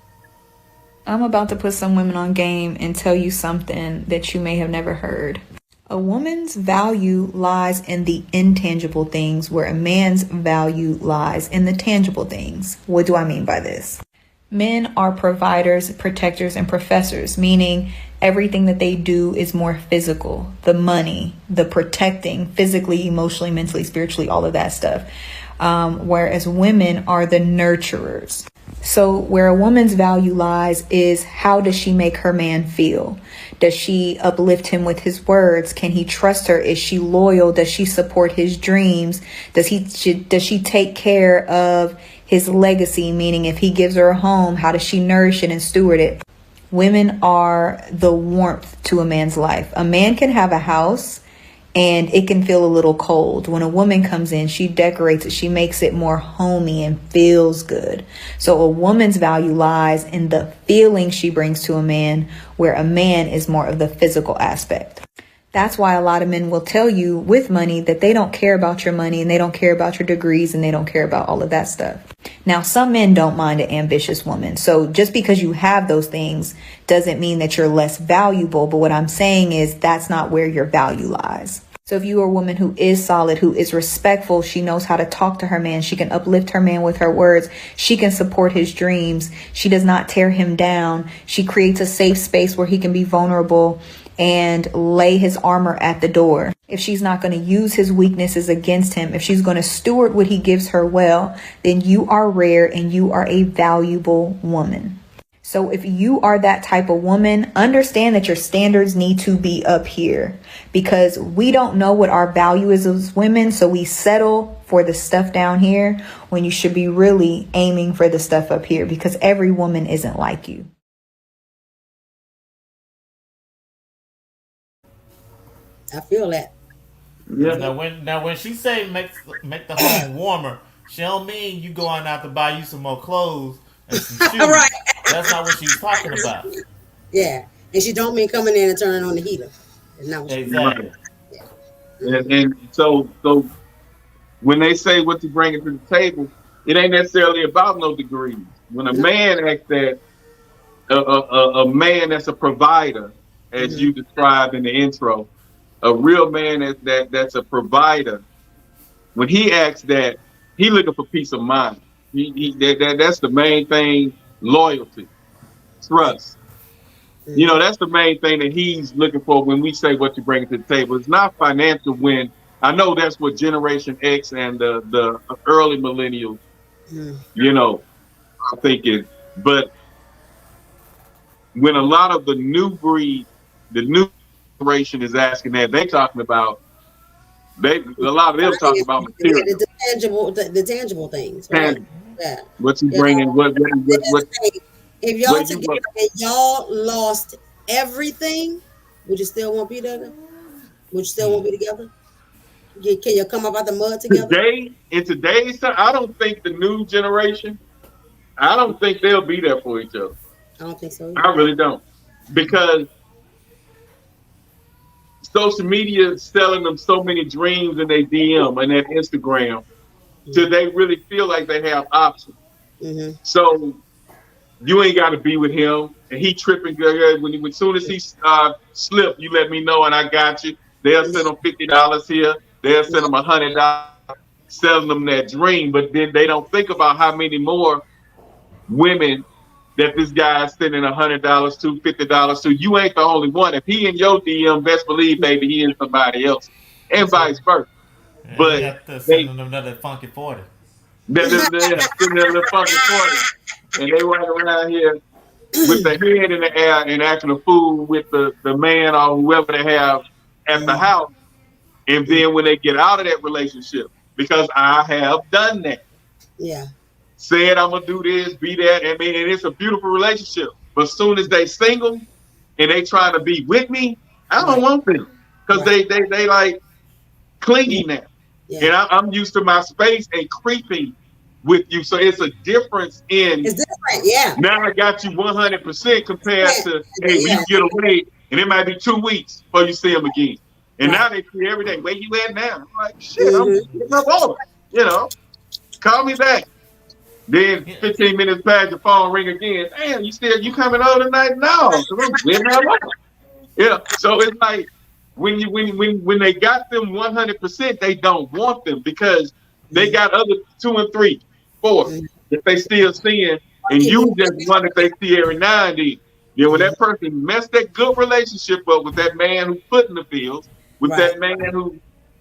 I'm about to put some women on game and tell you something that you may have never heard. A woman's value lies in the intangible things, where a man's value lies in the tangible things. What do I mean by this? Men are providers, protectors, and professors, meaning everything that they do is more physical. The money, the protecting, physically, emotionally, mentally, spiritually, all of that stuff. Whereas women are the nurturers. So where a woman's value lies is, how does she make her man feel? Does she uplift him with his words? Can he trust her? Is she loyal? Does she support his dreams? Does she take care of his legacy? Meaning, if he gives her a home, how does she nourish it and steward it? Women are the warmth to a man's life. A man can have a house and it can feel a little cold. When a woman comes in, she decorates it. She makes it more homey and feels good. So a woman's value lies in the feeling she brings to a man, where a man is more of the physical aspect. That's why a lot of men will tell you with money that they don't care about your money, and they don't care about your degrees, and they don't care about all of that stuff. Now, some men don't mind an ambitious woman. So just because you have those things doesn't mean that you're less valuable. But what I'm saying is that's not where your value lies. So if you are a woman who is solid, who is respectful, she knows how to talk to her man, she can uplift her man with her words, she can support his dreams, she does not tear him down, she creates a safe space where he can be vulnerable and lay his armor at the door. If she's not going to use his weaknesses against him, if she's going to steward what he gives her well, then you are rare and you are a valuable woman. So if you are that type of woman, understand that your standards need to be up here, because we don't know what our value is as women. So we settle for the stuff down here when you should be really aiming for the stuff up here, because every woman isn't like you. I feel that. Yeah. Now when she say make the home warmer, she don't mean you going out to buy you some more clothes and some shoes. Right. That's not what she's talking about. Yeah, and she don't mean coming in and turning on the heater. It's not what exactly. And so when they say what you bring to the table, it ain't necessarily about no degrees. When a man acts that, a man that's a provider, as you described in the intro, a real man that's a provider, when he acts that, he looking for peace of mind. That's the main thing. Loyalty, trust. You know, that's the main thing that he's looking for when we say what you bring to the table. It's not financial win. I know that's what Generation X and the early millennials, you know, I think is. But when a lot of the new breed, the new generation is asking that, they talking about, a lot of them talking about material. The tangible things. Right? Yeah. What you bringing? What? If y'all together and y'all lost everything, would you still want to be together? Would you still want to be together? Can you come up out the mud together? In today's time, I don't think the new generation, I don't think they'll be there for each other. I don't think so either. I really don't, because social media is selling them so many dreams in their DM and their Instagram. Do they really feel like they have options? So you ain't got to be with him, and he tripping. As soon as he slip, you let me know, and I got you. They'll send him $50 here. They'll send him $100, selling them that dream. But then they don't think about how many more women that this guy is sending $100 to, $50 to. You ain't the only one. If he in your DM, best believe, baby, he in somebody else, and vice versa. Yeah, but they send them another funky 40. They're sending them funky 40, and they run around here with their head in the air and acting a fool with the man or whoever they have at the house, and then when they get out of that relationship, because I have done that. Yeah. Said I'm gonna do this, be that, and it's a beautiful relationship. But as soon as they single and they trying to be with me, I don't want them because they like clingy now, and I'm used to my space and creeping with you. So it's a difference in. It's different, yeah. Now I got you 100% compared to hey, when you get away, and it might be 2 weeks before you see them again. And now they see every day. Where you at now? I'm like, shit, I'm getting up on it. You know, call me back. Then 15 minutes past, the phone ring again. Damn, you coming over tonight? No, yeah. So it's like when they got them 100%, they don't want them because they got other 2 and 3, 4 that they still seeing, and you just one that they see every now and then. Yeah, when that person messed that good relationship up with that man who put in the fields, with that man who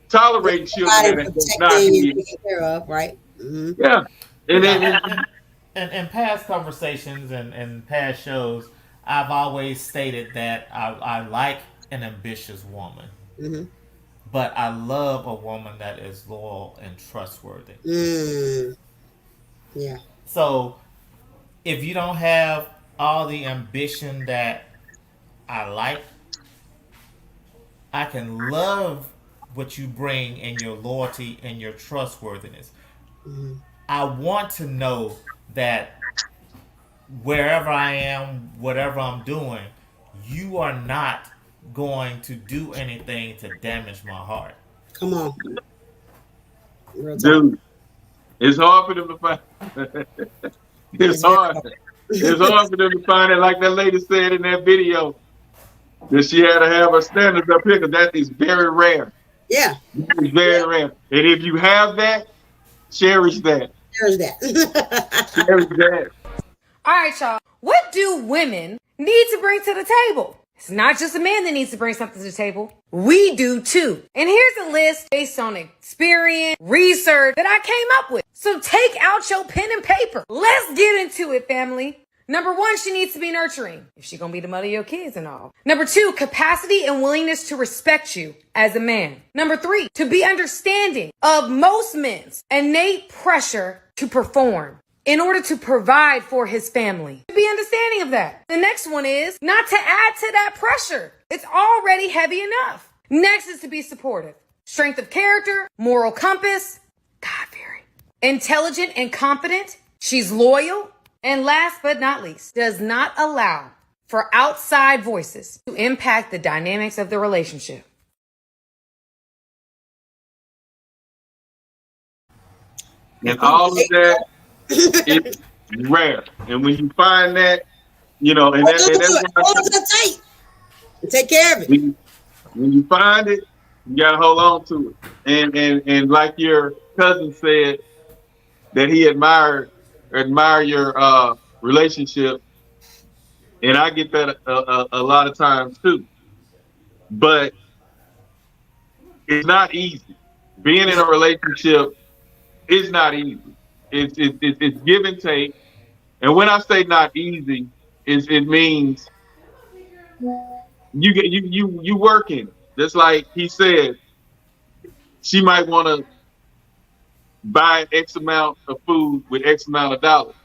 tolerates children that's not taken care of, right? Mm-hmm. Yeah. And in past conversations and past shows, I've always stated that I like an ambitious woman, but I love a woman that is loyal and trustworthy. Yeah. So if you don't have all the ambition that I like, I can love what you bring and your loyalty and your trustworthiness. I want to know that wherever I am, whatever I'm doing, you are not going to do anything to damage my heart. Come on. Dude, it's hard for them to find. It's hard. It's hard for them to find it, like that lady said in that video, that she had to have her standards up here because that is very rare. Yeah. It's very rare. And if you have that, cherish that. Cherish that. Cherish that. All right, y'all. What do women need to bring to the table? It's not just a man that needs to bring something to the table. We do too. And here's a list based on experience, research that I came up with. So take out your pen and paper. Let's get into it, family. Number 1, she needs to be nurturing, if she's gonna be the mother of your kids and all. Number 2, capacity and willingness to respect you as a man. Number 3, to be understanding of most men's innate pressure to perform in order to provide for his family. To be understanding of that. The next one is not to add to that pressure. It's already heavy enough. Next is to be supportive. Strength of character, moral compass, God-fearing. Intelligent and confident. She's loyal. And last but not least, does not allow for outside voices to impact the dynamics of the relationship. And all of that is rare. And when you find that, you know, and that's tight. Take care of it. When you find it, you gotta hold on to it. And like your cousin said, that he admire your relationship, and I get that a lot of times too. But it's not easy. Being in a relationship is not easy. It's give and take. And when I say not easy, it means you working. Just like he said, she might want to buy X amount of food with X amount of dollars.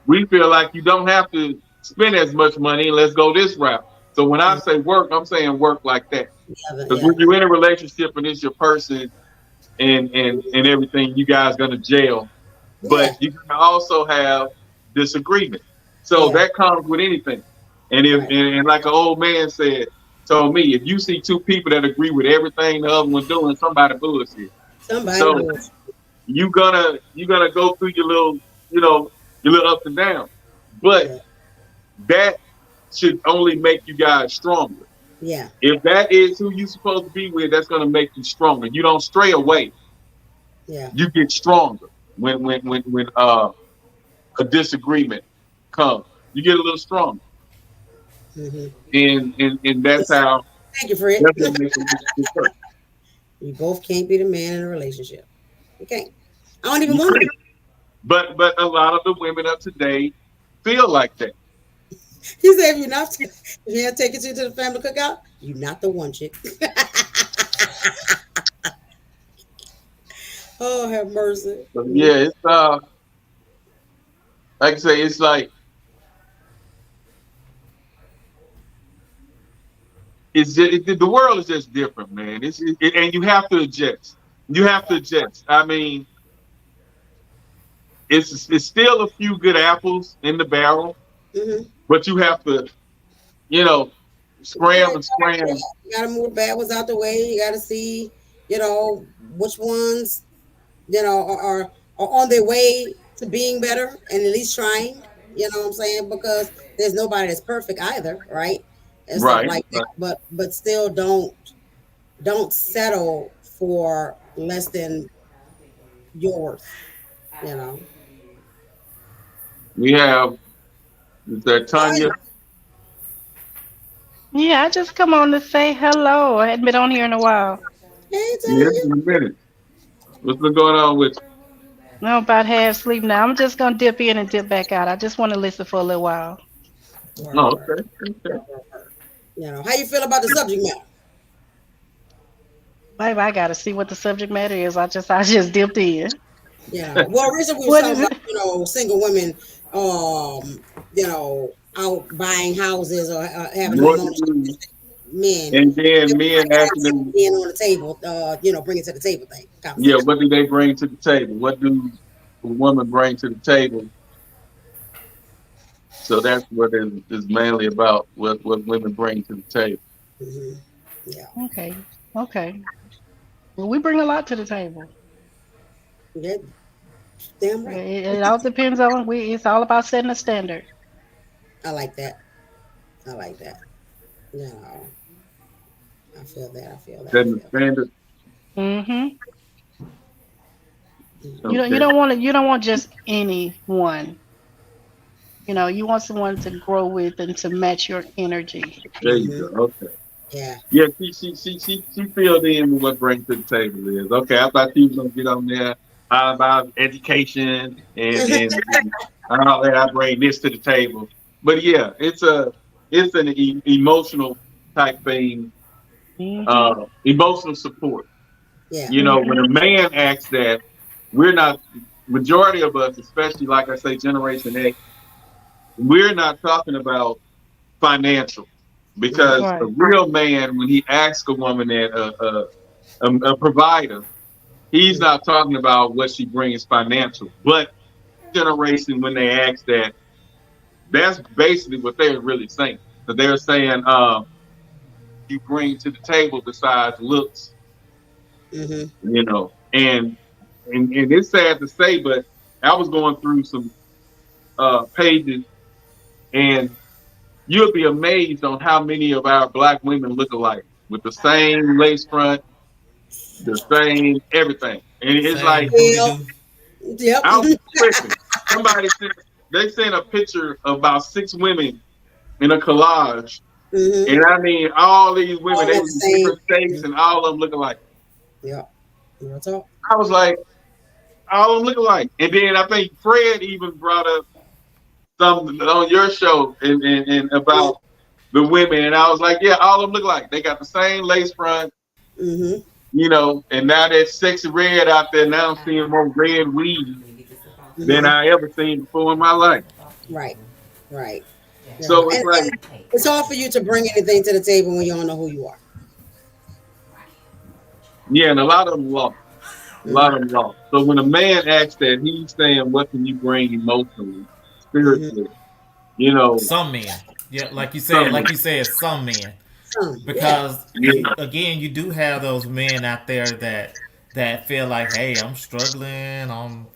We feel like you don't have to spend as much money and let's go this route. So when I say work, I'm saying work like that. Because when you're in a relationship and it's your person and everything, you guys gonna gel. But you can also have disagreement. So that comes with anything. And and like an old man told me, if you see 2 people that agree with everything the other one doing, somebody bullshit. You gonna go through your little, your little ups and downs. But that should only make you guys stronger. Yeah. If that is who you're supposed to be with, that's gonna make you stronger. You don't stray away. Yeah. You get stronger when a disagreement comes. You get a little stronger. And that's how. Thank you, Fred. You both can't be the man in a relationship. You can't. I don't even want to. But a lot of the women of today feel like that. He said, if you take it to the family cookout, you're not the one, chick. Oh, have mercy. Yeah, it's like I say, it's like the world is just different, man. And you have to adjust. You have to adjust. I mean, it's still a few good apples in the barrel, but you have to, scram and scram. You gotta move the bad ones out the way. You gotta see, which ones, are on their way to being better and at least trying. You know what I'm saying? Because there's nobody that's perfect either, right? And stuff like that. But still don't settle for less than your worth. We have, is that Tanya? Yeah, I just come on to say hello. I hadn't been on here in a while. Hey, Tanya. Yeah, in a minute. What's been going on with you? I'm about half asleep now. I'm just going to dip in and dip back out. I just want to listen for a little while. Oh, okay. How you feel about the subject matter? Baby, I got to see what the subject matter is. I just dipped in. Yeah. Well, recently we were talking about, single women, out buying houses or having men. And then men actually being on the table, bring it to the table thing. Yeah, what do they bring to the table? What do a woman bring to the table? So that's what it is mainly about, what women bring to the table. Mm-hmm. Yeah. Okay. Well, we bring a lot to the table. Yeah. Damn right. It all depends on it's all about setting a standard. I like that. I feel that. Setting the standard. Mm-hmm. Okay. You don't want just anyone. You want someone to grow with and to match your energy. There you go. Okay. Yeah. Yeah, she filled in with what brings to the table is. Okay, I thought she was gonna get on there about education and all that. I bring this to the table. But yeah, it's an emotional type thing. Emotional support. Yeah. When a man asks that, we're not, majority of us, especially like I say, Generation X, we're not talking about financial, because a real man, when he asks a woman that a provider, he's not talking about what she brings financial. But generation, when they ask that, that's basically what they're really saying. So they're saying, you bring to the table besides looks, and it's sad to say, but I was going through some pages, and you'll be amazed on how many of our black women look alike, with the same lace front, the same everything. And it's like, yep. I was tripping. Somebody sent a picture of about 6 women in a collage. Mm-hmm. And I mean, all these women, they were in different states, and all of them look alike. Yeah. I was like, all of them look alike. And then I think Fred even brought up something on your show and about the women, and I was like, yeah, all of them look alike. They got the same lace front, and now that Sexy Red out there, now I'm seeing more red weed than I ever seen before in my life. Right. Yeah. So it's it's hard for you to bring anything to the table when you don't know who you are. Yeah, and a lot of them lost. So when a man asks that, he's saying, what can you bring emotionally, spiritually? Some men. Yeah, like you said, some men. Because again, you do have those men out there that feel like, hey, I'm struggling, I don't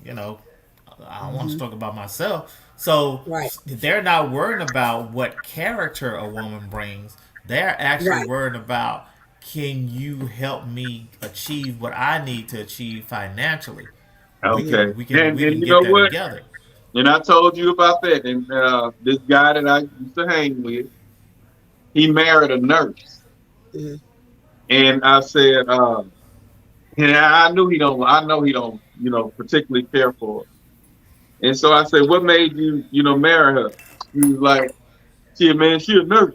want to talk about myself. So they're not worried about what character a woman brings. They're actually worried about, can you help me achieve what I need to achieve financially? Okay. We can you get know that what? together. And I told you about that. And this guy that I used to hang with, he married a nurse. Mm-hmm. And I said, and I know he don't, particularly care for her. And so I said, what made you, marry her? He was like, She a nurse.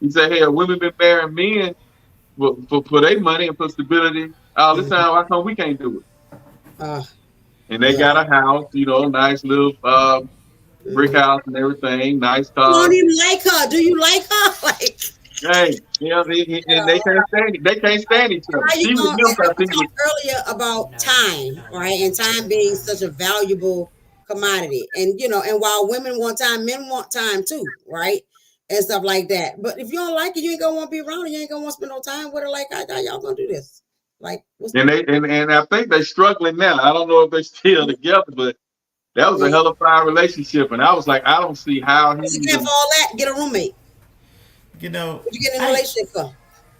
He said, hey, women been marrying men for their money and for stability all this time. How come we can't do it? And they got a house, nice little brick house and everything, nice car. You don't even like her. Do you like her? Like, hey, and they can't stand it. They can't stand each other. She was earlier about time, right? And time being such a valuable commodity. And and while women want time, men want time too, right? And stuff like that. But if you don't like it, you ain't gonna want to be around her. You ain't gonna want to spend no time with her. Like, how y'all gonna do this? Like, and I think they're struggling now. I don't know if they're still together, but that was a hell of a fine relationship. And I was like, I don't see how he for all that. Get a roommate. What you get in a relationship for?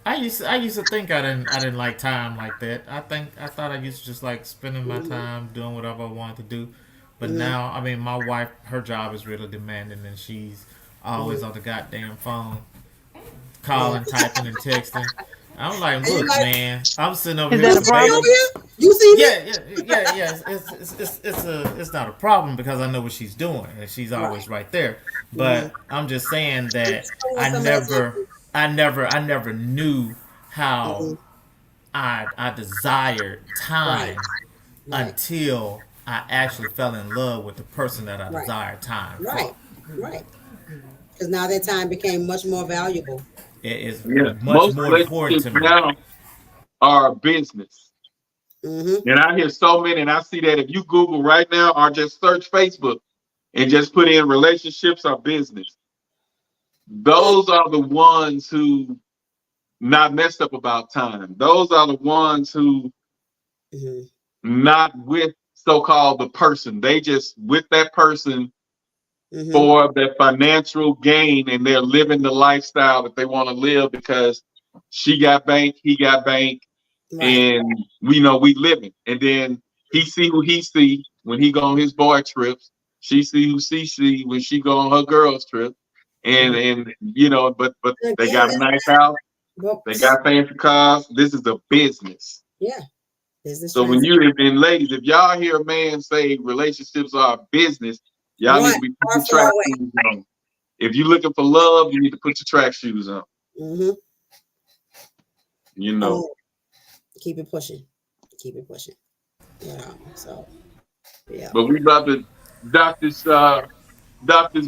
I used to think I didn't like time like that. I thought I used to just like spending my time doing whatever I wanted to do. But now, I mean, my wife, her job is really demanding, and she's always on the goddamn phone, calling, typing, and texting. I'm like, look, man, I'm sitting over here. You see yeah. It's not a problem because I know what she's doing, and she's always right there. But I'm just saying that I never knew how I desired time until I actually fell in love with the person that I desired time for. Right. Because now that time became much more valuable. It is much more important to me. Now are business. And I hear so many, and I see that if you Google right now or just search Facebook and just put in relationships or business, those are the ones who not messed up about time. Those are the ones who not with so-called the person. They just with that person for their financial gain, and they're living the lifestyle that they want to live because she got bank, he got bank, and we know we living. And then he see who he see when he go on his boy trips. She see who she see when she go on her girls trip. And but they got a nice house. They got fancy cars. This is a business. Yeah. Business. So when you and ladies, if y'all hear a man say relationships are a business, y'all need to be putting track shoes on. If you're looking for love, you need to put your track shoes on. Keep it pushing. So yeah. But we about to dock this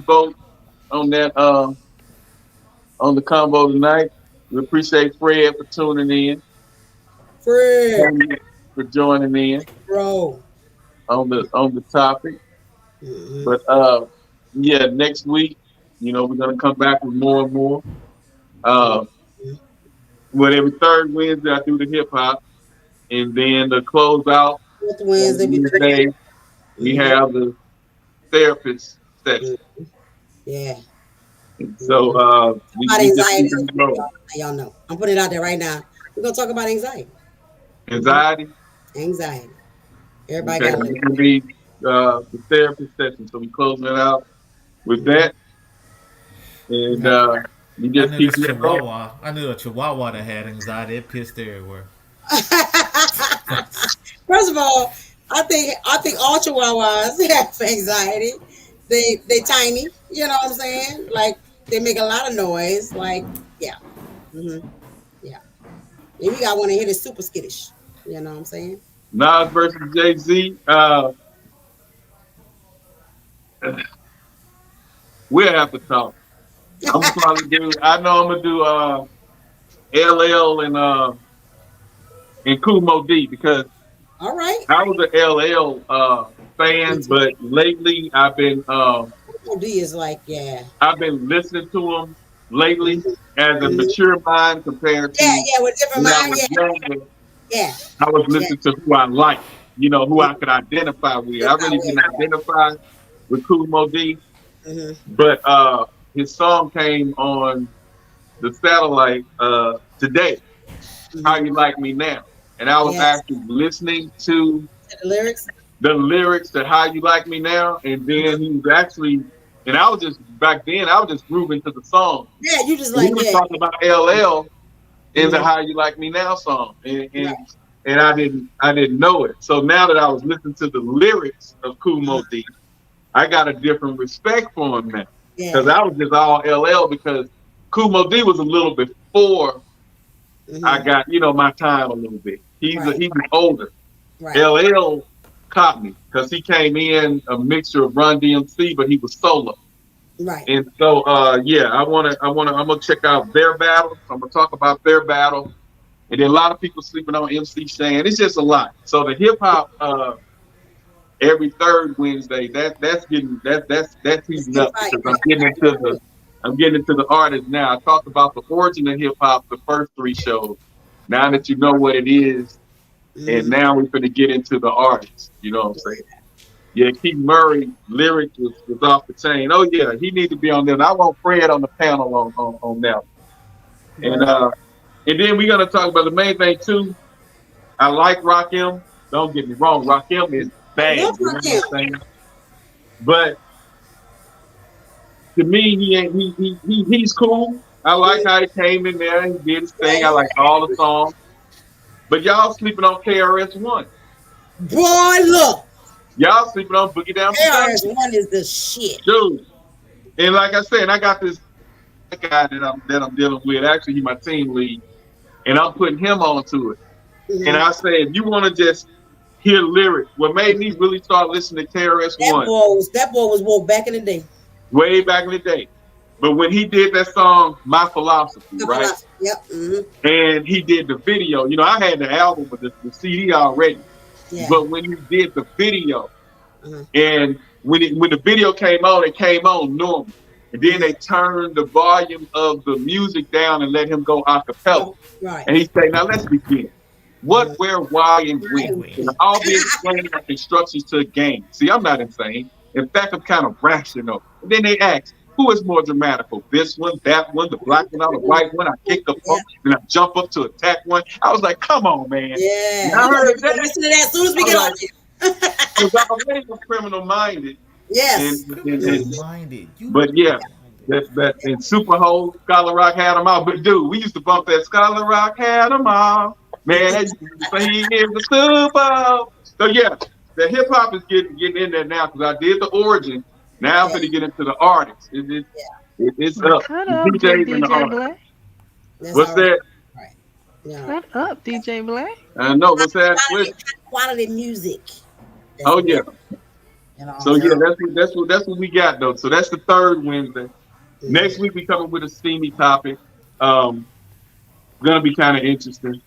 boat on that on the combo tonight. We appreciate Fred for tuning in. Fred for joining in. Bro. On the topic. But next week, we're gonna come back with more and more. Every third Wednesday I do the hip hop, and then the close out Wednesday we have the therapist session. Yeah. So anxiety. Y'all know. I'm putting it out there right now. We're gonna talk about anxiety. Anxiety. Everybody got it. Can be the therapist session. So we closing it out with that. And you just keep Chihuahua. I knew a Chihuahua that had anxiety. It pissed everywhere. First of all, I think all Chihuahuas have anxiety. They tiny, you know what I'm saying? Like they make a lot of noise. Like, yeah. Yeah. And we got one in here that's super skittish. You know what I'm saying? Nas versus Jay-Z. We'll have to talk. I'm probably I'm gonna do LL and Kool Moe Dee because all right. I was an LL fan, but lately I've been Kool Moe Dee is like, yeah. I've been listening to him lately as a mature mind compared to with different mind. I was listening to who I like, who I could identify with. I really didn't identify with Kool Moe Dee, but his song came on the satellite today. How You Like Me Now, and I was actually listening to the lyrics to How You Like Me Now, and then he was actually, and I was just back then I was just grooving to the song. Yeah, you just like we were talking about LL in the How You Like Me Now song, and I didn't know it. So now that I was listening to the lyrics of Kool Moe Dee, I got a different respect for him now. because I was just all LL because Kool Moe Dee was a little before I got my time a little bit. He's older. Right. LL caught me because he came in a mixture of Run DMC, but he was solo. Right. And so I'm gonna check out their battle. I'm gonna talk about their battle. And then a lot of people sleeping on MC Shan. It's just a lot. So the hip hop every third Wednesday, that's heating up because I'm getting into the artists now. I talked about the origin of hip hop the first 3 shows. Now that you know what it is, and now we're gonna get into the artists. You know what I'm saying? Yeah, Keith Murray lyrics was off the chain. Oh yeah, he needs to be on there. And I want Fred on the panel on that. And then we're gonna talk about the main thing too. I like Rakim. Don't get me wrong, Rakim is bad. You know what I'm saying? But to me, he's cool. I like how he came in there and did his thing. I like all the songs. But y'all sleeping on KRS-One. Boy, look. Y'all sleeping on Boogie Down. KRS-One is the shit. Dude. And like I said, I got this guy that I'm dealing with. Actually, he's my team lead. And I'm putting him onto it. And I say, if you want to just hear lyrics, what made me really start listening to KRS-One. That boy was woke back in the day. Way back in the day. But when he did that song, My Philosophy, right? Yep. And he did the video. You know, I had the album with the CD already. Yeah. But when he did the video, and when the video came on, it came on normal. And then they turned the volume of the music down and let him go a cappella. Right. And he said, now let's begin. What, where, why, and when. And I'll be explaining instructions to a game. See, I'm not insane. In fact, I'm kind of rational. And then they asked, who is more dramatical? This one, that one, the black one, or the white one? I kick the pump, and I jump up to attack one. I was like, come on, man. Yeah. And I heard that. Listen to that as soon as we get on there. Because I'm already criminal minded. Yes. But yeah, that and Super Hole, Scholar Rock had them all. But dude, we used to bump that Scholar Rock had them all. Man, that used to say he is the Super Hole. So yeah, the hip hop is getting in there now because I did the origin. Now I'm going to get into the artists. It's up. Cut up, DJs and the DJ artists. Black. What's that? Cut up, DJ Black. I know. What's that? Quality music. Oh yeah. So yeah, that's what we got though. So that's the third Wednesday. Next week we coming with a steamy topic. Gonna be kind of interesting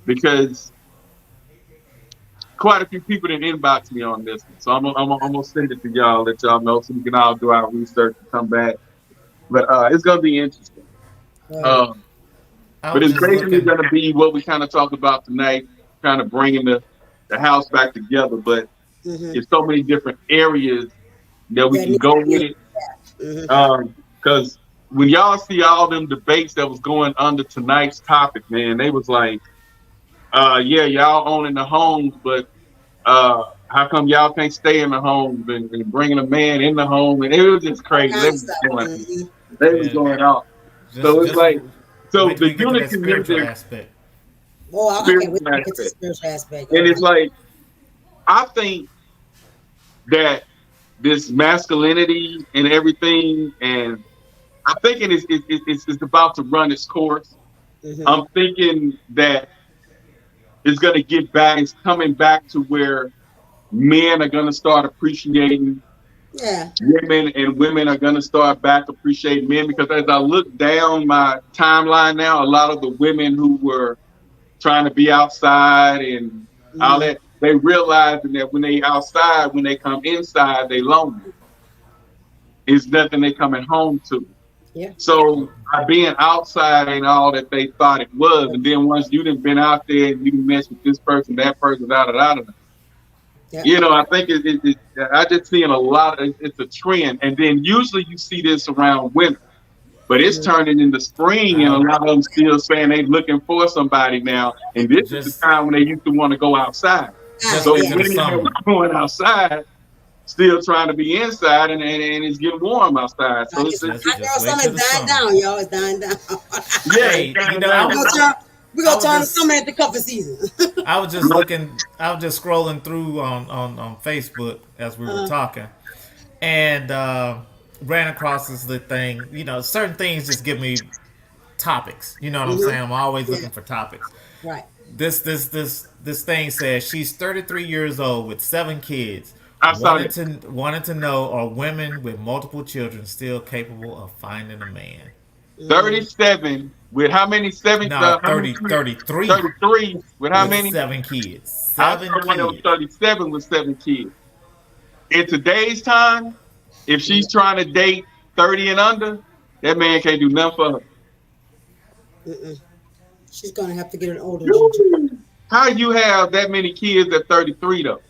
because quite a few people didn't inbox me on this one. So I'm gonna send it to y'all, let y'all know so we can all do our research and come back. But it's gonna be interesting. But it's basically gonna be what we kind of talked about tonight, kind of bringing the house back together. But there's so many different areas that we can go with it. Because when y'all see all them debates that was going under tonight's topic, man, they was like, yeah, y'all owning the homes, but how come y'all can't stay in the homes and bringing a man in the home? And it was just crazy. They was going out. So it's like, so the unity music aspect. Oh, I can't wait to get to the spiritual aspect. And it's like, I think that this masculinity and everything, and I'm thinking it's about to run its course. I'm thinking that it's going to get back, it's coming back to where men are going to start appreciating women, and women are going to start back appreciating men. Because as I look down my timeline now, a lot of the women who were trying to be outside and all that, they realizing that when they outside, when they come inside, they lonely. It's nothing they coming home to. Yeah. So being outside ain't all that they thought it was. And then once you done been out there and you done messed with this person, that person, da. Yeah. You know, I think I just seeing a lot of, it's a trend. And then usually you see this around winter. But it's turning into spring, and a lot of them still saying they looking for somebody now. And this is the time when they used to want to go outside. So women are going outside, still trying to be inside, and it's getting warm outside. So it's summer's dying down, y'all. It's dying down. Yeah, you know, we're gonna turn the summer into cuffing season. I was just scrolling through on Facebook as we were talking, and ran across this little thing. You know, certain things just give me topics. You know what I'm saying? I'm always looking for topics. Right. This thing says she's 33 years old with 7 kids. Wanted to know, are women with multiple children still capable of finding a man? 37 with how many? 7? No, 33. 33 with how many? 7 kids. 7 kids. One was 37 with 7 kids. In today's time, if she's trying to date 30 and under, that man can't do nothing for her. She's gonna have to get an older. How you have that many kids at 33 though?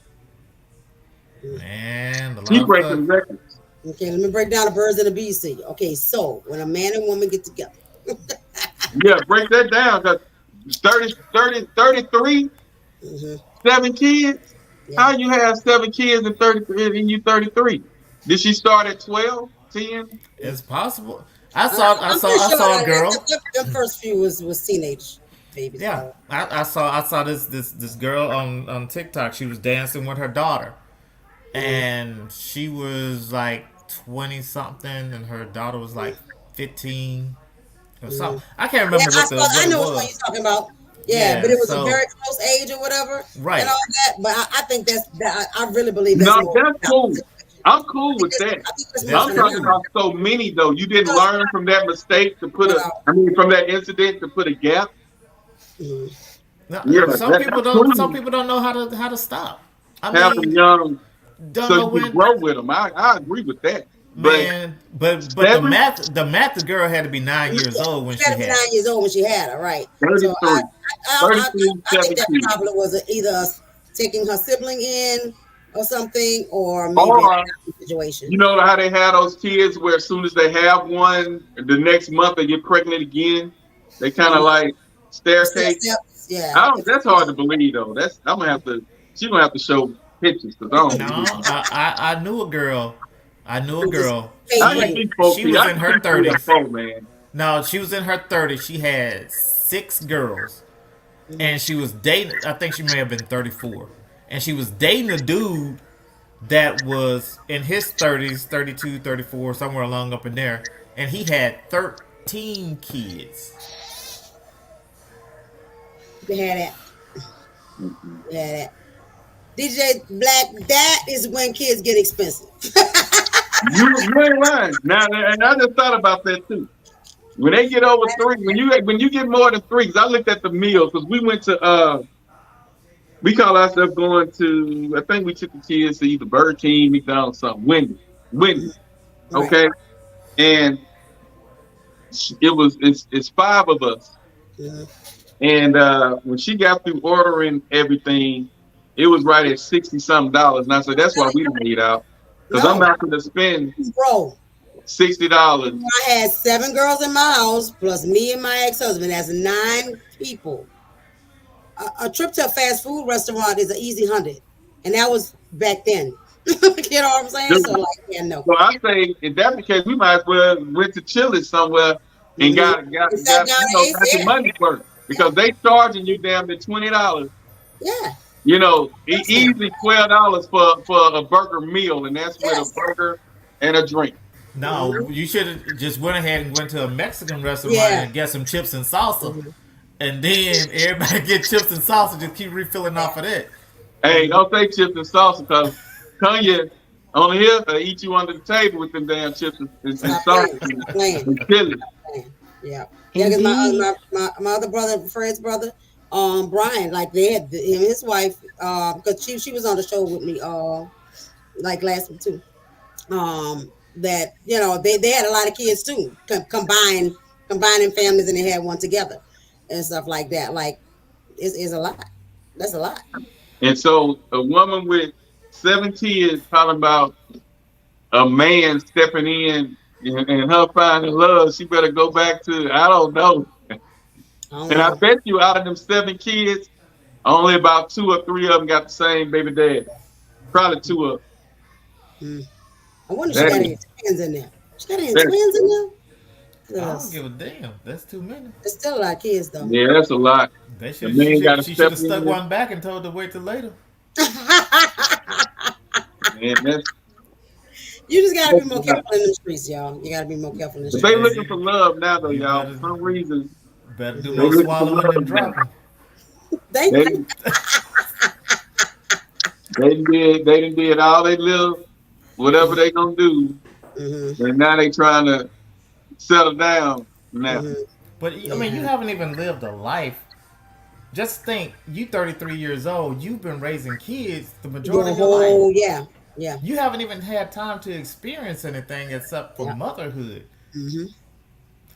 Man, she breaking records. Okay, let me break down the birds and the bees to you. Okay, so when a man and woman get together. Yeah, break that down. Cause 33, 7 kids. Yeah. How you have 7 kids and 33 and you 33? Did she start at 12, 10? It's possible. I saw a girl. The first few was teenage babies. Yeah, I saw this girl on TikTok. She was dancing with her daughter, and she was like 20 something, and her daughter was like 15 or something. I can't remember what I know what you're talking about. Yeah, but it was a very close age or whatever, right? And all that. But I think I really believe that's that's cool. I'm cool with that. I'm talking about so many though. You didn't learn from that mistake to put from that incident to put a gap. No, some people don't know how to stop. Have them young, so you grow with them. I agree with that. Man, but the math the girl had to be 9 years old when she had 9 years old when she had her, right? 33. So I think that probably was either taking her sibling in or something, or maybe a situation. You know how they have those kids where as soon as they have one, the next month they get pregnant again. They kind of like staircase. Yeah, that's hard to believe though. She's gonna have to show pictures. I knew a girl. She was in her 30s. No, she was in her 30s. She had 6 girls, and she was dating. I think she may have been 34. And she was dating a dude that was in his 30s, 32, 34, somewhere along up in there. And he had 13 kids. You had that. DJ Black, that is when kids get expensive. you ain't lying. Now, and I just thought about that too. When they get over 3, when you get more than 3, because I looked at the meals, because we went to we call ourselves going to, I think we took the kids to either Burger King, McDonald's, something. Wendy's. Okay. Right. And it's 5 of us. Mm-hmm. And when she got through ordering everything, it was right at $60-something. And I said, that's why we didn't eat out. Because I'm not going to spend $60. I had 7 girls in my house, plus me and my ex-husband. That's 9 people. A trip to a fast food restaurant is an easy 100, and that was back then. You know what I'm saying? So no. So I say, if that's the case, we might as well went to Chili's somewhere and got the money worth, because they charging you damn near $20. Yeah. You know, easily $12 for a burger meal, and that's with a burger and a drink. No, you should have just went ahead and went to a Mexican restaurant and get some chips and salsa. And then everybody get chips and salsa, just keep refilling off of that. Hey, don't say chips and salsa, because Kanye on here eat you under the table with them damn chips and salsa and chili. Yeah, because my other brother, Fred's brother, Brian, like they had him and his wife, because she was on the show with me, like last week too. That they had a lot of kids too, combining families, and they had one together. And stuff like that, like, is a lot. That's a lot. And so, a woman with 7 kids talking about a man stepping in and her finding love, she better go back to, I don't know. I bet you out of them 7 kids, only about 2 or 3 of them got the same baby dad. Probably 2 of them. I wonder if she got any twins in there. She got any twins in there? I don't give a damn. That's too many. It's still a lot of kids, though. Yeah, that's a lot. She should have stuck one back and told her to wait till later. You just gotta be more careful in the streets, y'all. You gotta be more careful in the streets. They looking for love now, though, y'all. For some reason, better do more swallowing than dropping. They done did all they live, whatever they gonna do, and now they trying to settle down now. But I mean, you haven't even lived a life. Just think, you 33 years old. You've been raising kids the majority of your life. Oh yeah. You haven't even had time to experience anything except for motherhood.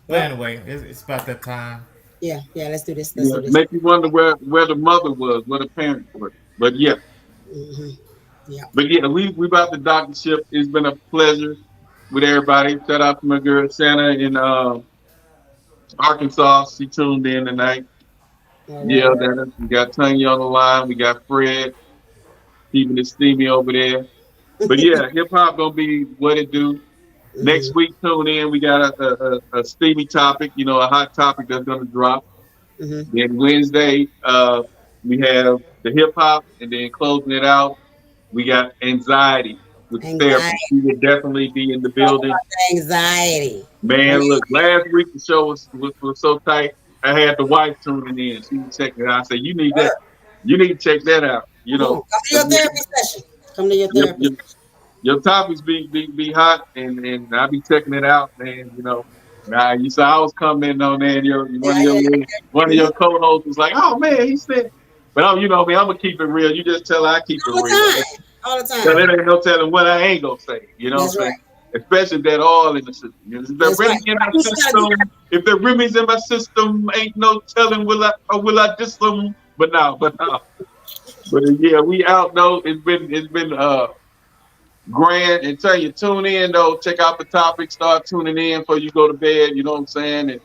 But anyway, it's about that time. Yeah. Let's do this. Make you wonder where the mother was, where the parents were. But yeah. But yeah, we about to dock the ship. It's been a pleasure with everybody. Shout out to my girl Santa in Arkansas. She tuned in tonight. We got Tanya on the line. We got Fred keeping it steamy over there. But yeah, hip hop gonna be what it do. Next week, tune in. We got a steamy topic, a hot topic that's gonna drop. Then Wednesday, we have the hip hop, and then closing it out, we got anxiety with therapy. We will definitely be in the building. Anxiety. Man, look, last week the show was so tight. I had the wife tuning in. She was checking it out. I said, you need that. You need to check that out. Come to your therapy session. Come to your therapy session. Your topics be hot, and I'll be checking it out, man. Now you saw I was commenting on that. One of your co-hosts was like, "Oh man," he said. But I'm gonna keep it real. You just tell her I keep it real. All the time. So there ain't no telling what I ain't gonna say. You know what I'm saying? Especially that oil in the system. If the Remy's in my system, ain't no telling will I diss them. But yeah, we out though. It's been grand. And tell you, tune in though. Check out the topic. Start tuning in before you go to bed. You know what I'm saying? And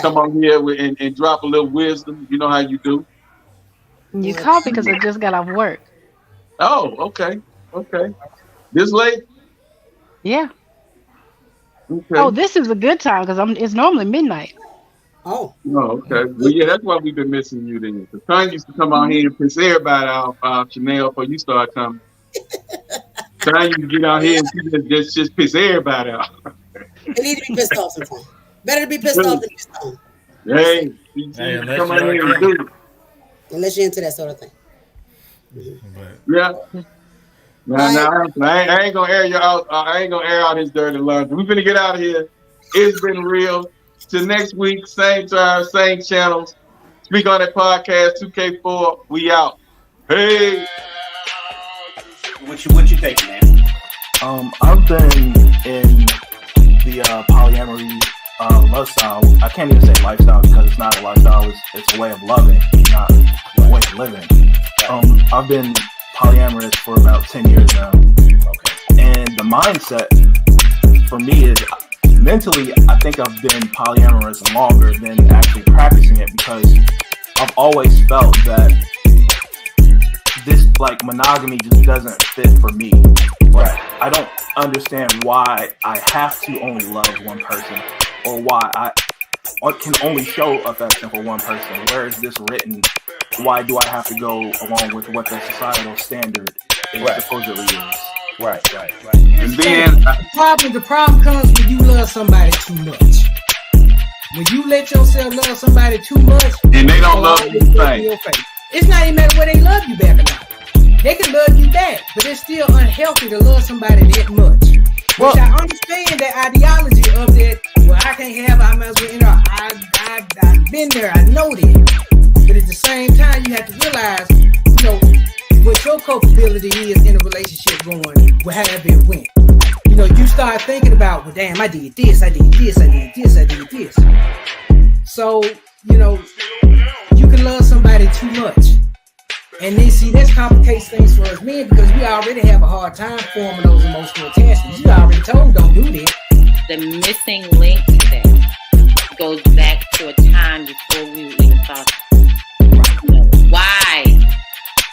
come on here and drop a little wisdom. You know how you do. You called because I just got off work. Oh, okay. This late? Yeah. Okay. Oh, this is a good time because it's normally midnight. Oh, okay. Well, yeah, that's why we've been missing you then. The time used to come out here and piss everybody out, Chanel, before you start coming. Time you get out here and just piss everybody out. They need to be pissed off sometimes. Better to be pissed off than pissed off. Hey, come out here and do it. Unless you're into that sort of thing. Yeah. I ain't gonna air you out. I ain't gonna air out his dirty laundry. We finna get out of here. It's been real. Till next week, same time, same channels. Speak on That Podcast 2K4. We out. Hey. What you think, man? I've been in the polyamory lifestyle. I can't even say lifestyle because it's not a lifestyle. It's a way of loving, not a way of living. I've been polyamorous for about 10 years now. Okay. And the mindset for me is mentally, I think I've been polyamorous longer than actually practicing it because I've always felt that this monogamy just doesn't fit for me. Right. I don't understand why I have to only love one person or why I can only show affection for one person. Where is this written? Why do I have to go along with what the societal standard supposedly is? Right. And then the problem comes when you love somebody too much. When you let yourself love somebody too much, and they don't love you the same. It's not even matter whether they love you back or not. They can love you back, but it's still unhealthy to love somebody that much. Which I understand that ideology of that. Well, I can't have. I might as well. I've been there. I know that. But at the same time, you have to realize, what your culpability is in a relationship going, however it went. You start thinking about, well, damn, I did this. So, you can love somebody too much. And then, this complicates things for us men because we already have a hard time forming those emotional attachments. You already told them, don't do that. The missing link to that goes back to a time before we even thought, why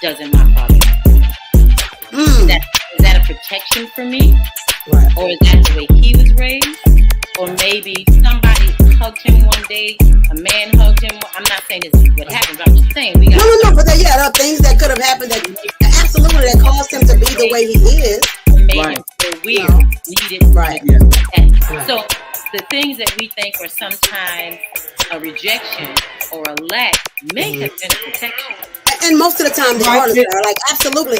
doesn't my father like me? Is that a protection for me? Right. Or is that the way he was raised? Or maybe somebody hugged him one day, a man hugged him. I'm not saying this is what happened, but I'm just saying we got No, but there are things that could have happened that absolutely that caused him to be the way he is. dating for weird needed Right. So the things that we think are sometimes a rejection or a lack may have been a protection. And most of the time they are, Sarah. Like absolutely.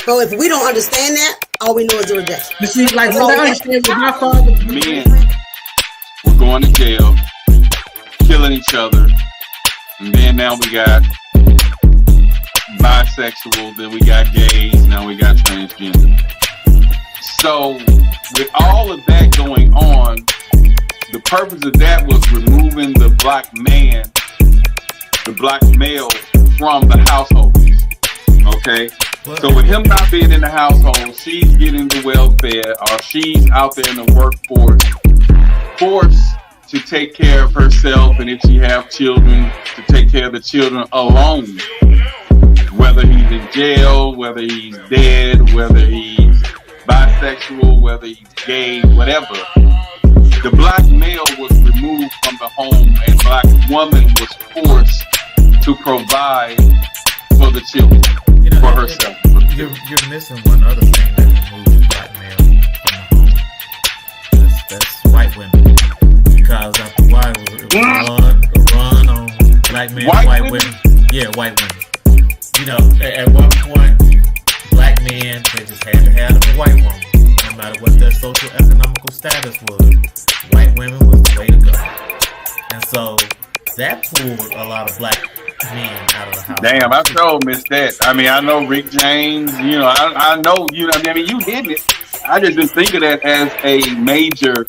But if we don't understand that, all we know is the rejection. But see, like what I understand with my father, Men were going to jail, killing each other, and then now we got bisexual, then we got gays, now we got transgender. So with all of that going on, the purpose of that was removing the black man, the black male from the household. Okay? So with him not being in the household, she's getting the welfare, or she's out there in the workforce, forced to take care of herself, and if she have children, to take care of the children alone. Whether he's in jail, whether he's dead, whether he's bisexual, whether he's gay, whatever. The black male was removed from the home, and black woman was forced to provide for the children, for herself. You're missing one other thing that removes black male from the home. That's white women. Because after a while, it was run on black men, white women. Yeah, white women. You know, at one point, black men, they just had to have a white woman. No matter what their social economical status was, white women was the way to go. And so that pulled a lot of black men out of the house. Damn, I sure missed that. I mean, I know Rick James, you know, I know, you know, I mean, you did it. I just didn't think of that as a major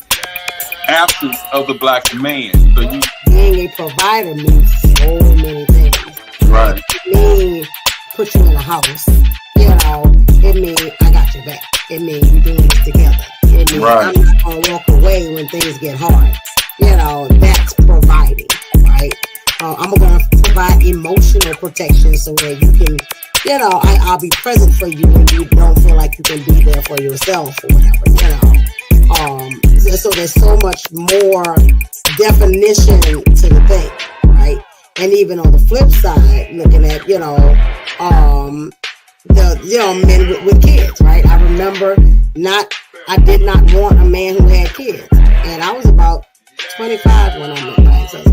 absence of the black man. So you being a provider means so many things. Right. It means put you in a house. You know, it means I got your back. It means we're doing this together. It means I'm not gonna walk away when things get hard. You know, that's providing, right? I'm gonna provide emotional protection so that you can, you know, I'll be present for you when you don't feel like you can be there for yourself or whatever, you know. So there's so much more definition to the thing, right? And even on the flip side, looking at, you know, men with kids, right? I remember I did not want a man who had kids. And I was about 25 when I met my ex-husband.